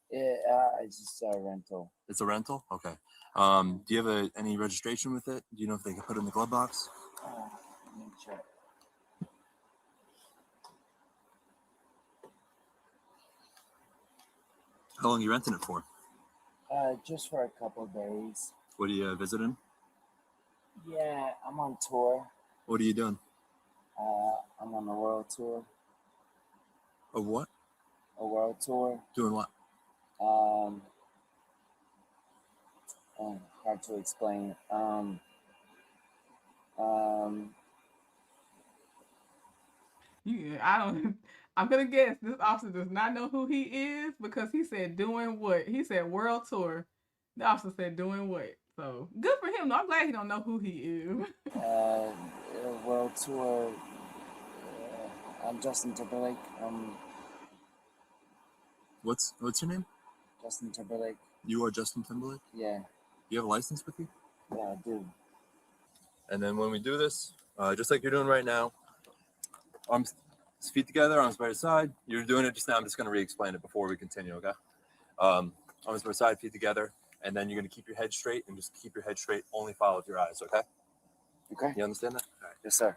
It's just a rental. It's a rental? Okay. Do you have any registration with it? Do you know if they can put it in the glove box? Let me check. How long are you renting it for? Just for a couple of days. What are you visiting? Yeah, I'm on tour. What are you doing? I'm on a world tour. A what? A world tour. Doing what? Hard to explain. Yeah, I'm gonna guess this officer does not know who he is because he said doing what? He said world tour. The officer said doing what? So good for him. I'm glad he don't know who he is. World tour. I'm Justin Timberlake. What's your name? Justin Timberlake. You are Justin Timberlake? Yeah. You have a license with you? Yeah, I do. And then when we do this, just like you're doing right now, arms, feet together, arms by your side. You're doing it just now. I'm just going to re-explain it before we continue, okay? Arms by your side, feet together, and then you're going to keep your head straight and just keep your head straight. Only follow with your eyes, okay? Okay. You understand that? All right. Yes, sir.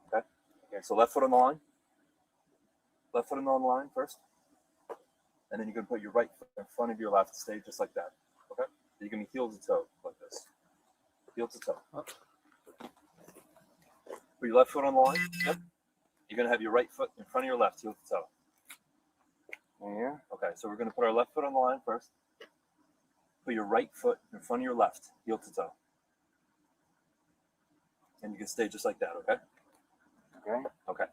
Okay. Okay. So left foot on the line. Left foot on the line first. And then you're going to put your right foot in front of your left, stay just like that. Okay? You're going to be heel to toe like this. Heel to toe. Put your left foot on the line. Yep. You're going to have your right foot in front of your left, heel to toe. Here. Okay, so we're going to put our left foot on the line first. Put your right foot in front of your left, heel to toe. And you can stay just like that, okay? Okay. Okay.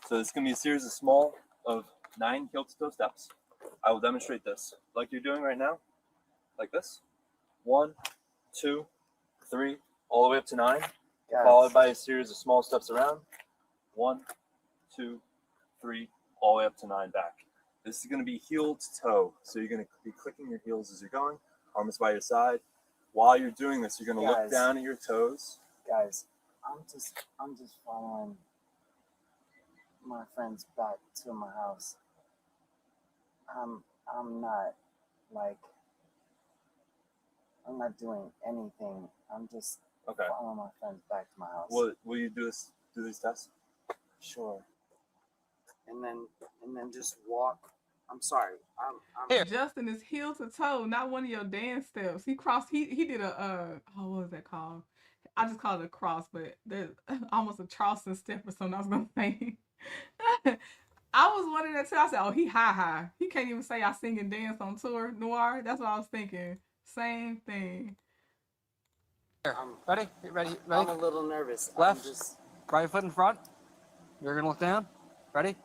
So this is going to be a series of small of 9 heel to toe steps. I will demonstrate this like you're doing right now, like this. 1, 2, 3, all the way up to 9, followed by a series of small steps around. 1, 2, 3, all the way up to 9 back. This is going to be heel to toe. So you're going to be clicking your heels as you're going, arms by your side. While you're doing this, you're going to look down at your toes. Guys, I'm just following my friends back to my house. I'm not doing anything. I'm just following my friends back to my house. Will you do these tests? Sure. And then just walk. I'm sorry. Here. Justin is heel to toe, not one of your dance steps. He crossed. He did a what was that called? I just call it a cross, but there's almost a Charleston step or something I was gonna say. I was wondering that too. I said, "Oh, he high. He can't even say I sing and dance on tour noir." That's what I was thinking. Same thing. Ready? I'm a little nervous. Left, right foot in front. You're gonna look down. Ready?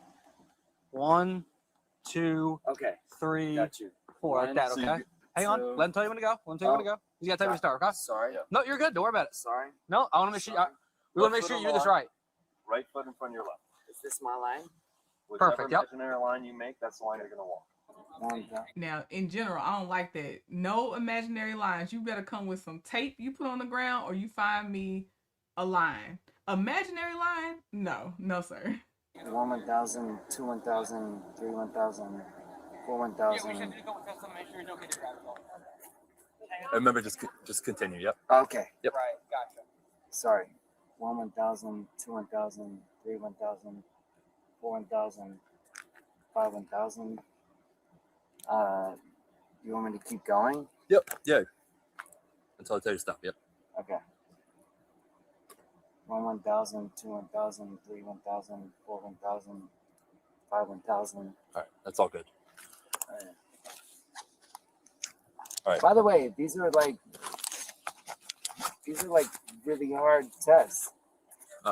1, 2, 3, 4. Like that, okay? Hang on. Let him tell you when to go. Let him tell you when to go. He's got to tell you when to start, okay? Sorry. No, you're good. Don't worry about it. Sorry. No, I want to make sure. We want to make sure you do this right. Right foot in front of your left. Is this my line? Whichever Perfect. Yep. imaginary line you make, that's the line you're going to walk. Now, in general, I don't like that. No imaginary lines. You better come with some tape you put on the ground, or you find me a line. Imaginary line? No, no, sir. 1,000, 2 1,000, 3 1,000, 4 1,000. Remember, just continue. Yep. Okay. Yep. Right. Gotcha. Sorry. 1 1,000, 2 1,000, 3 1,000, 4 1,000, 5 1,000. You want me to keep going? Yep. Yeah. Until I tell you to stop. Yep. Okay. 1 1,000, 2 1,000, 3 1,000, 4 1,000, 5 1,000. All right. That's all good. All right. By the way, these are like really hard tests.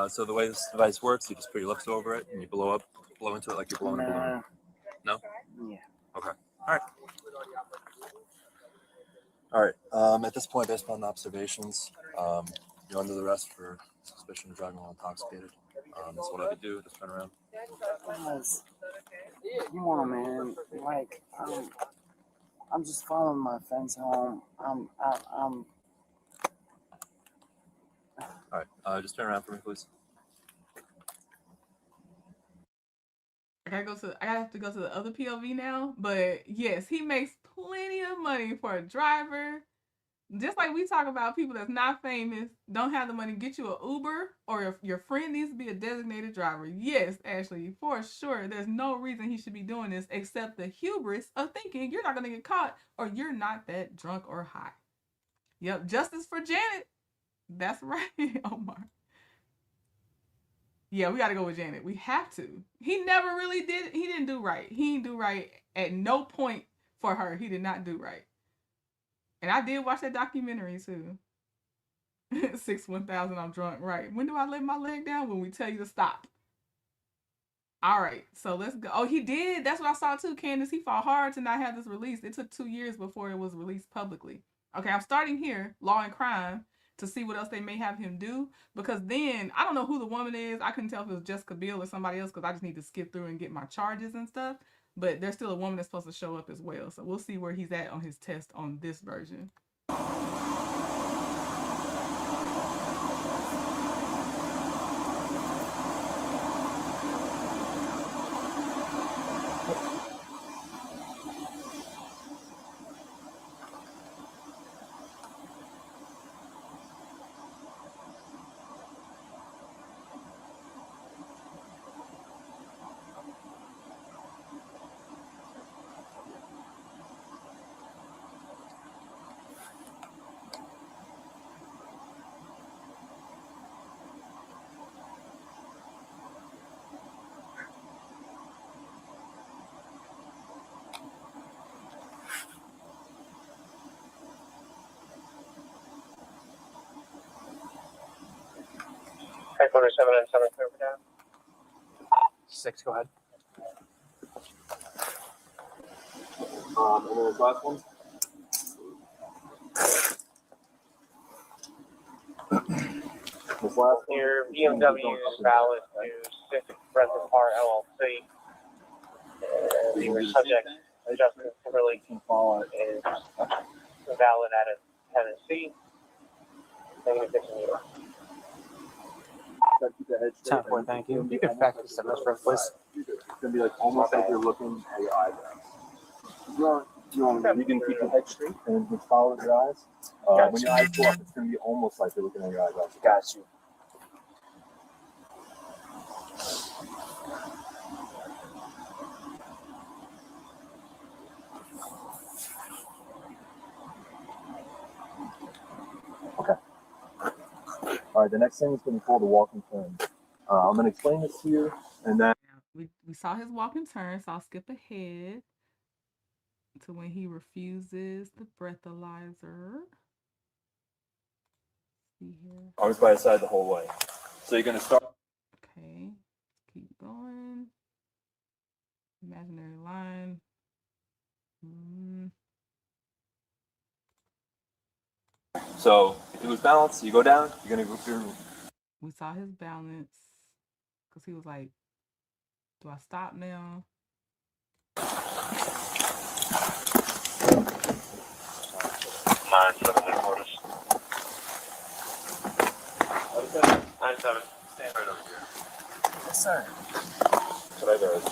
So the way this device works, you just put your lips over it and you blow into it like you're blowing a balloon. No? Yeah. Okay. All right. All right. At this point, based on the observations, you're under the arrest for suspicion of driving while intoxicated. That's what I would do. Just turn around. Guys, come on, man. Like, I'm just following my friends home. I'm. All right. Just turn around for me, please. I have to go to the other POV now. But yes, he makes plenty of money for a driver. Just like we talk about people that's not famous, don't have the money, get you an Uber, or if your friend needs to be a designated driver. Yes, Ashley, for sure. There's no reason he should be doing this except the hubris of thinking you're not going to get caught or you're not that drunk or high. Yep, justice for Janet. That's right, Omar. Yeah, we got to go with Janet. We have to. He never really did. He didn't do right. He didn't do right at no point for her. He did not do right. And I did watch that documentary too. 6 1,000, I'm drunk. Right. When do I lay my leg down? When we tell you to stop. All right. So let's go. Oh, he did. That's what I saw too, Candace. He fought hard to not have this released. It took 2 years before it was released publicly. Okay, I'm starting here, Law and Crime, to see what else they may have him do. Because then, I don't know who the woman is. I couldn't tell if it was Jessica Biel or somebody else because I just need to skip through and get my charges and stuff. But there's still a woman that's supposed to show up as well. So we'll see where he's at on his test on this version. Headquarters 797, clear for down. 6, go ahead. And then this last one. This last one. Your BMW is valid to Civic Rental Car LLC. Your subject, Justin Timberlake, is valid out of Tennessee. Negative 15 euro. 10 point, thank you. You can fax this to us real quick. It's gonna be like almost like you're looking at your eyebrows. You can keep your head straight and just follow your eyes. When your eyes go up, it's gonna be almost like you're looking at your eyebrows. Got you. Okay. All right, the next thing is going to be called a walk and turn. I'm going to explain this to you, and then we saw his walk and turn, so I'll skip ahead to when he refuses the breathalyzer. See here. Arms by his side the whole way. So you're going to start. Okay, keep going. Imaginary line. So if it was balanced, you go down, you're going to go through. We saw his balance because he was like, do I stop now? 9-7 headquarters. 9-7. Stand right over here. Yes, sir. What I got is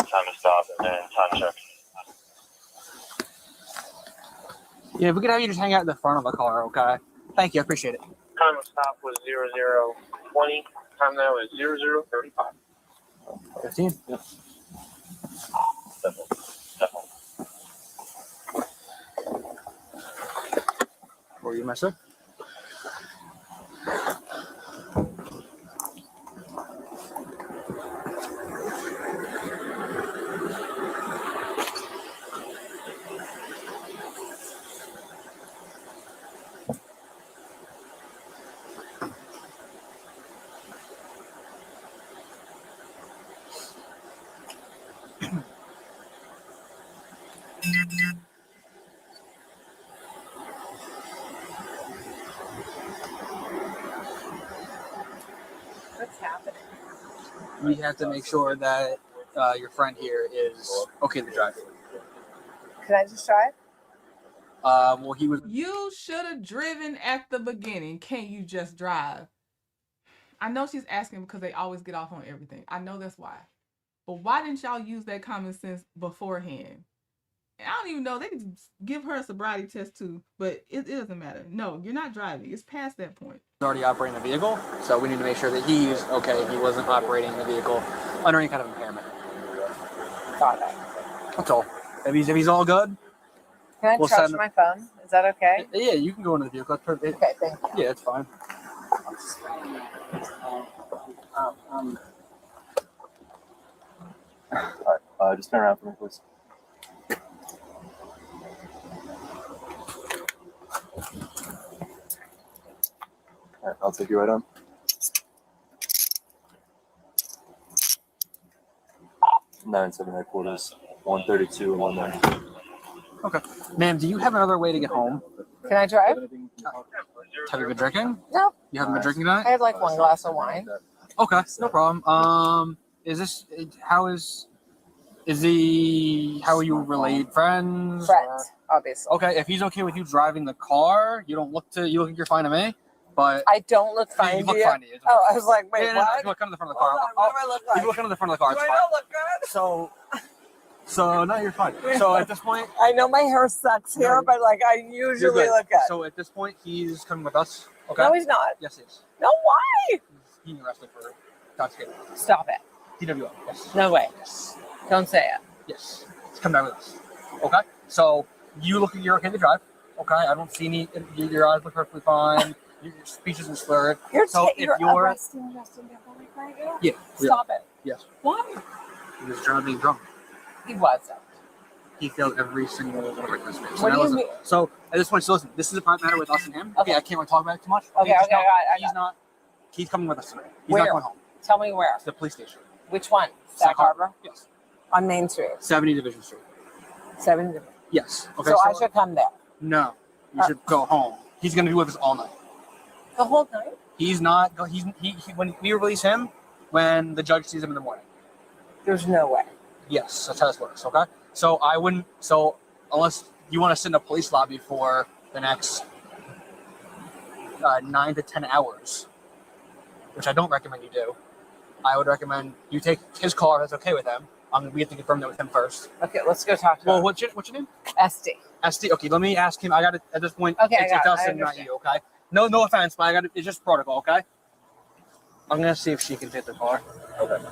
time to stop and time check. Yeah, if we could have you just hang out in the front of the car, okay? Thank you, I appreciate it. Time of stop was 00:20. Time now is 00:35. 15? Yep. Definitely. Where are you, my sir? What's happening? We have to make sure that your friend here is okay to drive. Can I just drive? Well, he was. You should have driven at the beginning. Can't you just drive? I know she's asking because they always get off on everything. I know that's why. But why didn't y'all use that common sense beforehand? And I don't even know. They could give her a sobriety test too, but it doesn't matter. No, you're not driving. It's past that point. Already operating the vehicle, so we need to make sure that he's okay. He wasn't operating the vehicle under any kind of impairment. Got it. That's all. If he's all good, Can I we'll charge send- my phone? Is that okay? Yeah, you can go into the vehicle. That's perfect. Okay, thank you. Yeah, it's fine. Alright, just turn around for me, please. Alright, I'll take you right on. Nine 7 headquarters, 132 and 192. Okay, ma'am, do you have another way to get home? Can I drive? Have you been drinking? No. You haven't been drinking tonight? I had like one glass of wine. Okay, no problem. How are you related? Friends? Friends, obviously. Okay, if he's okay with you driving the car, you think you're fine to me, but I don't look fine you to look you. fine to you. Oh, I was like, wait, Yeah, no, what? you look under the front of the car. Hold on, what do I look like? You look under the front of the car. Do It's I fine. not look good? So no, you're fine. So at this point, I know my hair sucks here, but like I you're usually good. look good. So at this point, he's coming with us. Okay. No, he's not. Yes, he is. No, why? He's being arrested for intoxicated. Stop it. DWI. Yes. No way. Yes. Don't say it. Yes. Come down with us. Okay. So you're okay to drive. Okay. I don't see any. Your eyes look perfectly fine. Your speech isn't slurred. You're you're arresting Justin Timberlake right now? Yeah. Stop it. Yes. Why? He was driving drunk. He wasn't. He failed every single one of our tests. What do you mean? So at this point, so listen, this is a private matter with us and him. Okay. I can't really talk about it too much. Okay, Just okay, know I he's got it. not. He's coming with us tonight. He's Where? not going home. Tell me where. To the police station. Which one? Sag Harbor? Yes. On Main Street. 70 Division Street. 70. Yes. Okay. So I should come there. No. You should go home. He's going to be with us all night. The whole night? He's not. When we release him, when the judge sees him in the morning. There's no way. Yes, that's how this works. Okay. So I wouldn't. So unless you want to sit in a police lobby for the next 9 to 10 hours, which I don't recommend you do, I would recommend you take his car. If that's okay with him. We have to confirm that with him first. Okay, let's go talk to him. What's your name? SD. SD. Okay, let me ask him. I got it at this point. Okay, it's I got it. us I and not understand. you. Okay. No offense, but I got it. It's just protocol. Okay. I'm gonna see if she can take the car. Okay.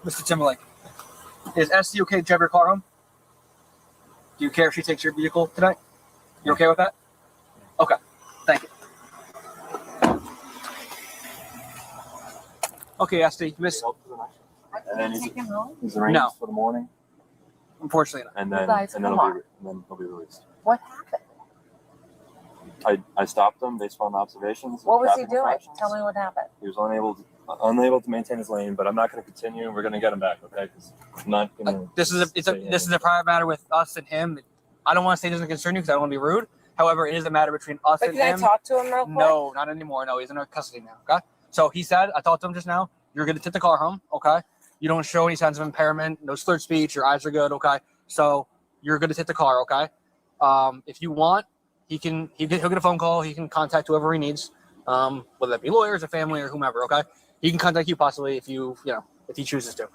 Mr. Timberlake, is SD okay to drive your car home? Do you care if she takes your vehicle tonight? You okay with that? Okay. Thank you. Okay, SD, Miss. And then Take him home? he's arranged No. for the morning, Unfortunately, and You then guys, and then come on. he'll be released. What happened? I stopped him based on observations. of What was he traffic doing? infractions. Tell me what happened. He was unable to maintain his lane, but I'm not going to continue. We're going to get him back, okay? 'Cause I'm not going to. this is a private matter with us and him. I don't want to say it doesn't concern you because I don't want to be rude. However, it is a matter between us But and can I him. talk to him real quick? No, not anymore. No, he's in our custody now. Okay. So he said, I talked to him just now. You're going to take the car home. Okay. You don't show any signs of impairment, no slurred speech, your eyes are good, okay? So you're good to take the car, okay? If you want, he'll get a phone call. He can contact whoever he needs, whether that be lawyers or family or whomever, okay? He can contact you possibly if if he chooses to.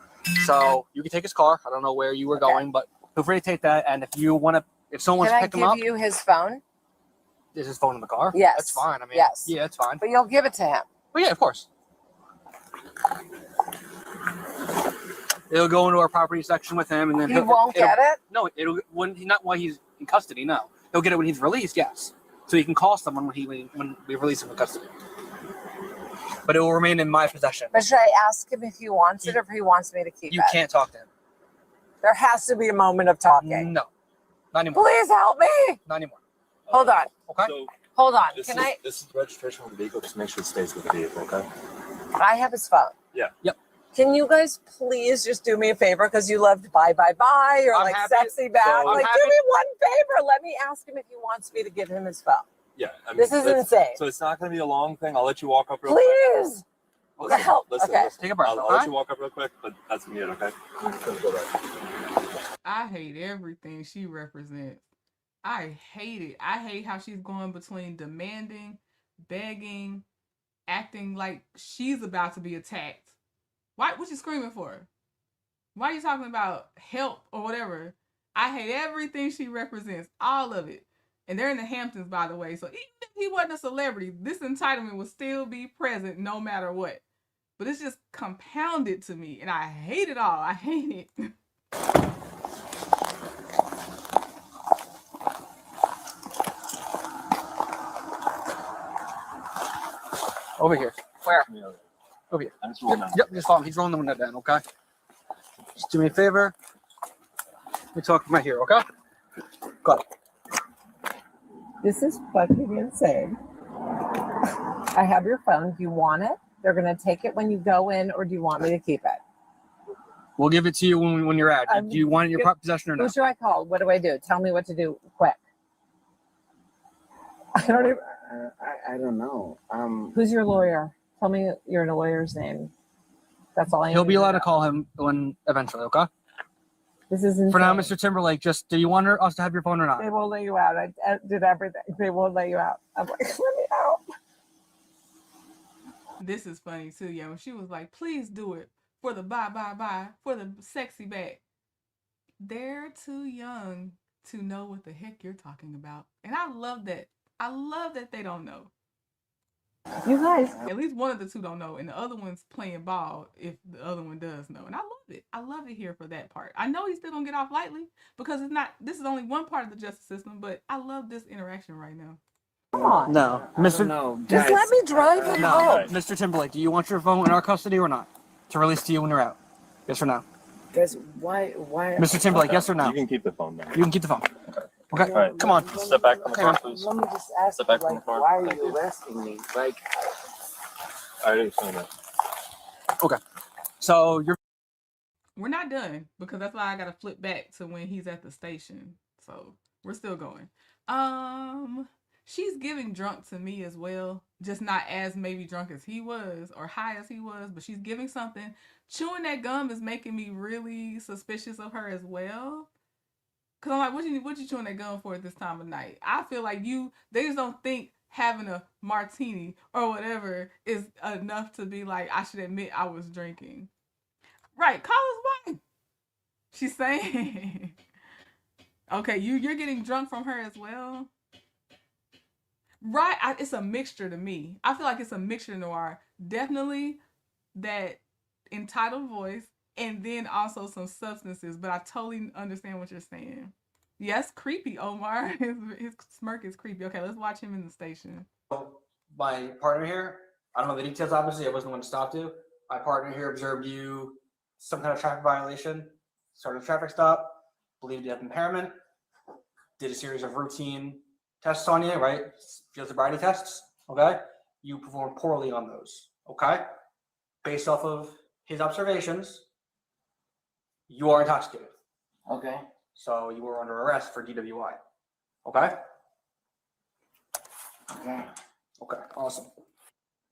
So you can take his car. I don't know where you were going, but feel free to take that. And if you want to, if someone wants to pick him up. Can I give you his phone? Is his phone in the car? Yes. That's fine. I mean, yes. Yeah, it's fine. But you'll give it to him. Well, yeah, of course. It'll go into our property section with him, and then he won't get it. No, not while he's in custody. No, he'll get it when he's released. Yes, so he can call someone when we release him from custody. But it will remain in my possession. But should I ask him if he wants it or if he wants me to keep it? You can't talk to him. There has to be a moment of talking. No, not anymore. Please help me. Not anymore. Hold on. Okay. So Hold on. this Can is, I? This is the registration of the vehicle. Just make sure it stays with the vehicle, okay? I have his phone. Yeah. Yep. Can you guys please just do me a favor because you loved bye or I'm like happy. sexy back? So- Like, do me one favor. Let me ask him if he wants me to give him his phone. Yeah. I mean, This is it's- insane. So it's not going to be a long thing. I'll let you walk up real quick. Please. Listen, Help. listen, Okay. listen. Take a breath, I'll let okay? you walk up real quick, but that's me, okay? I'm just gonna go back. I hate everything she represents. I hate it. I hate how she's going between demanding, begging, acting like she's about to be attacked. Why? What you screaming for? Why are you talking about help or whatever? I hate everything she represents, all of it. And they're in the Hamptons, by the way. So even if he wasn't a celebrity, this entitlement would still be present no matter what. But it's just compounded to me, and I hate it all. I hate it. Over here. Where? Over here. I'm just rolling down. Yep, just follow him. He's rolling the window down, okay? Just do me a favor. We talk right here, okay? Got it. This is fucking insane. I have your phone. Do you want it? They're going to take it when you go in, or do you want me to keep it? We'll give it to you when you're out. Do you want it in your possession or Who not? should I call? What do I do? Tell me what to do quick. I don't even. I don't know. Who's your lawyer? Tell me your lawyer's name. That's all I need. He'll be allowed to know. call him when eventually, okay? This is insane. For now, Mr. Timberlake, just do you want us to have your phone or not? They won't let you out. I did everything. They won't let you out. I'm like, let me out. This is funny too, yeah. When she was like, please do it for the bye, for the sexy back. They're too young to know what the heck you're talking about. And I love that. I love that they don't know. You guys. At least one of the two don't know, and the other one's playing ball if the other one does know. And I love it. I love it here for that part. I know he's still gonna get off lightly because this is only one part of the justice system, but I love this interaction right now. Come on. No. Mr. No, Just let me drive him No. home. Mr. Timberlake, do you want your phone in our custody or not? To release to you when you're out? Yes or no? Guys, why? Mr. Timberlake, yes or no? You can keep the phone now. You can keep the phone. Okay, All right. come on. Step back from the car, please. Let me just ask Step you, back from the like, car. why are Thank you arresting me? Like, I already explained that. Okay. So We're not done because that's why I gotta flip back to when he's at the station. So we're still going. She's giving drunk to me as well. Just not as maybe drunk as he was or high as he was, but she's giving something. Chewing that gum is making me really suspicious of her as well. Cause I'm like, what you chewing that gum for at this time of night? I feel like they just don't think having a martini or whatever is enough to be like, I should admit I was drinking. Right, call his wife. She's saying, okay, you're getting drunk from her as well. Right, it's a mixture to me. I feel like it's a mixture, Noir. Definitely that entitled voice, and then also some substances. But I totally understand what you're saying. Yes, creepy, Omar. His smirk is creepy. Okay, let's watch him in the station. my partner here, I don't know the details, obviously. I wasn't the one to stop you. My partner here observed you some kind of traffic violation, started a traffic stop, believed you have impairment, did a series of routine tests on you, right? Field sobriety tests, okay? You performed poorly on those, okay? Based off of his observations, you are intoxicated. Okay. So you were under arrest for DWI, okay? Okay. Okay, awesome.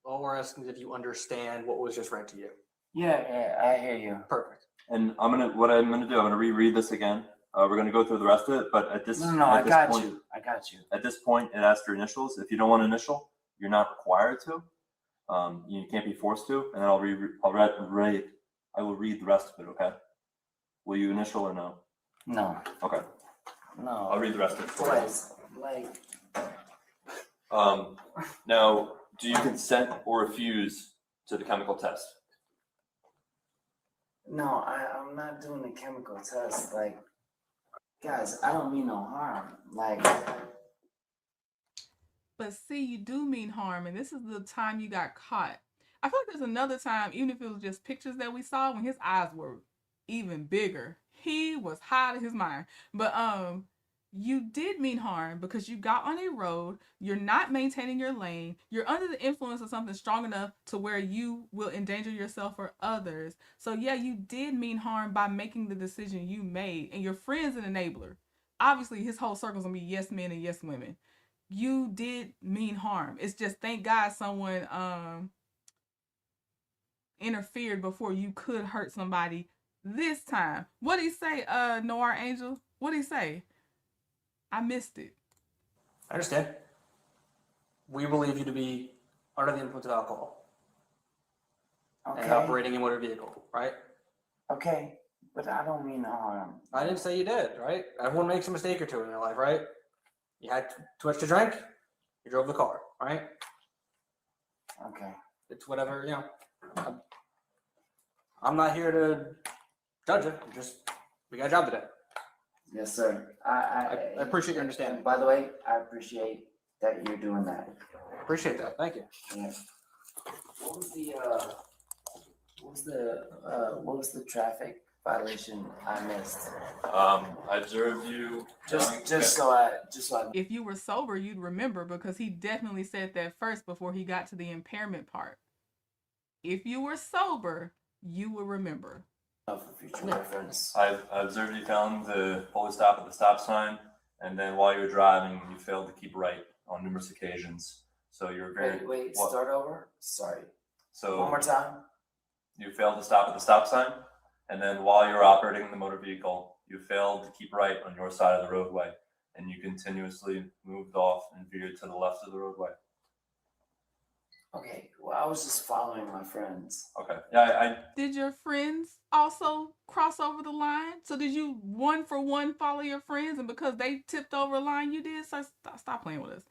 All we're asking is if you understand what was just read to you. Yeah, I hear you. Perfect. And I'm gonna reread this again. We're gonna go through the rest of it, but at this I got you. At this point, it asks your initials. If you don't want to initial, you're not required to. You can't be forced to. And then I will read the rest of it. Okay. Will you initial or no? No. Okay. No. I'll read the rest of it. For you. Like. Now, do you consent or refuse to the chemical test? No, I'm not doing the chemical test. Like, guys, I don't mean no harm. Like. But see, you do mean harm, and this is the time you got caught. I feel like there's another time, even if it was just pictures that we saw, when his eyes were even bigger. He was high out of his mind. But you did mean harm because you got on a road, you're not maintaining your lane, you're under the influence of something strong enough to where you will endanger yourself or others. So yeah, you did mean harm by making the decision you made, and your friend's an enabler. Obviously, his whole circle's gonna be yes men and yes women. You did mean harm. It's just thank God someone interfered before you could hurt somebody this time. What did he say, Noir Angel? What did he say? I missed it. I understand. We believe you to be under the influence of alcohol. Okay. And operating a motor vehicle, right? Okay, but I don't mean no harm. I didn't say you did, right? Everyone makes a mistake or two in their life, right? You had too much to drink, you drove the car, right? Okay. It's whatever, I'm not here to judge it. We got a job today. Yes, sir. I appreciate your understanding. By the way, I appreciate that you're doing that. Appreciate that. Thank you. Yeah. What was the traffic violation I missed? I observed you. Just so I. If you were sober, you'd remember because he definitely said that first before he got to the impairment part. If you were sober, you will remember. For future reference. I observed you failing to fully stop at the stop sign, and then while you were driving, you failed to keep right on numerous occasions. So you were very. Wait, start over? Sorry. So one more time. You failed to stop at the stop sign, and then while you were operating the motor vehicle, you failed to keep right on your side of the roadway, and you continuously moved off and veered to the left of the roadway. Okay, well, I was just following my friends. Okay, yeah, Did your friends also cross over the line? So did you one for one follow your friends, and because they tipped over a line, you did? So stop playing with us.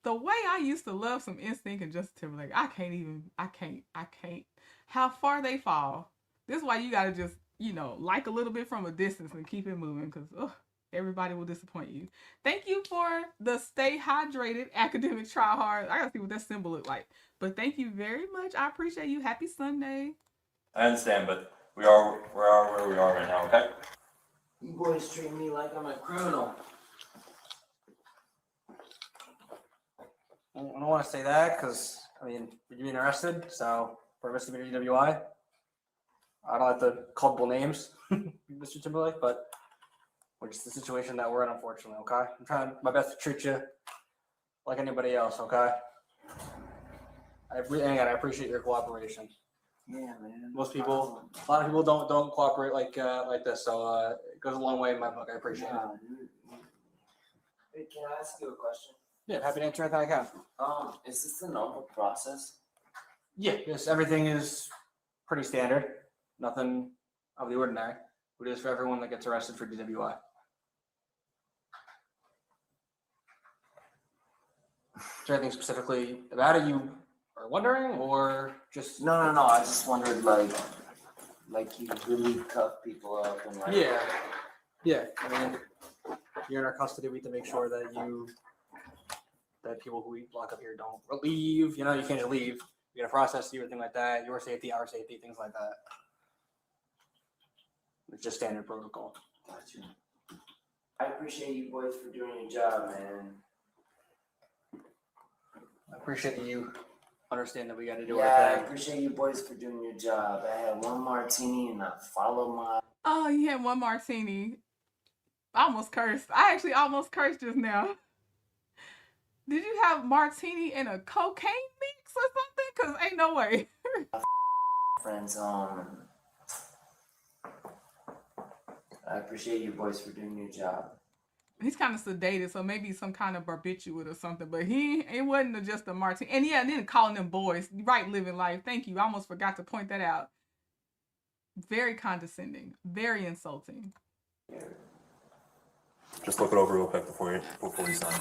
The way I used to love some Instinct and Justin Timberlake, I can't. How far they fall. This is why you gotta just, like a little bit from a distance and keep it moving, because everybody will disappoint you. Thank you for the stay hydrated academic try hard. I gotta see what that symbol look like. But thank you very much. I appreciate you. Happy Sunday. I understand, but we are where we are right now, okay? You boys treat me like I'm a criminal. I don't want to say that because, you're being arrested, so for misdemeanor DWI, I don't have to culpable names, Mr. Timberlake, but which is the situation that we're in, unfortunately, okay? I'm trying my best to treat you like anybody else, okay? I appreciate your cooperation. Yeah, man. A lot of people don't cooperate like this, so it goes a long way in my book. I appreciate it. Hey, can I ask you a question? Yeah, happy to answer anything I can. Is this the normal process? Yeah, yes, everything is pretty standard. Nothing of the ordinary. We do this for everyone that gets arrested for DWI. Is there anything specifically about it you are wondering, or just? No. I just wondered, like you really cuff people up and like. Yeah. You're in our custody. We have to make sure that people who we lock up here don't leave. You can't just leave. We gotta process you, everything like that. Your safety, our safety, things like that. It's just standard protocol. Gotcha. I appreciate you boys for doing your job, man. I appreciate that you understand that we got to do Yeah, our I thing. appreciate you boys for doing your job. I had one martini and I follow my. Oh, you had one martini. I almost cursed. I actually almost cursed just now. Did you have martini and a cocaine mix or something? Because ain't no way. Friend zone. I appreciate you boys for doing your job. He's kind of sedated, so maybe some kind of barbiturate or something. But it wasn't just a martini. And yeah, and then calling them boys, right? Living life. Thank you. I almost forgot to point that out. Very condescending. Very insulting. Just look it over real quick before you sign.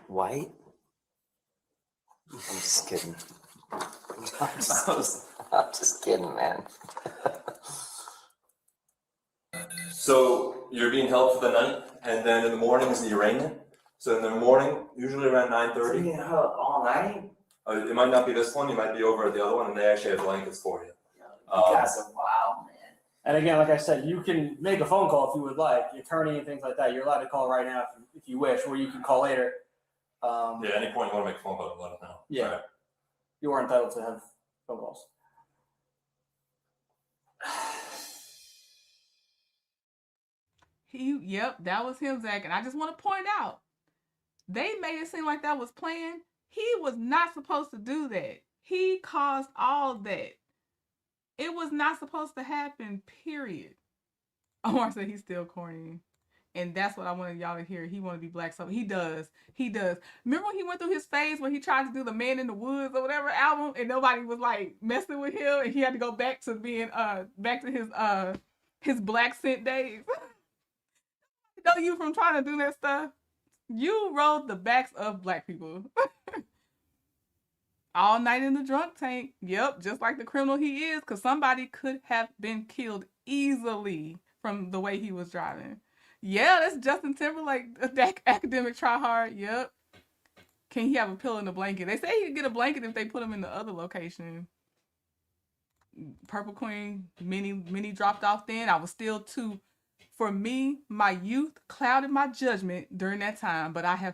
White? I'm just kidding. I'm just kidding, man. So you're being held for the night, and then in the morning is the arraignment. So in the morning, usually around 9:30. So you're held all night? It might not be this one. You might be over at the other one, and they actually have blankets for you. That's a wow, man. And again, like I said, you can make a phone call if you would like. The attorney and things like that, you're allowed to call right now if you wish, or you can call later. Yeah, at any point you want to make a phone call, let us know. Yeah. Right. You are entitled to have phone calls. Yep, that was him, Zach. And I just want to point out, they made it seem like that was planned. He was not supposed to do that. He caused all that. It was not supposed to happen, period. Omar said he's still corny. And that's what I wanted y'all to hear. He want to be black. So he does. He does. Remember when he went through his phase where he tried to do the Man in the Woods or whatever album and nobody was like messing with him and he had to go back to being back to his black scent days. Know you from trying to do that stuff. You rode the backs of black people. All night in the drunk tank. Yep, just like the criminal he is, because somebody could have been killed easily from the way he was driving. Yeah, that's Justin Timberlake, that academic try hard. Yep. Can he have a pillow in the blanket? They say he could get a blanket if they put him in the other location. Purple Queen, many dropped off then. I was still too. For me, my youth clouded my judgment during that time, but I've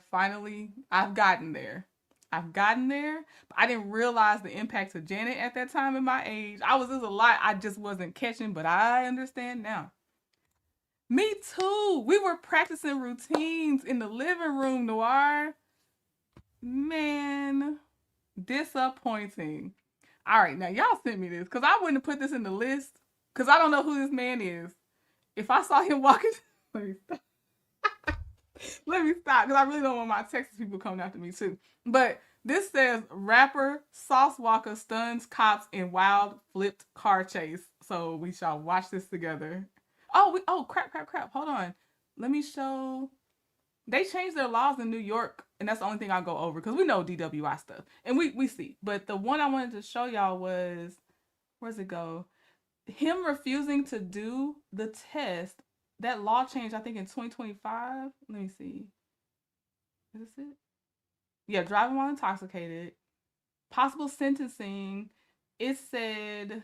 gotten there. I've gotten there. But I didn't realize the impact of Janet at that time in my age. There's a lot I just wasn't catching, but I understand now. Me too. We were practicing routines in the living room, Noir. Man, disappointing. All right, now y'all sent me this because I wouldn't have put this in the list because I don't know who this man is. If I saw him walking, let me stop. Let me stop because I really don't want my Texas people coming after me too. But this says rapper Sauce Walka stuns cops in wild flipped car chase. So we shall watch this together. Oh, crap. Hold on. Let me show. They changed their laws in New York, and that's the only thing I'll go over because we know DWI stuff. And we see. But the one I wanted to show y'all was, where's it go? Him refusing to do the test. That law changed, I think, in 2025. Let me see. Is this it? Yeah, driving while intoxicated. Possible sentencing. It said,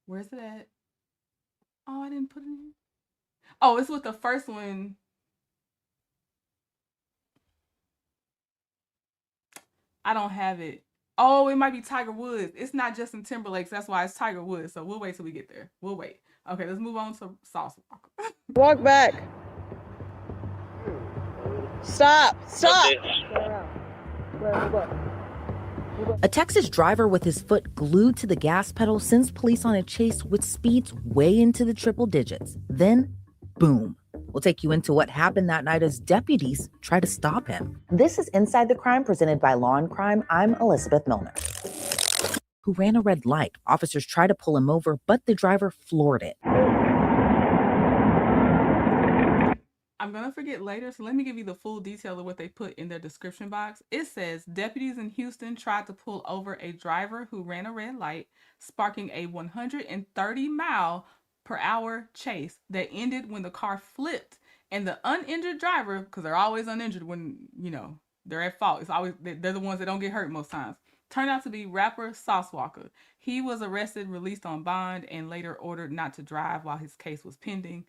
where's it at? Oh, I didn't put it in. Oh, it's with the first one. I don't have it. Oh, it might be Tiger Woods. It's not Justin Timberlake. So that's why it's Tiger Woods. So we'll wait till we get there. We'll wait. Okay, let's move on to Sauce Walka. Walk back. Stop. A Texas driver with his foot glued to the gas pedal sends police on a chase with speeds way into the triple digits. Then, boom. We'll take you into what happened that night as deputies try to stop him. This is Inside the Crime presented by Law and Crime. I'm Elizabeth Milner. Who ran a red light. Officers tried to pull him over, but the driver floored it. I'm going to forget later, so let me give you the full detail of what they put in their description box. It says, deputies in Houston tried to pull over a driver who ran a red light, sparking a 130-mile-per-hour chase that ended when the car flipped. And the uninjured driver, because they're always uninjured when, they're at fault. It's always, they're the ones that don't get hurt most times. Turned out to be rapper Sauce Walka. He was arrested, released on bond, and later ordered not to drive while his case was pending.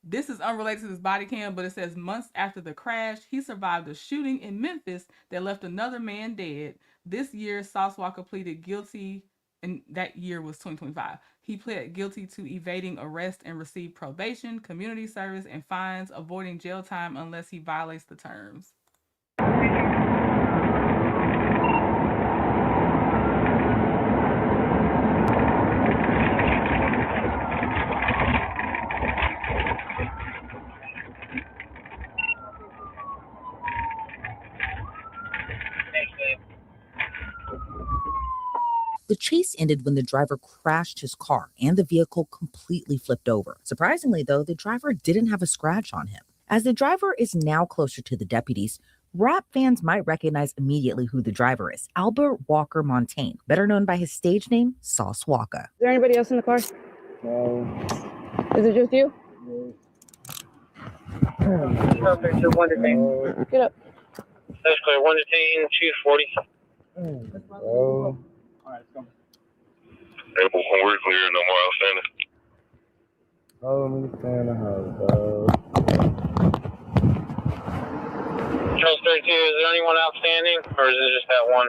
This is unrelated to this body cam, but it says months after the crash, he survived a shooting in Memphis that left another man dead. This year, Sauce Walka pleaded guilty and that year was 2025. He pled guilty to evading arrest and received probation, community service, and fines, avoiding jail time unless he violates the terms. The chase ended when the driver crashed his car and the vehicle completely flipped over. Surprisingly, though, the driver didn't have a scratch on him. As the driver is now closer to the deputies, rap fans might recognize immediately who the driver is. Albert Walker Montaigne, better known by his stage name, Sauce Walka. Is there anybody else in the car? No. Is it just you? Get up. That's clear. 1 detain, 240. Oh. April, we're clear, no more outstanding. Oh, let me stay in the house, dog. Charles 32, is there anyone outstanding, or is it just that one?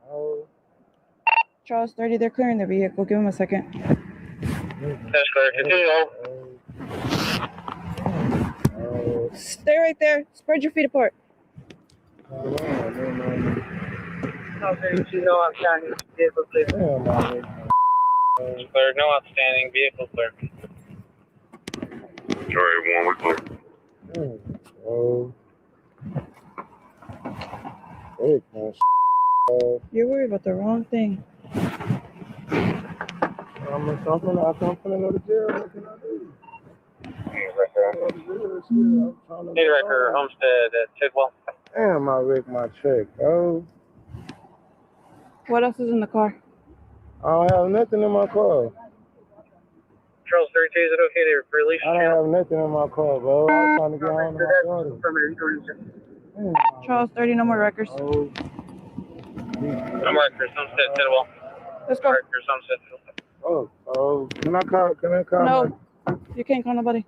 Oh. Charles 30, they're clearing the vehicle. Give him a second. That's clear. Continue. Stay right there. Spread your feet apart. Charles 32, no outstanding. Vehicle clear. Clear. No outstanding. Vehicle clear. All right, 1, we're clear. Oh. You're worried about the wrong thing. I'm gonna go to jail. What can I do? Need record Homestead at Tidwell. Damn, I wrecked my check. Oh. What else is in the car? I don't have nothing in my car. Charles 32, is it okay to release you? I don't have nothing in my car, bro. I was trying to get home to my daughter. Charles 30, no more records. Oh. No more records. Homestead Tidwell. Let's go. Records Homestead Tidwell. Oh. Can I call? No. You can't call nobody.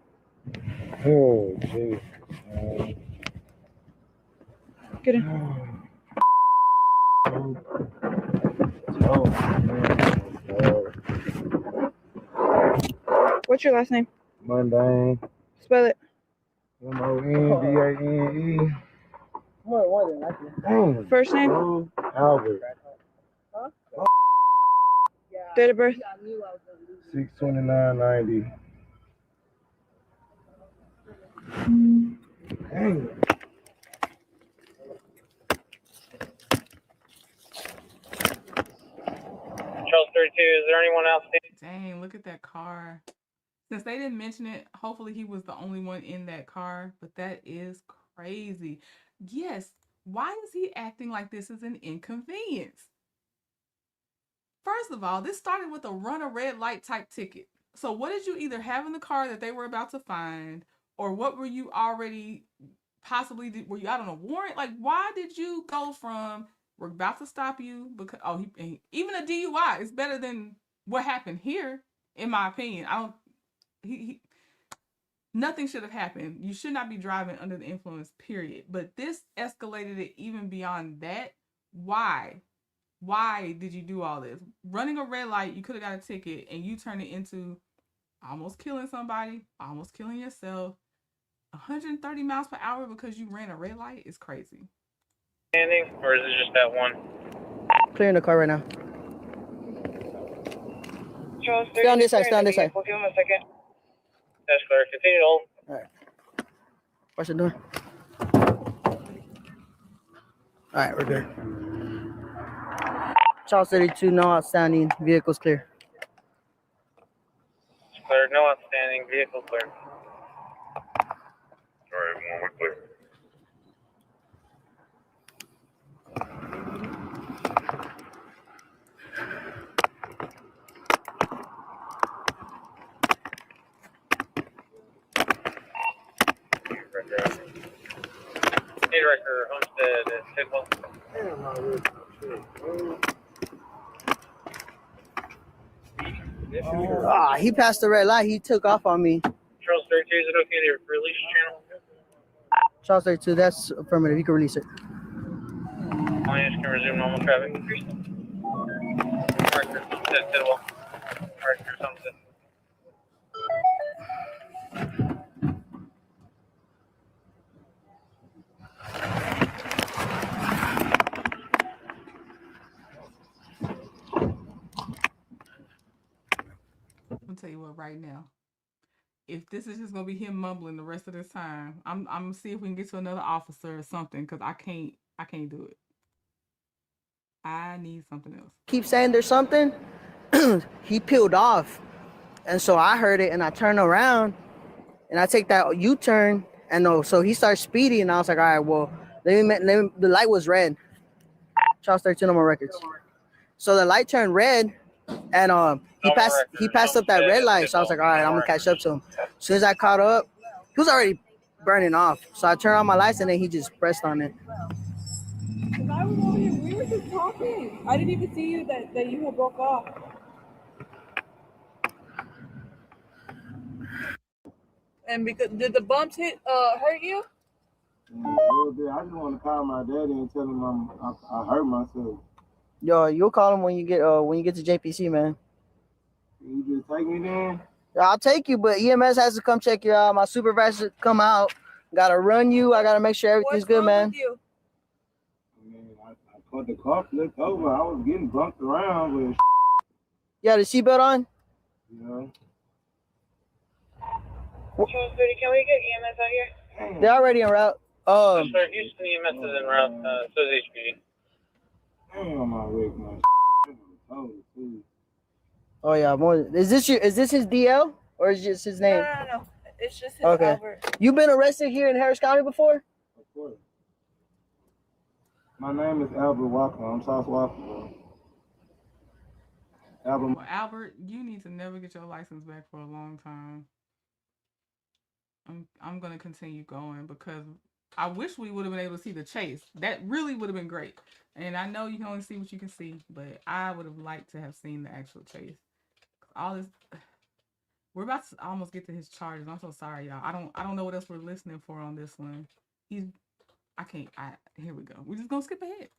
Oh, jeez. Get in. What's your last name? Mundane. Spell it. Mondane. First name? Albert. Date of birth? 6/29/90. Dang. Charles 32, is there anyone outstanding? Dang, look at that car. Since they didn't mention it, hopefully he was the only one in that car, but that is crazy. Yes, why is he acting like this is an inconvenience? First of all, this started with a run a red light type ticket. So what did you either have in the car that they were about to find, or what were you already were you out on a warrant? Like, why did you go from we're about to stop you because even a DUI is better than what happened here, in my opinion. Nothing should have happened. You should not be driving under the influence, period. But this escalated it even beyond that. Why? Why did you do all this? Running a red light, you could have got a ticket, and you turn it into almost killing somebody, almost killing yourself. 130 miles per hour because you ran a red light is crazy. Standing, or is it just that one? Clearing the car right now. Charles 30, Stay on this side, stay on this side. We'll give him a second. That's clear. Continue to hold. All right. Watch the door. All right, we're good. Charles 32, no outstanding. Vehicle's clear. Clear. No outstanding. Vehicle clear. All right, 1, we're clear. Need record Homestead at Tidwell. He passed the red light. He took off on me. Charles 32, is it okay to release channel? Charles 32, that's affirmative. You can release it. Lions can resume normal traffic. said Tidwell. Or something. I'll tell you what right now. If this is just gonna be him mumbling the rest of this time, I'm gonna see if we can get to another officer or something because I can't do it. I need something else. Keep saying there's something. He peeled off, and so I heard it, and I turn around, and I take that U-turn, and no, so he starts speeding, and I was like, all right, well, let me the light was red. Charles 13 on my records. So the light turned red, and he passed up that red light. So I was like, all right, I'm gonna catch up to him. As soon as I caught up, he was already burning off. So I turned on my lights, and then he just pressed on it. Because I was over here, we were just talking. I didn't even see you that you had broke off. And because did the bumps hurt you? A little bit. I just want to call my daddy and tell him I hurt myself. Yo, you'll call him when you get to JPC, man. You just take me there? I'll take you, but EMS has to come check you out. My supervisor come out. Gotta run you. I gotta make sure everything's good, man. You? I put the car flipped over. I was getting bumped around, but Yeah, the seatbelt on? Yeah. Can we get EMS out here? They're already en route. Sir, Houston EMS is en route. So is HPD. Damn, my wig, my Oh yeah, more. Is this his DL or is it just his name? No. It's just his Okay. Albert. You been arrested here in Harris County before? Of course. My name is Albert Walka. I'm South Walka, bro. Well, Albert, you need to never get your license back for a long time. I'm gonna continue going because I wish we would have been able to see the chase. That really would have been great. And I know you can only see what you can see, but I would have liked to have seen the actual chase. All this, we're about to almost get to his charges. I'm so sorry, y'all. I don't know what else we're listening for on this one. Here we go. We're just gonna skip ahead.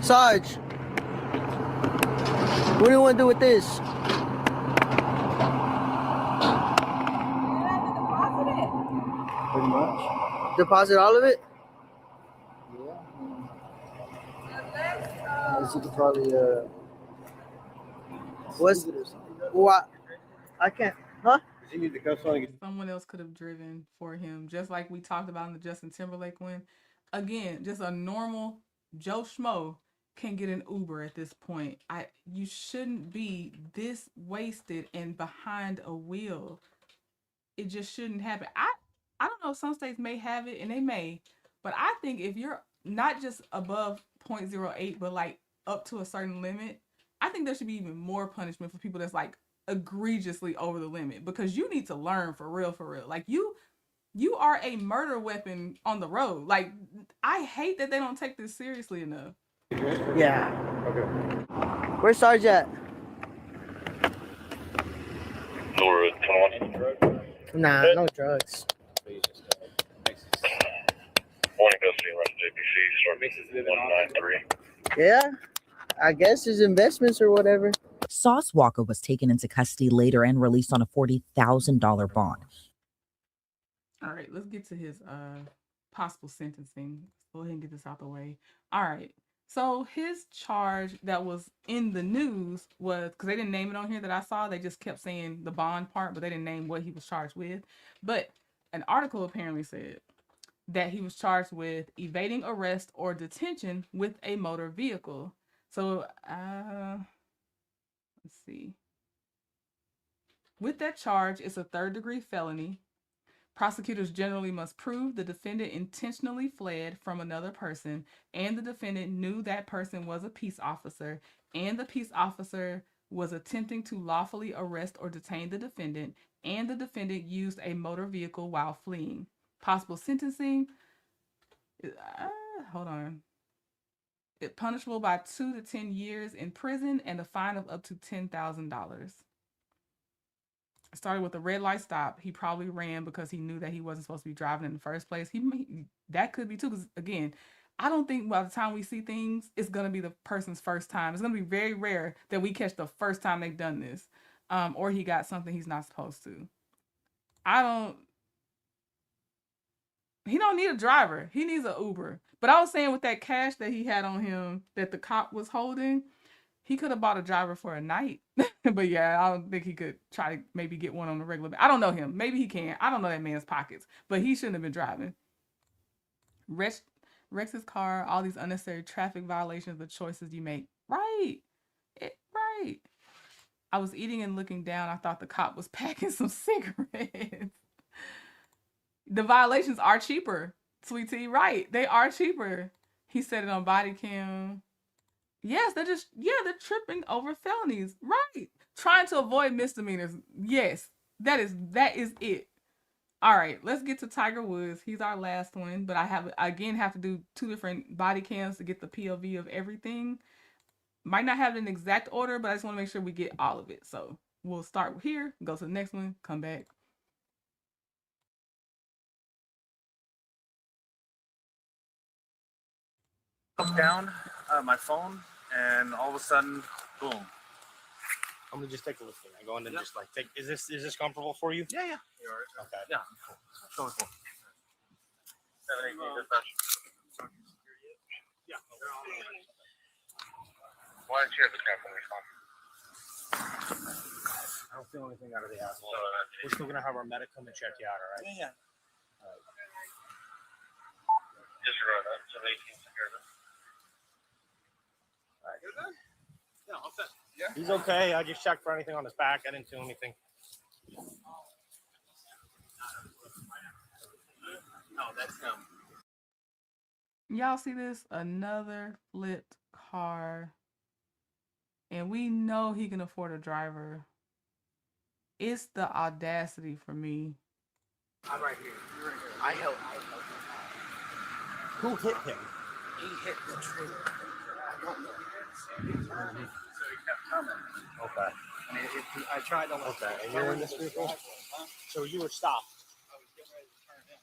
Sarge, what do you want to do with this? Pretty much. Deposit all of it? Yeah. You could probably What? I can't. Huh? You need to come Someone else could have driven for him, just like we talked about in the Justin Timberlake one. Again, just a normal Joe Schmo can get an Uber at this point. You shouldn't be this wasted and behind a wheel. It just shouldn't happen. I don't know, some states may have it and they may, but I think if you're not just above 0.08 but like up to a certain limit, I think there should be even more punishment for people that's like egregiously over the limit, because you need to learn for real. Like you are a murder weapon on the road. Like, I hate that they don't take this seriously enough. Yeah. Okay. Where's Sarge at? Nora, come on. Nah, no drugs. Morning, custody, run JPC, start 193. Yeah, I guess his investments or whatever. Sauce Walka was taken into custody later and released on a $40,000 bond. All right, let's get to his possible sentencing. Let's go ahead and get this out the way. All right. So his charge that was in the news was, because they didn't name it on here that I saw, they just kept saying the bond part, but they didn't name what he was charged with. But an article apparently said that he was charged with evading arrest or detention with a motor vehicle. So, let's see. With that charge, it's a third-degree felony. Prosecutors generally must prove the defendant intentionally fled from another person, and the defendant knew that person was a peace officer, and the peace officer was attempting to lawfully arrest or detain the defendant, and the defendant used a motor vehicle while fleeing. Possible sentencing, It's punishable by 2 to 10 years in prison and a fine of up to $10,000. Started with a red light stop. He probably ran because he knew that he wasn't supposed to be driving in the first place. That could be too, because again, I don't think by the time we see things, it's going to be the person's first time. It's going to be very rare that we catch the first time they've done this, or he got something he's not supposed to. He don't need a driver. He needs an Uber. But I was saying with that cash that he had on him that the cop was holding, he could have bought a driver for a night. But yeah, I don't think he could try to maybe get one on a regular basis. I don't know him. Maybe he can. I don't know that man's pockets. But he shouldn't have been driving. Wrecks his car, all these unnecessary traffic violations, the choices you make. Right. Right. I was eating and looking down. I thought the cop was packing some cigarettes. The violations are cheaper, Sweet Tea. Right. They are cheaper. He said it on body cam. Yes, they're tripping over felonies. Right. Trying to avoid misdemeanors. Yes, that is it. All right, let's get to Tiger Woods. He's our last one, but I have to do 2 different body cams to get the POV of everything. Might not have it in exact order, but I just want to make sure we get all of it. So we'll start here, go to the next one, come back. Up down my phone, and all of a sudden, boom. I'm gonna just take a look at it. I go in and just like take. Is this comfortable for you? Yeah. Okay. Yeah. Totally cool. 718 dispatch. Yeah. Why don't you have the traffic response? I don't feel anything out of the asshole. We're still gonna have our medic come and check you out, all right? Yeah. All right. Disregard that. 718 secure this. All right. Good then? Yeah, all set. Yeah. He's okay. I just checked for anything on his back. I didn't feel anything. No, that's him. Y'all see this? Another flipped car. And we know he can afford a driver. It's the audacity for me. I'm right here. You're right here. I help. Who hit him? He hit the trailer. I don't know. So he kept coming. Okay. I tried to let Okay. And you're in this vehicle? So you were stopped. I was getting ready to turn in.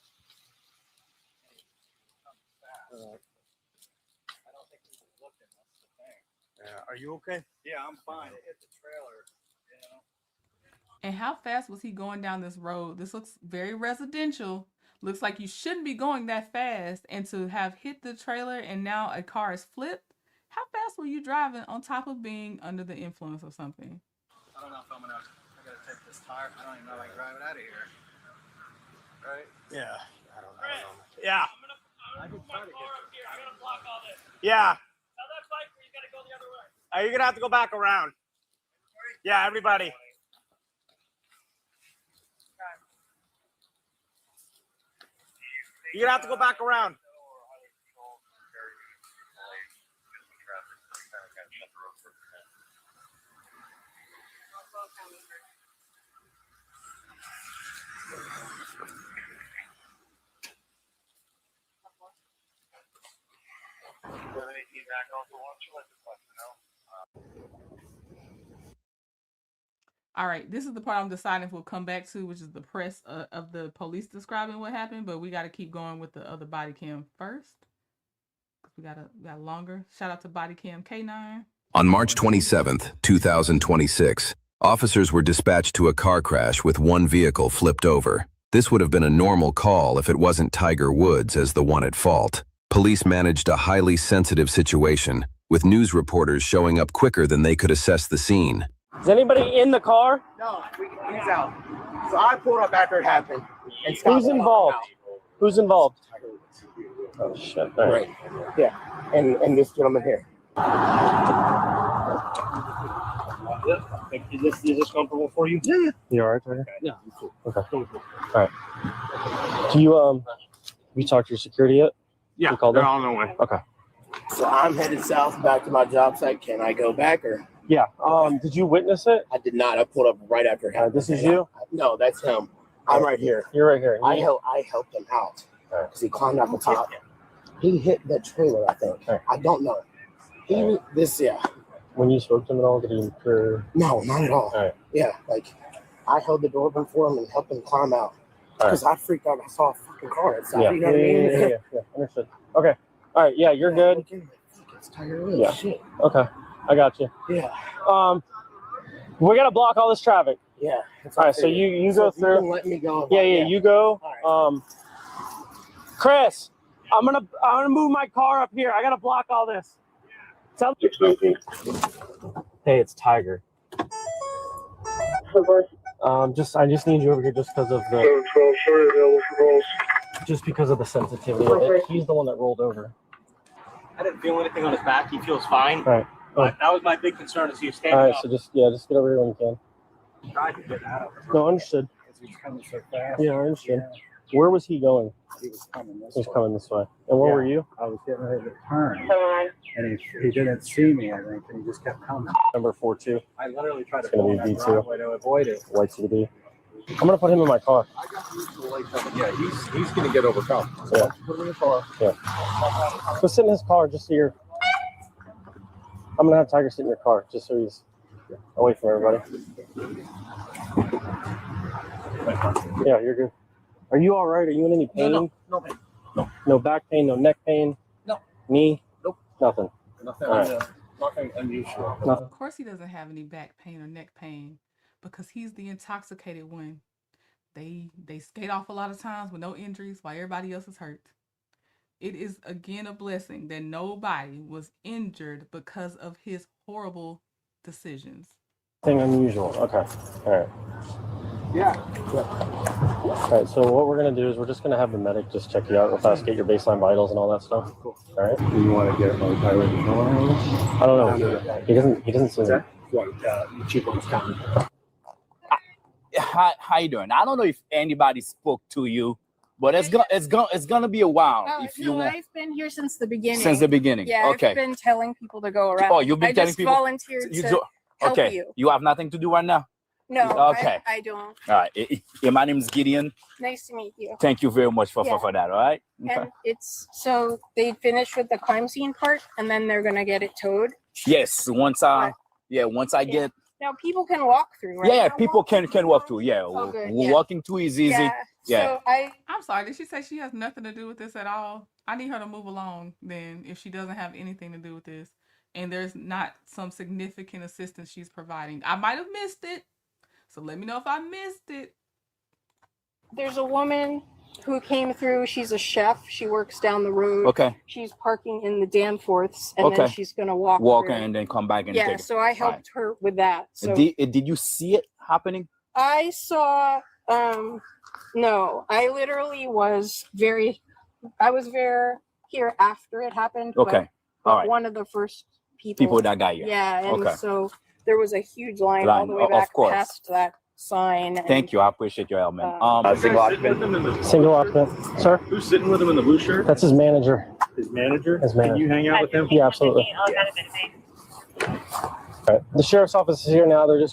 I don't think he was looking. That's the thing. Yeah. Are you okay? Yeah, I'm fine. It hit the trailer, you know. And how fast was he going down this road? This looks very residential. Looks like you shouldn't be going that fast. And to have hit the trailer and now a car is flipped. How fast were you driving on top of being under the influence of something? I don't know if I gotta take this tire. I don't even know if I can drive it out of here. Right? Yeah. I don't know. Yeah. I can try to get here. I'm gonna block all this. Yeah. Tell that biker he's gotta go the other way. You're gonna have to go back around. Yeah, everybody. You're gonna have to go back around. All right, this is the part I'm deciding if we'll come back to, which is the press of the police describing what happened, but we got to keep going with the other body cam first. We got longer. Shout out to body cam K9. On March 27th, 2026, officers were dispatched to a car crash with one vehicle flipped over. This would have been a normal call if it wasn't Tiger Woods as the one at fault. Police managed a highly sensitive situation, with news reporters showing up quicker than they could assess the scene. Is anybody in the car? No, he's out. So I pulled up after it happened. And Who's involved? Who's involved? Oh shit! All right. Yeah, and this gentleman here. Is this comfortable for you? Yeah. You all right, Tiger? Yeah. Okay. All right. Do you talked to your security yet? Yeah, they're on their way. Okay. So I'm headed south back to my job site. Can I go back or? Yeah. Did you witness it? I did not. I pulled up right after it happened. This is you? No, that's him. I'm right here. You're right here. I helped him out because he climbed out the top. He hit the trailer, I think. Right. I don't know. When you spoke to him at all, did he appear? No, not at all. All right. Yeah, like I held the door open for him and helped him climb out because I freaked out. I saw a fucking car outside. Yeah. You know what I mean? Yeah. Understood. Okay. All right, yeah, you're good. Yeah. Shit. Okay, I got you. Yeah. We gotta block all this traffic. Yeah. All right, so you go if you through. can let me go. Yeah, you go. Chris, I'm gonna move my car up here. I gotta block all this. Tell me. Hey, it's Tiger. I just need you over here just because of the sensitivity of it. He's the one that rolled over. I didn't feel anything on his back. He feels fine. All right. But that was my big concern is he was standing All right, up. so just get over here when you can. Tried to get out. No, understood. He's coming so fast. Yeah, I understood. Where was he going? He was coming this He was way. coming this way. And where were you? I was getting ready to turn. And he didn't see me, I think, and he just kept coming. Number 4-2. I literally tried to It's gonna pull be that V2. driveway to avoid it. White CB. I'm gonna put him in my car. Yeah, he's gonna get overcome. So Yeah. put him in the car. Yeah. Go sit in his car just so you're. I'm gonna have Tiger sit in your car just so he's away from everybody. Yeah, you're good. Are you all right? Are you in any pain? No pain. No back pain, no neck pain? No. Knee? Nope. Nothing. Nothing, All right. nothing unusual. Nothing. Of course, he doesn't have any back pain or neck pain because he's the intoxicated one. They skate off a lot of times with no injuries while everybody else is hurt. It is again a blessing that nobody was injured because of his horrible decisions. Nothing unusual. Okay. All right. Yeah. All right. So what we're gonna do is we're just gonna have the medic just check you out real fast, get your baseline vitals and all that stuff. Cool. All right. Do you want to get my tire? I don't know. He doesn't seem. Chico was coming. How you doing? I don't know if anybody spoke to you, but it's gonna be a while if you want. I've been here since the beginning. Since the beginning. Yeah, Okay. I've been telling people to go around. Oh, you've been telling people. I just volunteered to help okay. you. You have nothing to do right now. No, Okay. I don't. All right. Yeah, my name is Gideon. Nice to meet you. Thank you very much for Yeah. that. All right. Okay. And it's so they finished with the crime scene part, and then they're gonna get it towed. Yes. Once I get. Now people can walk through, right? Yeah, now? people can walk through. Yeah, Oh, good, yeah. walking through is easy. Yeah. So I'm sorry, did she say she has nothing to do with this at all? I need her to move along then if she doesn't have anything to do with this. And there's not some significant assistance she's providing. I might have missed it. So let me know if I missed it. there's a woman who came through. She's a chef. She works down the road. Okay. She's parking in the Danforths, and then she's gonna walk through. and then come back and Yeah, take it. so I helped her with that. So Did you see it happening? I saw. No, I literally was I was here after it happened. Okay. But All right. one of the first people. People that got you. Yeah, and Okay. so there was a huge line all the way of back course. past that sign. And, Thank you. I appreciate your help, man. Single occupant. Sir? Who's sitting with him in the blue shirt? That's his manager. His manager? His manager. Can you hang out with him? Yeah, absolutely. All right. The sheriff's office is here now. They're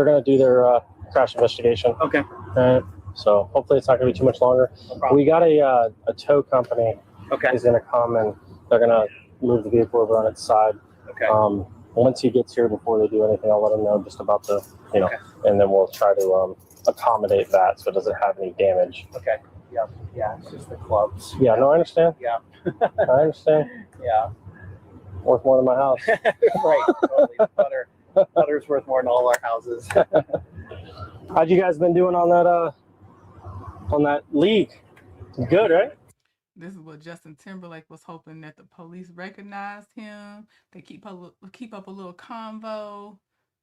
gonna do their crash investigation. Okay. All right. So hopefully it's not gonna be too much longer. We got a tow company. Okay. Is gonna come and they're gonna move the vehicle over on its side. Okay. Once he gets here, before they do anything, I'll let him know just about the, and then we'll try to accommodate that so it doesn't have any damage. Okay. Yeah. Yeah. It's just the clubs. Yeah. No, I understand. Yeah. I understand. Yeah. Worth more than my house. Right. Totally. Butter's worth more than all our houses. How'd you guys been doing on that league? Good, right? This is what Justin Timberlake was hoping that the police recognized him. They keep up a little convo.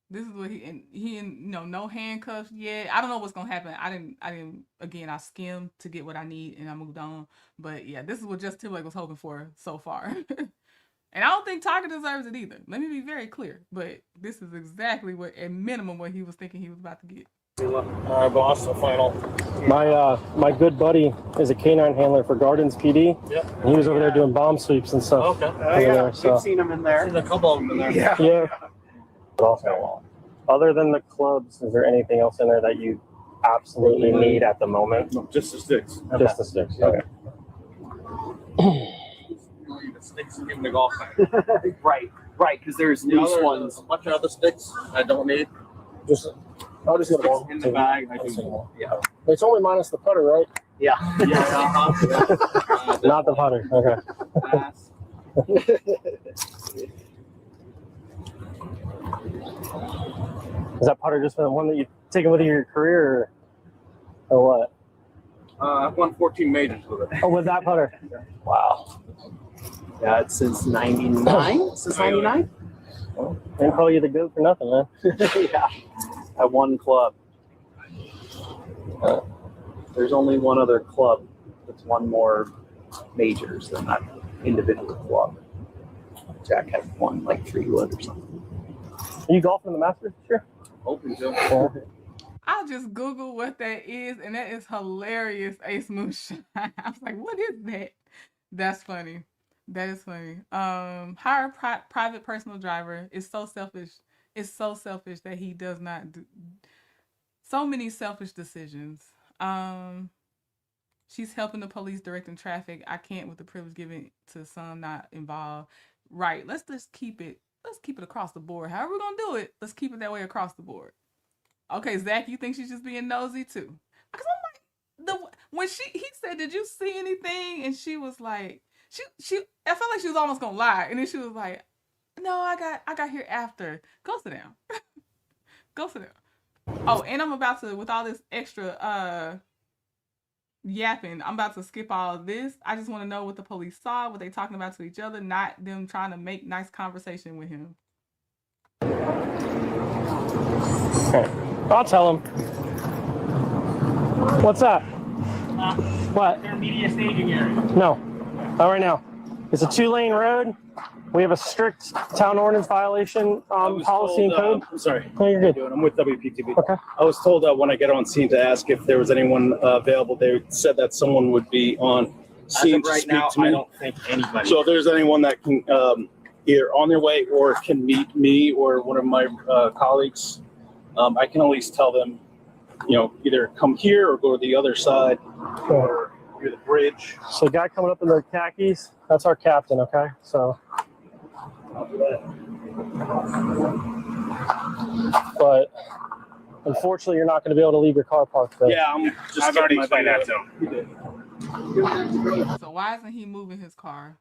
This is what he no handcuffs yet. I don't know what's gonna happen. I didn't again, I skimmed to get what I need and I moved on. But yeah, this is what Justin Timberlake was hoping for so far. And I don't think Tiger deserves it either. Let me be very clear. But this is exactly what, at minimum, what he was thinking he was about to get. All right, boss. The final. My good buddy is a canine handler for Gardens PD. Yeah. And he was over there doing bomb sweeps and stuff. Okay. So. Seen him in there. Seen a couple of them in there. Yeah. But also, other than the clubs, is there anything else in there that you absolutely need at the moment? No, just the sticks. Just the sticks. Okay. The sticks and give them the golf bag. Right, because there's loose ones. A bunch of other sticks I don't need. I'll just get them all. In the bag. Yeah. It's only minus the putter, right? Yeah. Not the putter. Okay. Is that putter just the one that you've taken with you in your career, or what? I've won 14 majors with it. Oh, with that putter? Wow. Yeah, it's since 99. Since 99? Well, they didn't call you the GOAT for nothing, man. Yeah. I won club. There's only one other club that's won more majors than that individual club. Jack had won like 3 wood or something. Are you golfing the Masters this year? Hoping to. I'll just Google what that is, and that is hilarious, Ace Moonshine. I was like, what is that? That's funny. That is funny. Hire a private personal driver is so selfish. It's so selfish that he does not do so many selfish decisions. She's helping the police directing traffic. I can't with the privilege given to some not involved. Right. Let's just keep it. Let's keep it across the board. However we're gonna do it, let's keep it that way across the board. Okay, Zach, you think she's just being nosy too? Because I'm like, when he said, "Did you see anything?" and she was like, she I felt like she was almost gonna lie, and then she was like, "No, I got here after." Go sit down. Go sit down. Oh, and I'm about to, with all this extra yapping, I'm about to skip all of this. I just want to know what the police saw, what they talking about to each other, not them trying to make nice conversation with him. Okay, I'll tell him. What's that? What? Intermediate staging area. No, not right now. It's a 2-lane road. We have a strict town ordinance violation policy and code. I'm sorry. No, you're good. I'm with WPTV. Okay. I was told when I get on scene to ask if there was anyone available. They said that someone would be on scene to speak to me. I don't think anybody. So if there's anyone that can either on their way or can meet me or one of my colleagues, I can at least tell them, either come here or go to the other side or near the bridge. So the guy coming up in the khakis, that's our captain, okay? So, but unfortunately, you're not going to be able to leave your car parked there. Yeah, I've already explained that to him. So why isn't he moving his car?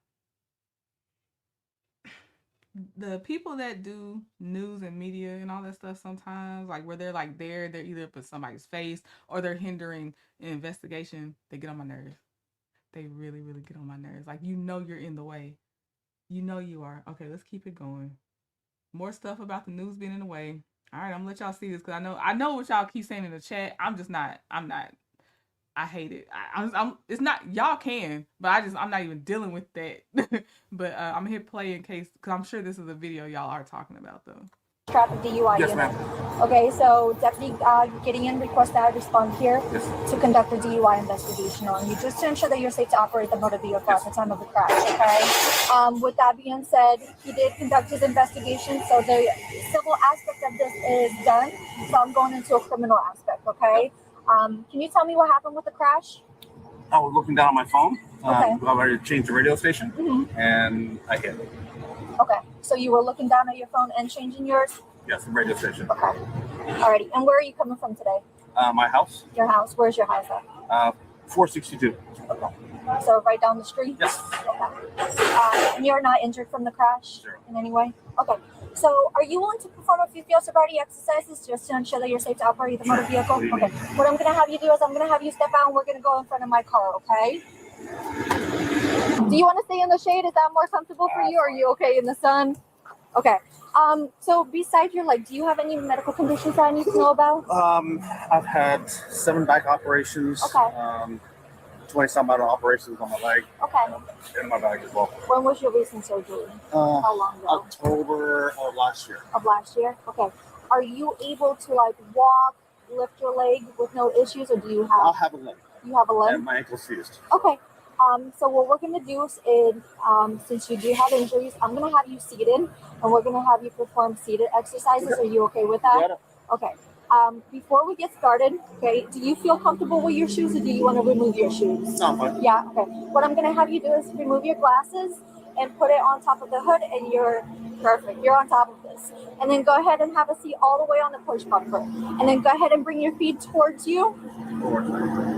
The people that do news and media and all that stuff sometimes, like where they're either up in somebody's face or they're hindering an investigation, they get on my nerves. They really, really get on my nerves. Like, you're in the way. You are. Okay, let's keep it going. More stuff about the news being in the way. All right, I'm gonna let y'all see this because I know what y'all keep saying in the chat. I'm not. I hate it. It's not, y'all can, but I'm not even dealing with that. But I'm gonna hit play in case, because I'm sure this is a video y'all are talking about though. Traffic DUI Yes, unit. ma'am. Okay, so Deputy Gideon requests that I respond here to conduct a DUI investigation on you, just to ensure that you're safe to operate the motor vehicle at the time of the crash, okay? With that being said, he did conduct his investigation, so the civil aspect of this is done, so I'm going into a criminal aspect, okay? Can you tell me what happened with the crash? I was looking down on my phone. Okay. I already changed the radio station, Mm-hmm. and I hit it. Okay, so you were looking down at your phone and changing yours? Yes, the radio station. Okay. Alrighty, and where are you coming from today? My house, Your house, where's your house at? 462. So right down the street? Yes. Okay. And you're not injured from the crash in any way? Okay. So are you willing to perform a few field sobriety exercises just to ensure that you're safe to operate the motor vehicle? Okay. What I'm going to have you do is I'm going to have you step out and we're going to go in front of my car, okay? Do you want to stay in the shade? Is that more comfortable for you? Or are you okay in the sun? Okay. So besides your leg, do you have any medical conditions that I need to know about? I've had 7 back operations. Okay. 20-some other operations on my leg. Okay. And my back as well. When was your recent surgery? How long ago? October of last year. Of last year? Okay. Are you able to walk, lift your leg with no issues, or do you have? I'll have a limp. You have a limp? And my ankle's fused. Okay. So what we're going to do is, since you do have injuries, I'm going to have you seated, and we're going to have you perform seated exercises. Are you okay with that? Yeah. Okay. Before we get started, okay, do you feel comfortable with your shoes, or do you want to remove your shoes? No, I'm fine. Yeah, okay. What I'm going to have you do is remove your glasses and put it on top of the hood, and you're perfect. You're on top of this. And then go ahead and have a seat all the way on the push bumper. And then go ahead and bring your feet towards you.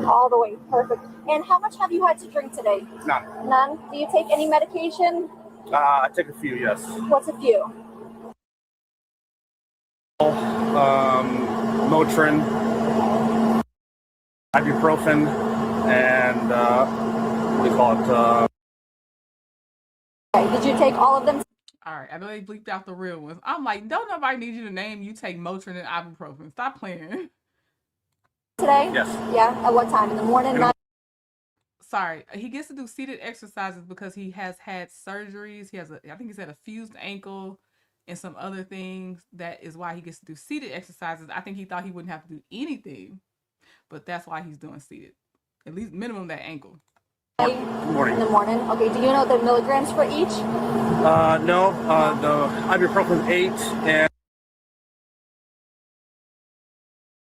All the way. Perfect. And how much have you had to drink today? None. None? Do you take any medication? I take a few, yes. What's a few? Motrin, ibuprofen, and what do you call it? Okay, did you take all of them? All right, I know they bleeped out the real ones. I'm like, don't nobody need you to name you take Motrin and ibuprofen. Stop playing. Today? Yes. Yeah, at what time? In the morning, night? Sorry, he gets to do seated exercises because he has had surgeries. He has I think he said a fused ankle and some other things. That is why he gets to do seated exercises. I think he thought he wouldn't have to do anything, but that's why he's doing seated. At least minimum that ankle. Morning. In the morning. Okay, do you know the milligrams for each? No, the ibuprofen 8 and.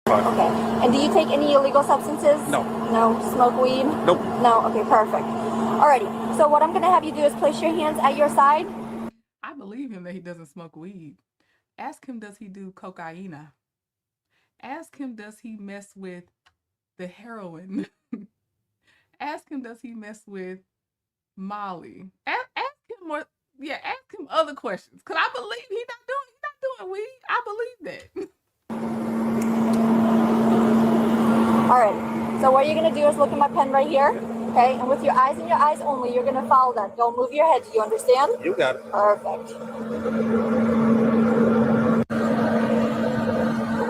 Okay. And do you take any illegal substances? No. No? Smoke weed? Nope. No? Okay, perfect. Alrighty. So what I'm going to have you do is place your hands at your side. I believe him that he doesn't smoke weed. Ask him, does he do cocaine? Ask him, does he mess with the heroin? Ask him, does he mess with Molly? Ask him more. Yeah, ask him other questions. Cause I believe he's not doing weed. I believe that. All right. So what you're going to do is look at my pen right here. Okay. And with your eyes and your eyes only, you're going to follow that. Don't move your head. Do you understand? You got it. Perfect.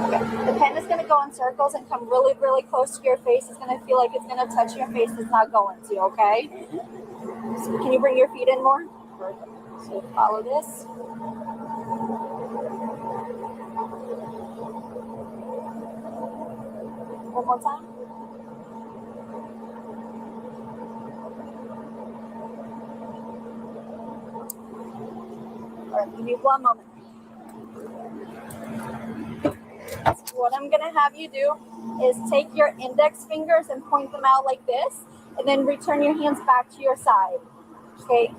Okay. The pen is going to go in circles and come really, really close to your face. It's going to feel like it's going to touch your face. It's not going to, okay? So can you bring your feet in more? Perfect. So follow this. One more time. All right, give me one moment. So what I'm gonna have you do is take your index fingers and point them out like this, and then return your hands back to your side. Okay?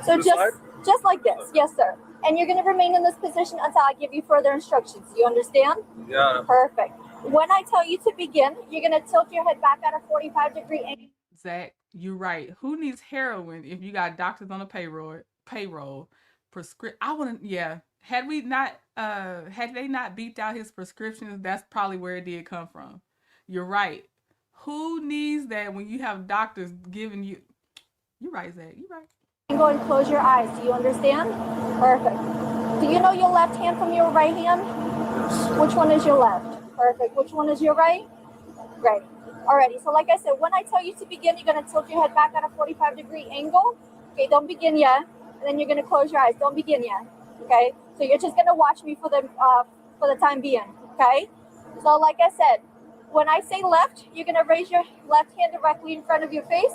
So just like this. Yes, sir. And you're gonna remain in this position until I give you further instructions. You understand? Yeah. Perfect. When I tell you to begin, you're gonna tilt your head back at a 45-degree angle. Zach, you're right. Who needs heroin if you got doctors on a payroll? I wouldn't. Yeah. Had they not beeped out his prescriptions, that's probably where it did come from. You're right. Who needs that when you have doctors giving you? You're right, Zach. You're right. Go and close your eyes. Do you understand? Perfect. Do you know your left hand from your right hand? Which one is your left? Perfect. Which one is your right? Great. Alrighty. So like I said, when I tell you to begin, you're going to tilt your head back at a 45-degree angle. Okay, don't begin yet. And then you're going to close your eyes. Don't begin yet. Okay? So you're just going to watch me for the time being. Okay? So like I said, when I say left, you're going to raise your left hand directly in front of your face,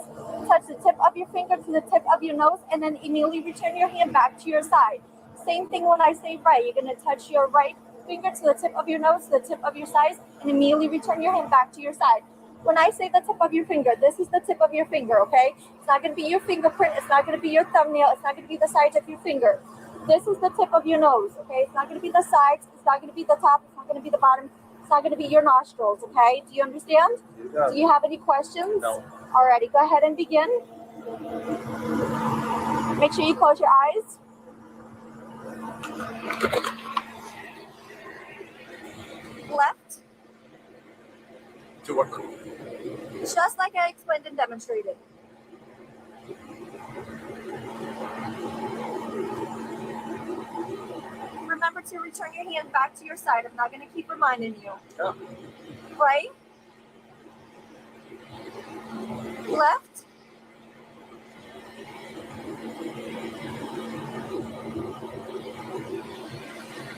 touch the tip of your finger to the tip of your nose, and then immediately return your hand back to your side. Same thing when I say right. You're going to touch your right finger to the tip of your nose, to the tip of your sides, and immediately return your hand back to your side. When I say the tip of your finger, this is the tip of your finger, okay? It's not going to be your fingerprint. It's not going to be your thumbnail. It's not going to be the sides of your finger. This is the tip of your nose, okay? It's not going to be the sides. It's not going to be the top. It's not going to be the bottom. It's not going to be your nostrils, okay? Do you understand? Do you have any questions? No. Alrighty, go ahead and begin. Make sure you close your eyes. Left. To what? Just like I explained and demonstrated. Remember to return your hand back to your side. I'm not going to keep reminding you. Yeah. Right? Left?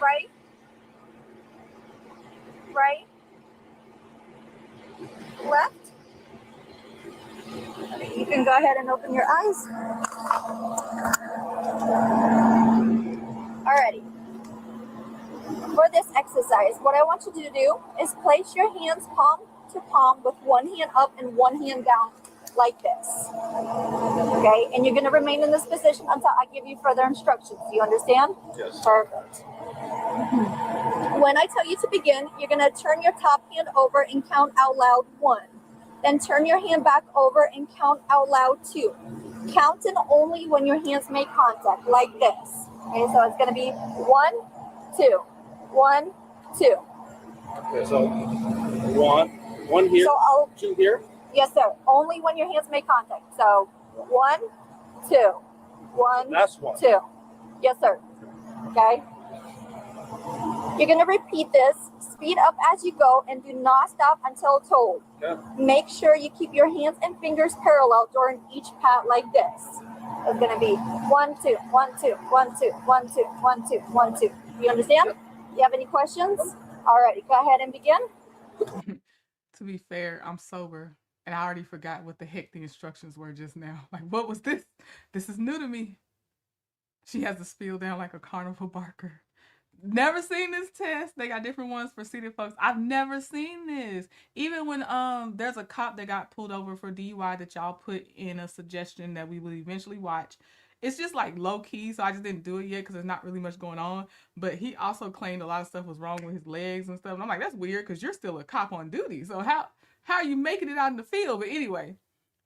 Right? Right? Left? You can go ahead and open your eyes. Alrighty. For this exercise, what I want you to do is place your hands palm to palm with one hand up and one hand down like this. Okay, and you're going to remain in this position until I give you further instructions. Do you understand? Yes. Perfect. When I tell you to begin, you're going to turn your top hand over and count out loud 1. Then turn your hand back over and count out loud 2. counting only when your hands make contact, like this. Okay, so it's gonna be 1, 2, 1, 2. Okay, so one here, So I'll, 2 here. yes, sir. Only when your hands make contact. So 1, 2, 1, That's 1. 2. Yes, sir. Okay. You're gonna repeat this. Speed up as you go and do not stop until told. Okay. Make sure you keep your hands and fingers parallel during each pat like this. It's gonna be 1, 2, 1, 2, 1, 2, 1, 2, 1, 2, 1, 2. You understand? Yep. Do you have any questions? Alrighty, go ahead and begin. To be fair, I'm sober and I already forgot what the heck the instructions were just now. Like, what was this? This is new to me. She has to spiel down like a carnival barker. Never seen this test. They got different ones for seated folks. I've never seen this. Even when there's a cop that got pulled over for DUI that y'all put in a suggestion that we will eventually watch. It's just like low key, so I just didn't do it yet because there's not really much going on. But he also claimed a lot of stuff was wrong with his legs and stuff. And I'm like, that's weird because you're still a cop on duty. So how are you making it out in the field? But anyway,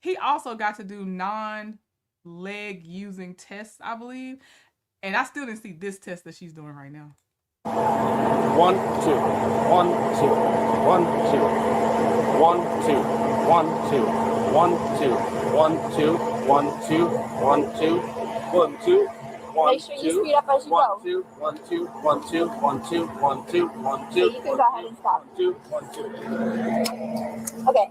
he also got to do non-leg using tests, I believe. And I still didn't see this test that she's doing right now. 1, 2, 1, 2, 1, 2, 1, 2, 1, 2, 1, 2, 1, 2, 1, 2, 1, 2, 1, 2. Make sure you speed up as you go. 1, 2, 1, 2, 1, 2, 1, 2, 1, 2, 1, 2. So you can go ahead and stop. 1, 2, 1, 2. Okay.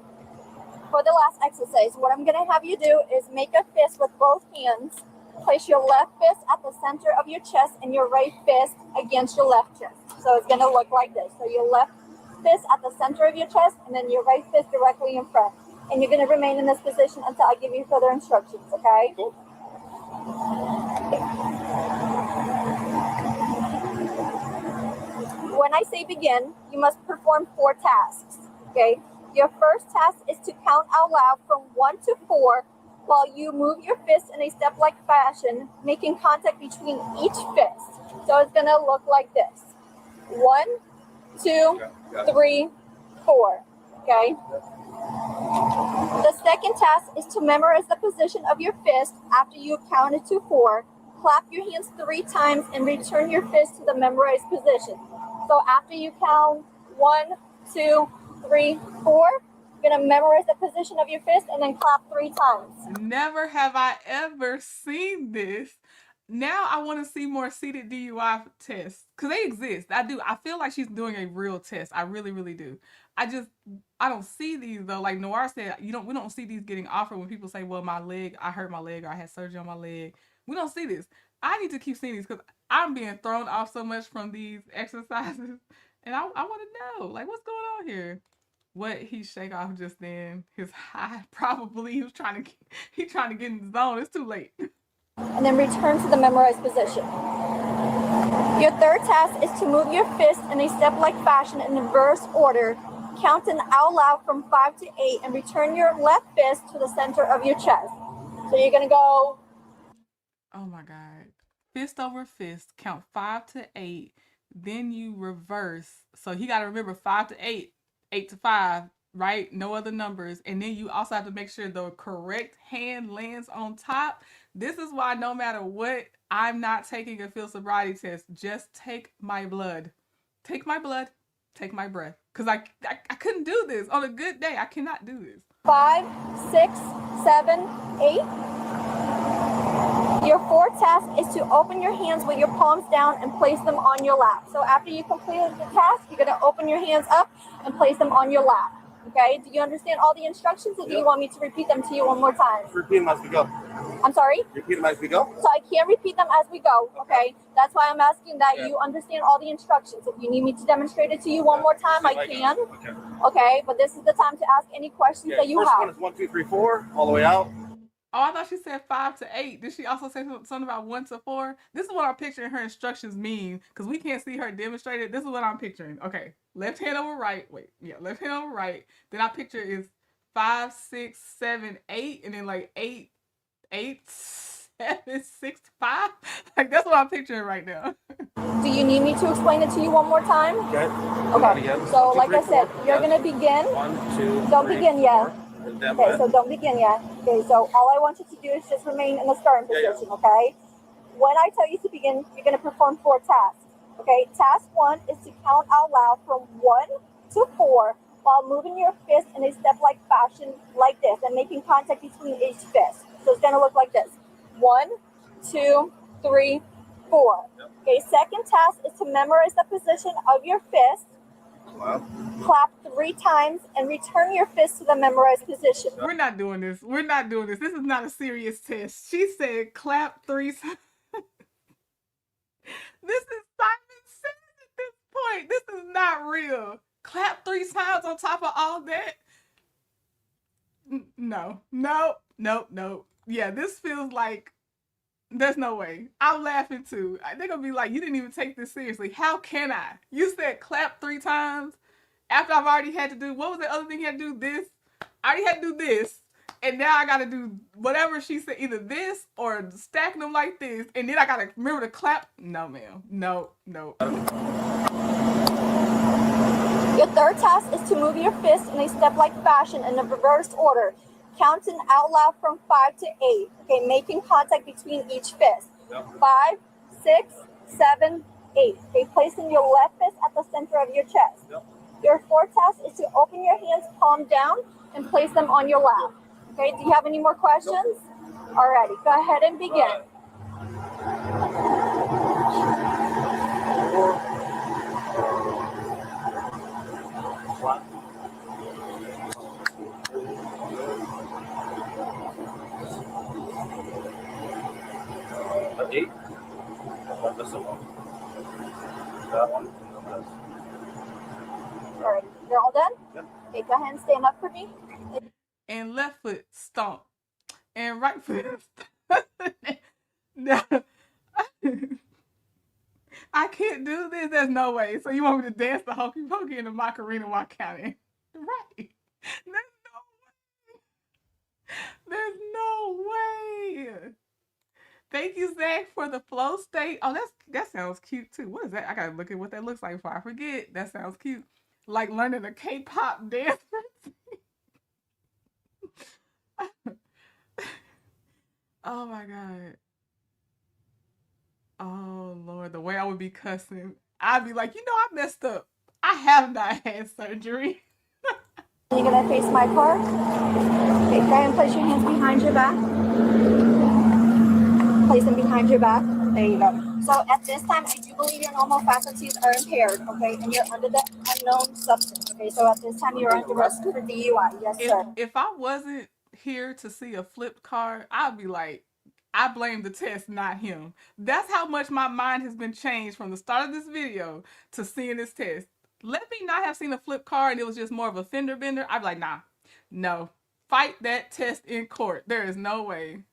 For the last exercise, what I'm gonna have you do is make a fist with both hands. Place your left fist at the center of your chest and your right fist against your left chest. So it's gonna look like this. So your left fist at the center of your chest and then your right fist directly in front. And you're gonna remain in this position until I give you further instructions, okay? Cool. When I say begin, you must perform 4 tasks, okay? Your first task is to count out loud from 1 to 4 while you move your fist in a step-like fashion, making contact between each fist. So it's gonna look like this. 1, 2, 3, 4, okay? The second task is to memorize the position of your fist after you counted to 4. Clap your hands 3 times and return your fist to the memorized position. So after you count 1, 2, 3, 4, you're gonna memorize the position of your fist and then clap 3 times. Never have I ever seen this. Now I want to see more seated DUI tests because they exist. I do. I feel like she's doing a real test. I really, really do. I don't see these though. Like Noir said, we don't see these getting offered when people say, well, I hurt my leg or I had surgery on my leg. We don't see this. I need to keep seeing these because I'm being thrown off so much from these exercises. And I want to know, like, what's going on here? What he shake off just then, his high, probably he trying to get in the zone. It's too late. And then return to the memorized position. Your third task is to move your fist in a step-like fashion in reverse order, counting out loud from 5 to 8, and return your left fist to the center of your chest. So you're gonna go. Oh my God. Fist over fist, count 5 to 8, then you reverse. So he got to remember 5 to 8, 8 to 5, right? No other numbers. And then you also have to make sure the correct hand lands on top. This is why no matter what, I'm not taking a field sobriety test. Just take my blood. Take my blood, take my breath. Because I couldn't do this. On a good day, I cannot do this. 5, 6, 7, 8. Your fourth task is to open your hands with your palms down and place them on your lap. So after you completed the task, you're going to open your hands up and place them on your lap. Okay? Do you understand all the instructions, or do you want me to repeat them to you one more time? Repeat them as we go. I'm sorry? Repeat them as we go. So I can't repeat them as we go, okay? That's why I'm asking that you understand all the instructions. If you need me to demonstrate it to you one more time, I can. Okay, but this is the time to ask any questions that you First have. one is 1, 2, 3, 4, all the way out. Oh, I thought she said 5 to 8. Did she also say something about 1 to 4? This is what I'm picturing her instructions mean, because we can't see her demonstrated. This is what I'm picturing. Okay, left hand over right. Left hand over right. Then I picture is 5, 6, 7, 8, and then like 8, 7, 6, 5. Like that's what I'm picturing right now. Do you need me to explain it to you one more time? Okay. Okay. So like I said, you're gonna begin. 1, 2, Don't 3, begin yet. 4. Okay, so don't begin yet. Okay, so all I want you to do is just remain in the starting position, okay? When I tell you to begin, you're going to perform 4 tasks. Okay, task 1 is to count out loud from 1 to 4 while moving your fist in a step-like fashion like this and making contact between each fist. So it's going to look like this. 1, 2, 3, 4. Okay, second task is to memorize the position of your fist. Wow. Clap 3 times and return your fist to the memorized position. We're not doing this. We're not doing this. This is not a serious test. She said clap 3 times. This is Simon Says at this point. This is not real. Clap 3 times on top of all that? No. Yeah, this feels like there's no way. I'm laughing too. They're gonna be like, you didn't even take this seriously. How can I? You said clap 3 times after I've already had to do, what was the other thing you had to do? This. I already had to do this. And now I gotta do whatever she said, either this or stacking them like this. And then I gotta remember to clap. No, ma'am. No. Your third task is to move your fist in a step-like fashion in a reversed order, counting out loud from 5 to 8. Okay, making contact between each fist. 5, 6, 7, 8. Okay, placing your left fist at the center of your chest. Your fourth task is to open your hands palm down and place them on your lap. Okay, do you have any more questions? Alrighty, go ahead and begin. Alright, you're all done? Okay, go ahead and stand up for me. And left foot stomp. And right foot stomp. No. I can't do this. There's no way. So you want me to dance the hokey pokey in the Macarena while counting? Right. There's no way. Thank you, Zach, for the flow state. Oh, that sounds cute too. What is that? I gotta look at what that looks like before I forget. That sounds cute. Like learning a K-pop dance. Oh my God. Oh Lord, the way I would be cussing. I'd be like, I messed up. I have not had surgery. You're gonna face my car. Okay, go ahead and place your hands behind your back. Place them behind your back. There you go. So at this time, I do believe your normal faculties are impaired, okay? And you're under the unknown substance, okay? So at this time, you're under arrest for DUI. Yes, sir. If I wasn't here to see a flipped car, I'd be like, I blame the test, not him. That's how much my mind has been changed from the start of this video to seeing this test. Let me not have seen a flipped car and it was just more of a fender bender. I'd be like, nah, no. Fight that test in court. There is no way.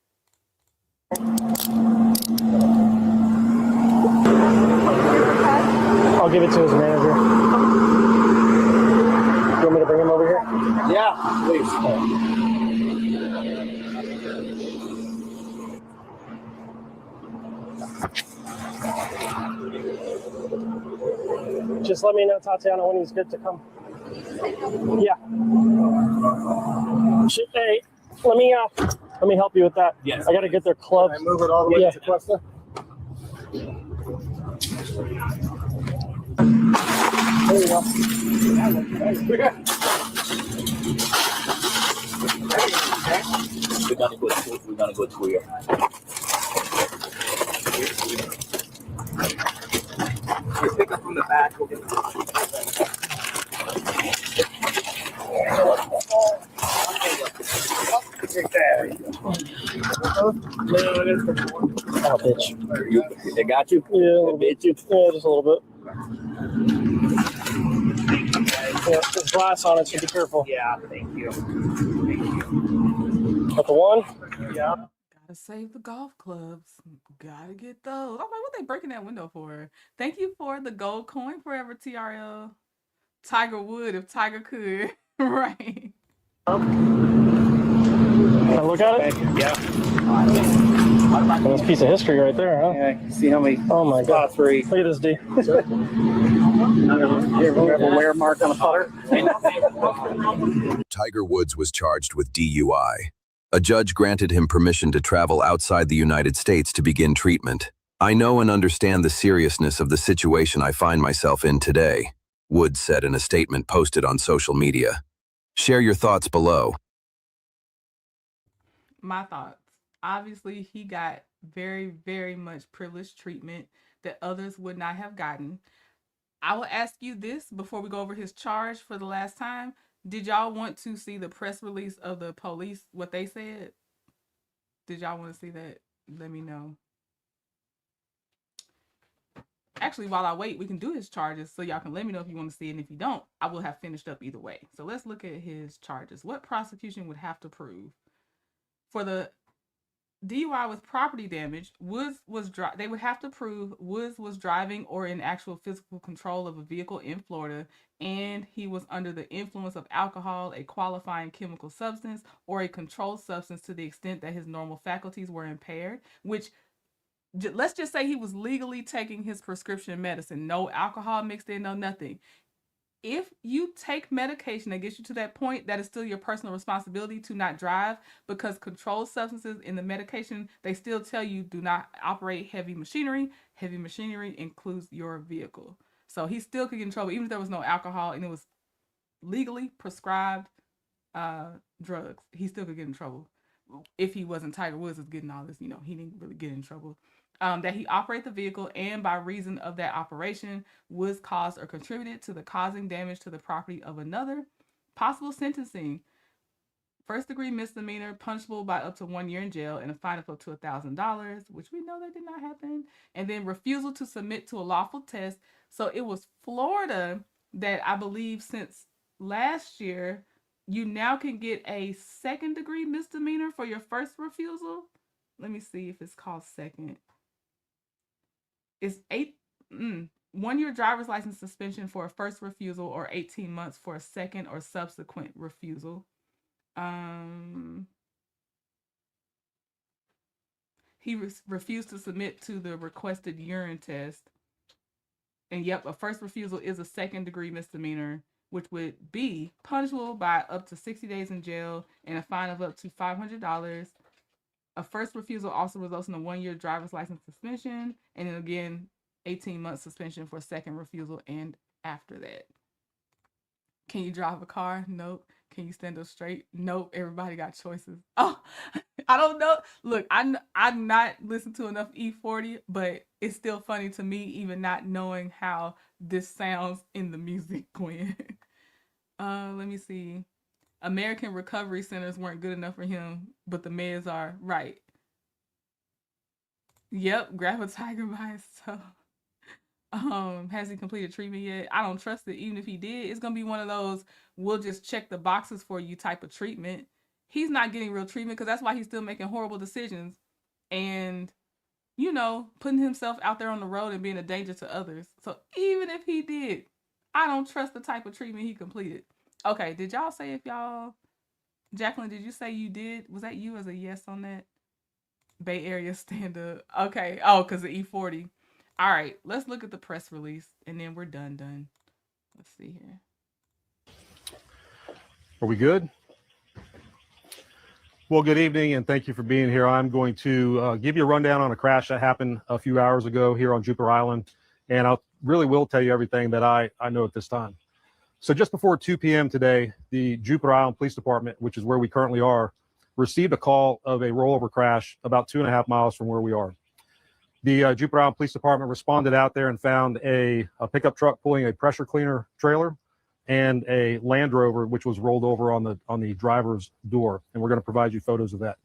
I'll give it to his manager. You want me to bring him over here? Yeah, please. Just let me know, Tatiana, when he's good to come. Yeah. Hey, let me help you with that. Yes. I gotta get their clubs. Can I move it all the way to Cuesta? There you go. We're gonna go to here. You pick up from the back. We'll get Oh, bitch. They got you? Yeah, a little bit. Yeah, just a little bit. Yeah, there's glass on it, so be careful. Yeah, thank you. Got the one? Yeah. Gotta save the golf clubs. Gotta get those. I'm like, what they breaking that window for? Thank you for the gold coin forever, TRL. Tiger would if Tiger could. Right. Can I look at it? Yeah. That's a piece of history right there, huh? Yeah, see how many? Oh my God. 3. Look at this, D. You ever have a wear mark on a putter? Tiger Woods was charged with DUI. A judge granted him permission to travel outside the United States to begin treatment. I know and understand the seriousness of the situation I find myself in today, Woods said in a statement posted on social media. Share your thoughts below. My thoughts. Obviously, he got very, very much privileged treatment that others would not have gotten. I will ask you this before we go over his charge for the last time. Did y'all want to see the press release of the police, what they said? Did y'all want to see that? Let me know. Actually, while I wait, we can do his charges so y'all can let me know if you want to see it. And if you don't, I will have finished up either way. So let's look at his charges. What prosecution would have to prove? For the DUI with property damage, they would have to prove Woods was driving or in actual physical control of a vehicle in Florida, and he was under the influence of alcohol, a qualifying chemical substance, or a controlled substance to the extent that his normal faculties were impaired, which let's just say he was legally taking his prescription medicine, no alcohol mixed in, no nothing. If you take medication that gets you to that point, that is still your personal responsibility to not drive, because controlled substances in the medication, they still tell you do not operate heavy machinery. Heavy machinery includes your vehicle. So he still could get in trouble, even if there was no alcohol and it was legally prescribed drugs. He still could get in trouble. If he wasn't Tiger Woods was getting all this, he didn't really get in trouble. That he operated the vehicle and by reason of that operation was caused or contributed to the causing damage to the property of another. Possible sentencing: first degree misdemeanor, punishable by up to 1 year in jail and a fine of up to $1,000, which we know that did not happen. And then refusal to submit to a lawful test. So it was Florida that I believe since last year, you now can get a second degree misdemeanor for your first refusal. Let me see if it's called second. It's 1 year driver's license suspension for a first refusal or 18 months for a second or subsequent refusal. He refused to submit to the requested urine test. And yep, a first refusal is a second degree misdemeanor, which would be punishable by up to 60 days in jail and a fine of up to $500. A first refusal also results in a 1 year driver's license suspension, and then again, 18 months suspension for second refusal and after that. Can you drive a car? Nope. Can you stand up straight? Nope. Everybody got choices. Oh, I don't know. Look, I'm not listening to enough E40, but it's still funny to me, even not knowing how this sounds in the music, Gwen. Let me see. American recovery centers weren't good enough for him, but the meds are. Right. Yep, grab a tiger by himself. Has he completed treatment yet? I don't trust it. Even if he did, it's gonna be one of those we'll just check the boxes for you type of treatment. He's not getting real treatment because that's why he's still making horrible decisions and putting himself out there on the road and being a danger to others. So even if he did, I don't trust the type of treatment he completed. Okay, did y'all say if y'all... Jacqueline, did you say you did? Was that you as a yes on that? Bay Area stand-up. Okay. Oh, because of E40. All right, let's look at the press release, and then we're done. Let's see here. Are we good? Well, good evening, and thank you for being here. I'm going to give you a rundown on a crash that happened a few hours ago here on Jupiter Island, and I really will tell you everything that I know at this time. So just before 2 p.m. today, the Jupiter Island Police Department, which is where we currently are, received a call of a rollover crash about 2.5 miles from where we are. The Jupiter Island Police Department responded out there and found a pickup truck pulling a pressure cleaner trailer and a Land Rover, which was rolled over on the driver's door. And we're going to provide you photos of that.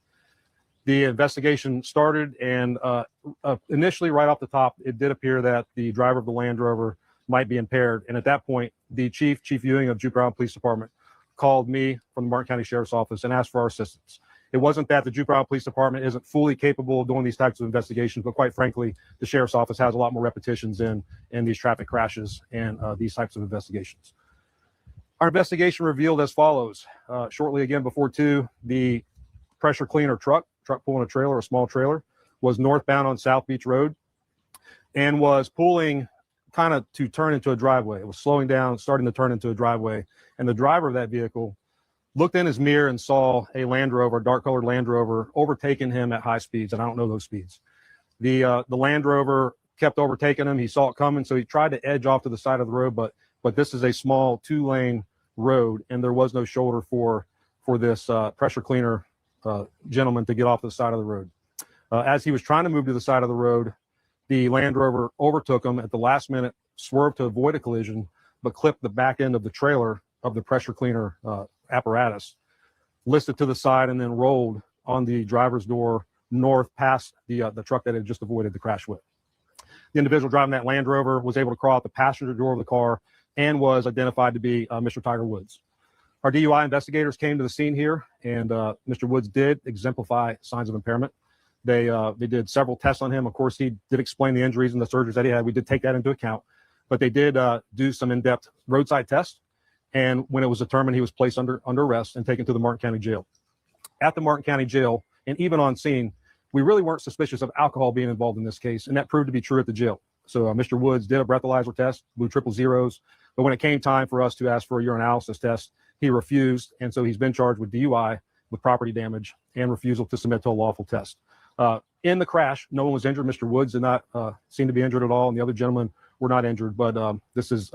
The investigation started, and initially, right off the top, it did appear that the driver of the Land Rover might be impaired. And at that point, the Chief Ewing of Jupiter Island Police Department called me from the Martin County Sheriff's Office and asked for our assistance. It wasn't that the Jupiter Island Police Department isn't fully capable of doing these types of investigations, but quite frankly, the Sheriff's Office has a lot more repetitions in these traffic crashes and these types of investigations. Our investigation revealed as follows. Shortly again before 2, the pressure cleaner truck pulling a trailer, a small trailer, was northbound on South Beach Road and was pulling kind of to turn into a driveway. It was slowing down, starting to turn into a driveway. And the driver of that vehicle looked in his mirror and saw a Land Rover, a dark colored Land Rover, overtaking him at high speeds. And I don't know those speeds. The Land Rover kept overtaking him. He saw it coming, so he tried to edge off to the side of the road, but this is a small 2-lane road, and there was no shoulder for this pressure cleaner gentleman to get off the side of the road. As he was trying to move to the side of the road, the Land Rover overtook him at the last minute, swerved to avoid a collision, but clipped the back end of the trailer of the pressure cleaner apparatus, listed to the side, and then rolled on the driver's door north past the truck that had just avoided the crash with. The individual driving that Land Rover was able to crawl out the passenger door of the car and was identified to be Mr. Tiger Woods. Our DUI investigators came to the scene here, and Mr. Woods did exemplify signs of impairment. They did several tests on him. Of course, he did explain the injuries and the surgeries that he had. We did take that into account, but they did do some in-depth roadside tests. And when it was determined, he was placed under arrest and taken to the Martin County Jail. At the Martin County Jail, and even on scene, we really weren't suspicious of alcohol being involved in this case, and that proved to be true at the jail. So Mr. Woods did a breathalyzer test, blew 000s, but when it came time for us to ask for a urinalysis test, he refused, and so he's been charged with DUI, with property damage, and refusal to submit to a lawful test. In the crash, no one was injured. Mr. Woods did not seem to be injured at all, and the other gentlemen were not injured. But this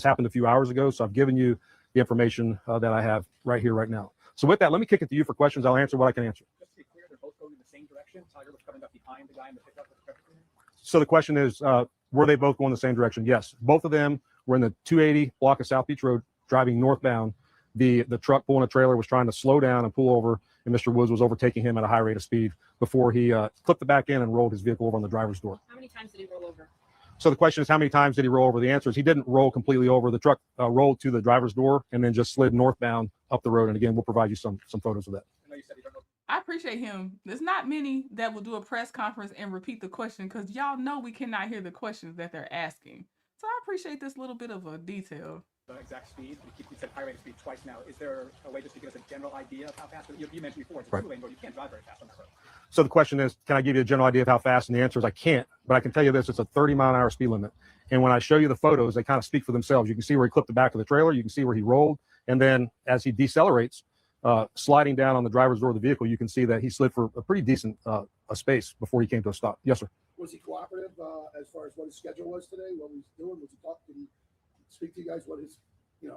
happened a few hours ago, so I've given you the information that I have right here, right now. So with that, let me kick it to you for questions. I'll answer what I can answer. Just to be clear, they're both going in the same direction. Tiger was coming up behind the guy in the pickup with the pressure cleaner. So the question is, were they both going the same direction? Yes, both of them were in the 280 block of South Beach Road, driving northbound. The truck pulling a trailer was trying to slow down and pull over, and Mr. Woods was overtaking him at a high rate of speed before he clipped the back end and rolled his vehicle over on the driver's door. How many times did he roll over? So the question is, how many times did he roll over? The answer is he didn't roll completely over. The truck rolled to the driver's door and then just slid northbound up the road. And again, we'll provide you some photos of that. I appreciate him. There's not many that will do a press conference and repeat the question because y'all know we cannot hear the questions that they're asking. So I appreciate this little bit of a detail. The exact speed. You said high rate of speed twice now. Is there a way just to give us a general idea of how fast? You mentioned before it's a 2-lane road. You can't drive very fast on that road. So the question is, can I give you a general idea of how fast? And the answer is I can't, but I can tell you this, it's a 30-mile-an-hour speed limit. And when I show you the photos, they kind of speak for themselves. You can see where he clipped the back of the trailer. You can see where he rolled. And then as he decelerates, sliding down on the driver's door of the vehicle, you can see that he slid for a pretty decent a space before he came to a stop. Yes, sir. Was he cooperative as far as what his schedule was today? What he was doing? Was he talking? Did he speak to you guys what his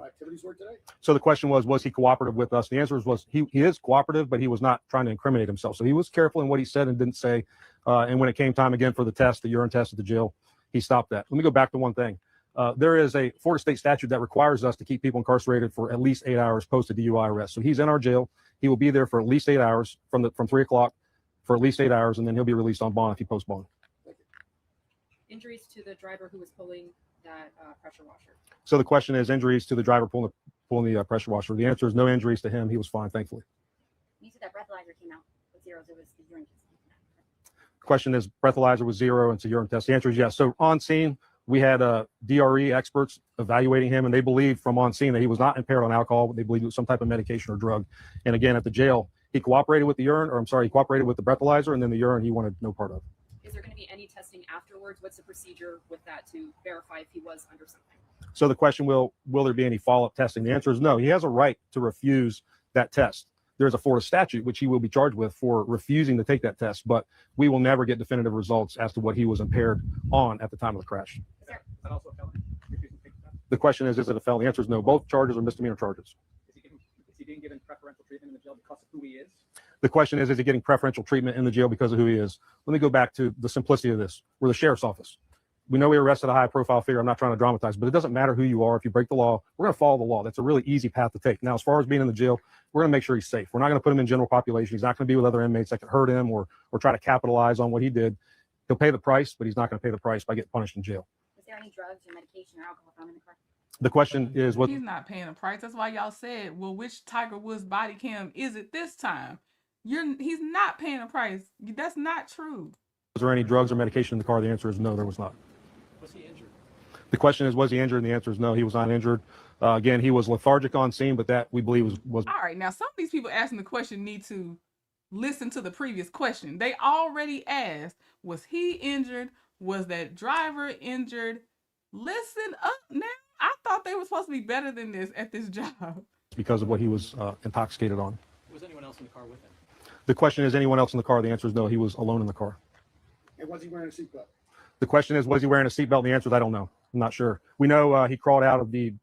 activities were today? So the question was he cooperative with us? The answer was he is cooperative, but he was not trying to incriminate himself. So he was careful in what he said and didn't say. And when it came time again for the test, the urine test at the jail, he stopped that. Let me go back to one thing. There is a Florida state statute that requires us to keep people incarcerated for at least 8 hours post a DUI arrest. So he's in our jail. He will be there for at least 8 hours from 3 o'clock for at least 8 hours, and then he'll be released on bond if he posts bond. Injuries to the driver who was pulling that pressure washer. So the question is injuries to the driver pulling the pressure washer. The answer is no injuries to him. He was fine, thankfully. You said that breathalyzer came out with zeros. It was the urine test. Question is breathalyzer was 0 and it's a urine test. The answer is yes. So on scene, we had DRE experts evaluating him, and they believed from on scene that he was not impaired on alcohol, but they believed it was some type of medication or drug. And again, at the jail, he cooperated with the urine, he cooperated with the breathalyzer, and then the urine he wanted no part of. Is there going to be any testing afterwards? What's the procedure with that to verify if he was under something? So the question, will there be any follow-up testing? The answer is no. He has a right to refuse that test. There's a Florida statute which he will be charged with for refusing to take that test, but we will never get definitive results as to what he was impaired on at the time of the crash. Is that also a felony? The question is it a felony? The answer is no. Both charges are misdemeanor charges. Is he being given preferential treatment in the jail because of who he is? The question is he getting preferential treatment in the jail because of who he is? Let me go back to the simplicity of this. We're the sheriff's office. We know we arrested a high-profile figure. I'm not trying to dramatize, but it doesn't matter who you are. If you break the law, we're going to follow the law. That's a really easy path to take. Now, as far as being in the jail, we're going to make sure he's safe. We're not going to put him in general population. He's not going to be with other inmates that could hurt him or try to capitalize on what he did. He'll pay the price, but he's not going to pay the price by getting punished in jail. Was there any drugs or medication or alcohol found in the car? The question is what? He's not paying a price. That's why y'all said, well, which Tiger Woods body cam is it this time? He's not paying a price. That's not true. Was there any drugs or medication in the car? The answer is no, there was not. Was he injured? The question is, was he injured? And the answer is no, he was not injured. Again, he was lethargic on scene, but that we believe was. All right, now some of these people asking the question need to listen to the previous question. They already asked, was he injured? Was that driver injured? Listen up now. I thought they were supposed to be better than this at this job. Because of what he was intoxicated on. Was anyone else in the car with him? The question is, anyone else in the car? The answer is no. He was alone in the car. And was he wearing a seatbelt? The question is, was he wearing a seatbelt? The answer is, I don't know. I'm not sure. We know he crawled out of the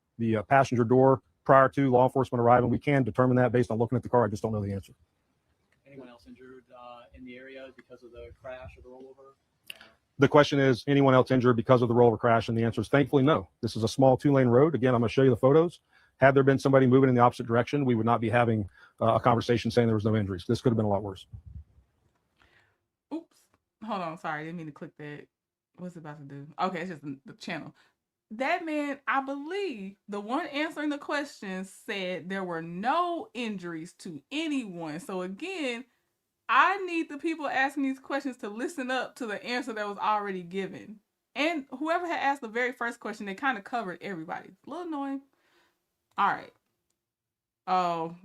passenger door prior to law enforcement arriving. We can determine that based on looking at the car. I just don't know the answer. Anyone else injured in the area because of the crash or the rollover? The question is, anyone else injured because of the rollover crash? And the answer is thankfully no. This is a small 2-lane road. Again, I'm going to show you the photos. Had there been somebody moving in the opposite direction, we would not be having a conversation saying there was no injuries. This could have been a lot worse. Oops. Hold on. Sorry. I didn't mean to click that. What's it about to do? Okay, it's just the channel. That man, I believe, the one answering the question said there were no injuries to anyone. So again, I need the people asking these questions to listen up to the answer that was already given. And whoever had asked the very first question, they kind of covered everybody. A little annoying. All right. Oh,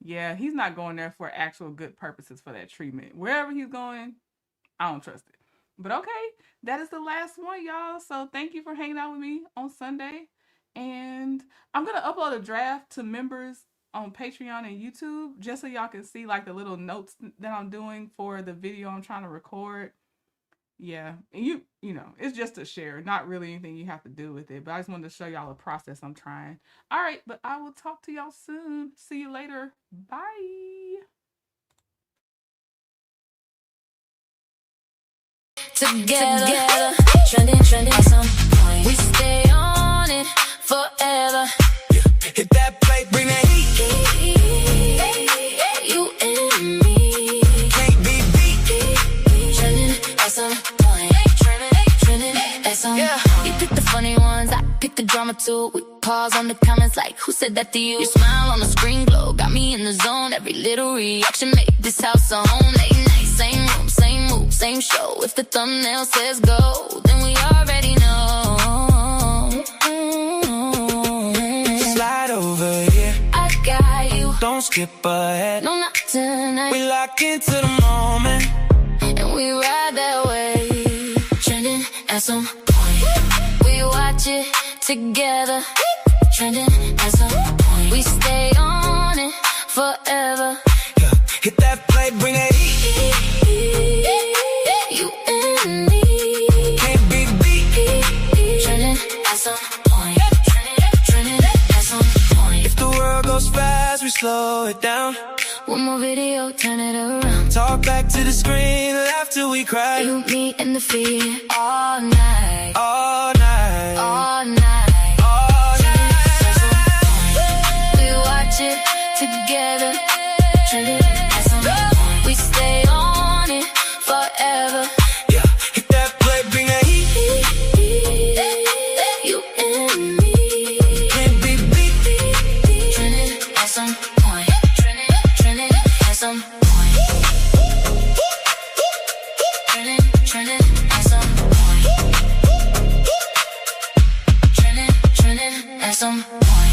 yeah, he's not going there for actual good purposes for that treatment. Wherever he's going, I don't trust it. But okay, that is the last one, y'all. So thank you for hanging out with me on Sunday. And I'm going to upload a draft to members on Patreon and YouTube just so y'all can see like the little notes that I'm doing for the video I'm trying to record. Yeah, and you know, it's just a share, not really anything you have to do with it. But I just wanted to show y'all the process I'm trying. All right, but I will talk to y'all soon. See you later. Bye. Together, trending at some point. We stay on it forever. Hit that plate, bring that heat. You and me can't be beat. Trending at some point. Trending at some point. You pick the funny ones, I pick the drama too. We pause on the comments like, who said that to you? Your smile on the screen glow, got me in the zone. Every little reaction make this house a home. Late night, same room, same move, same show. If the thumbnail says go, then we already know. Slide over here, I got you. Don't skip ahead, no, not tonight. We lock into the moment, and we ride that way. Trending at some point, we watch it together. Trending at some point, we stay on it forever. Yeah. Hit that play, bring that heat. You and me can't be beat. Trending at some point. Trending at some point. If the world goes fast, we slow it down. One more video, turn it around. Talk back to the screen, laugh till we cry. You, me, and the fear all night. All night. All night. All night. We watch it together. Trending at some point. We stay on it forever. Yeah, hit that play, bring that heat. You and me can't be beat. Trending at some point. Trending at some point. Trending at some point. Trending at some point.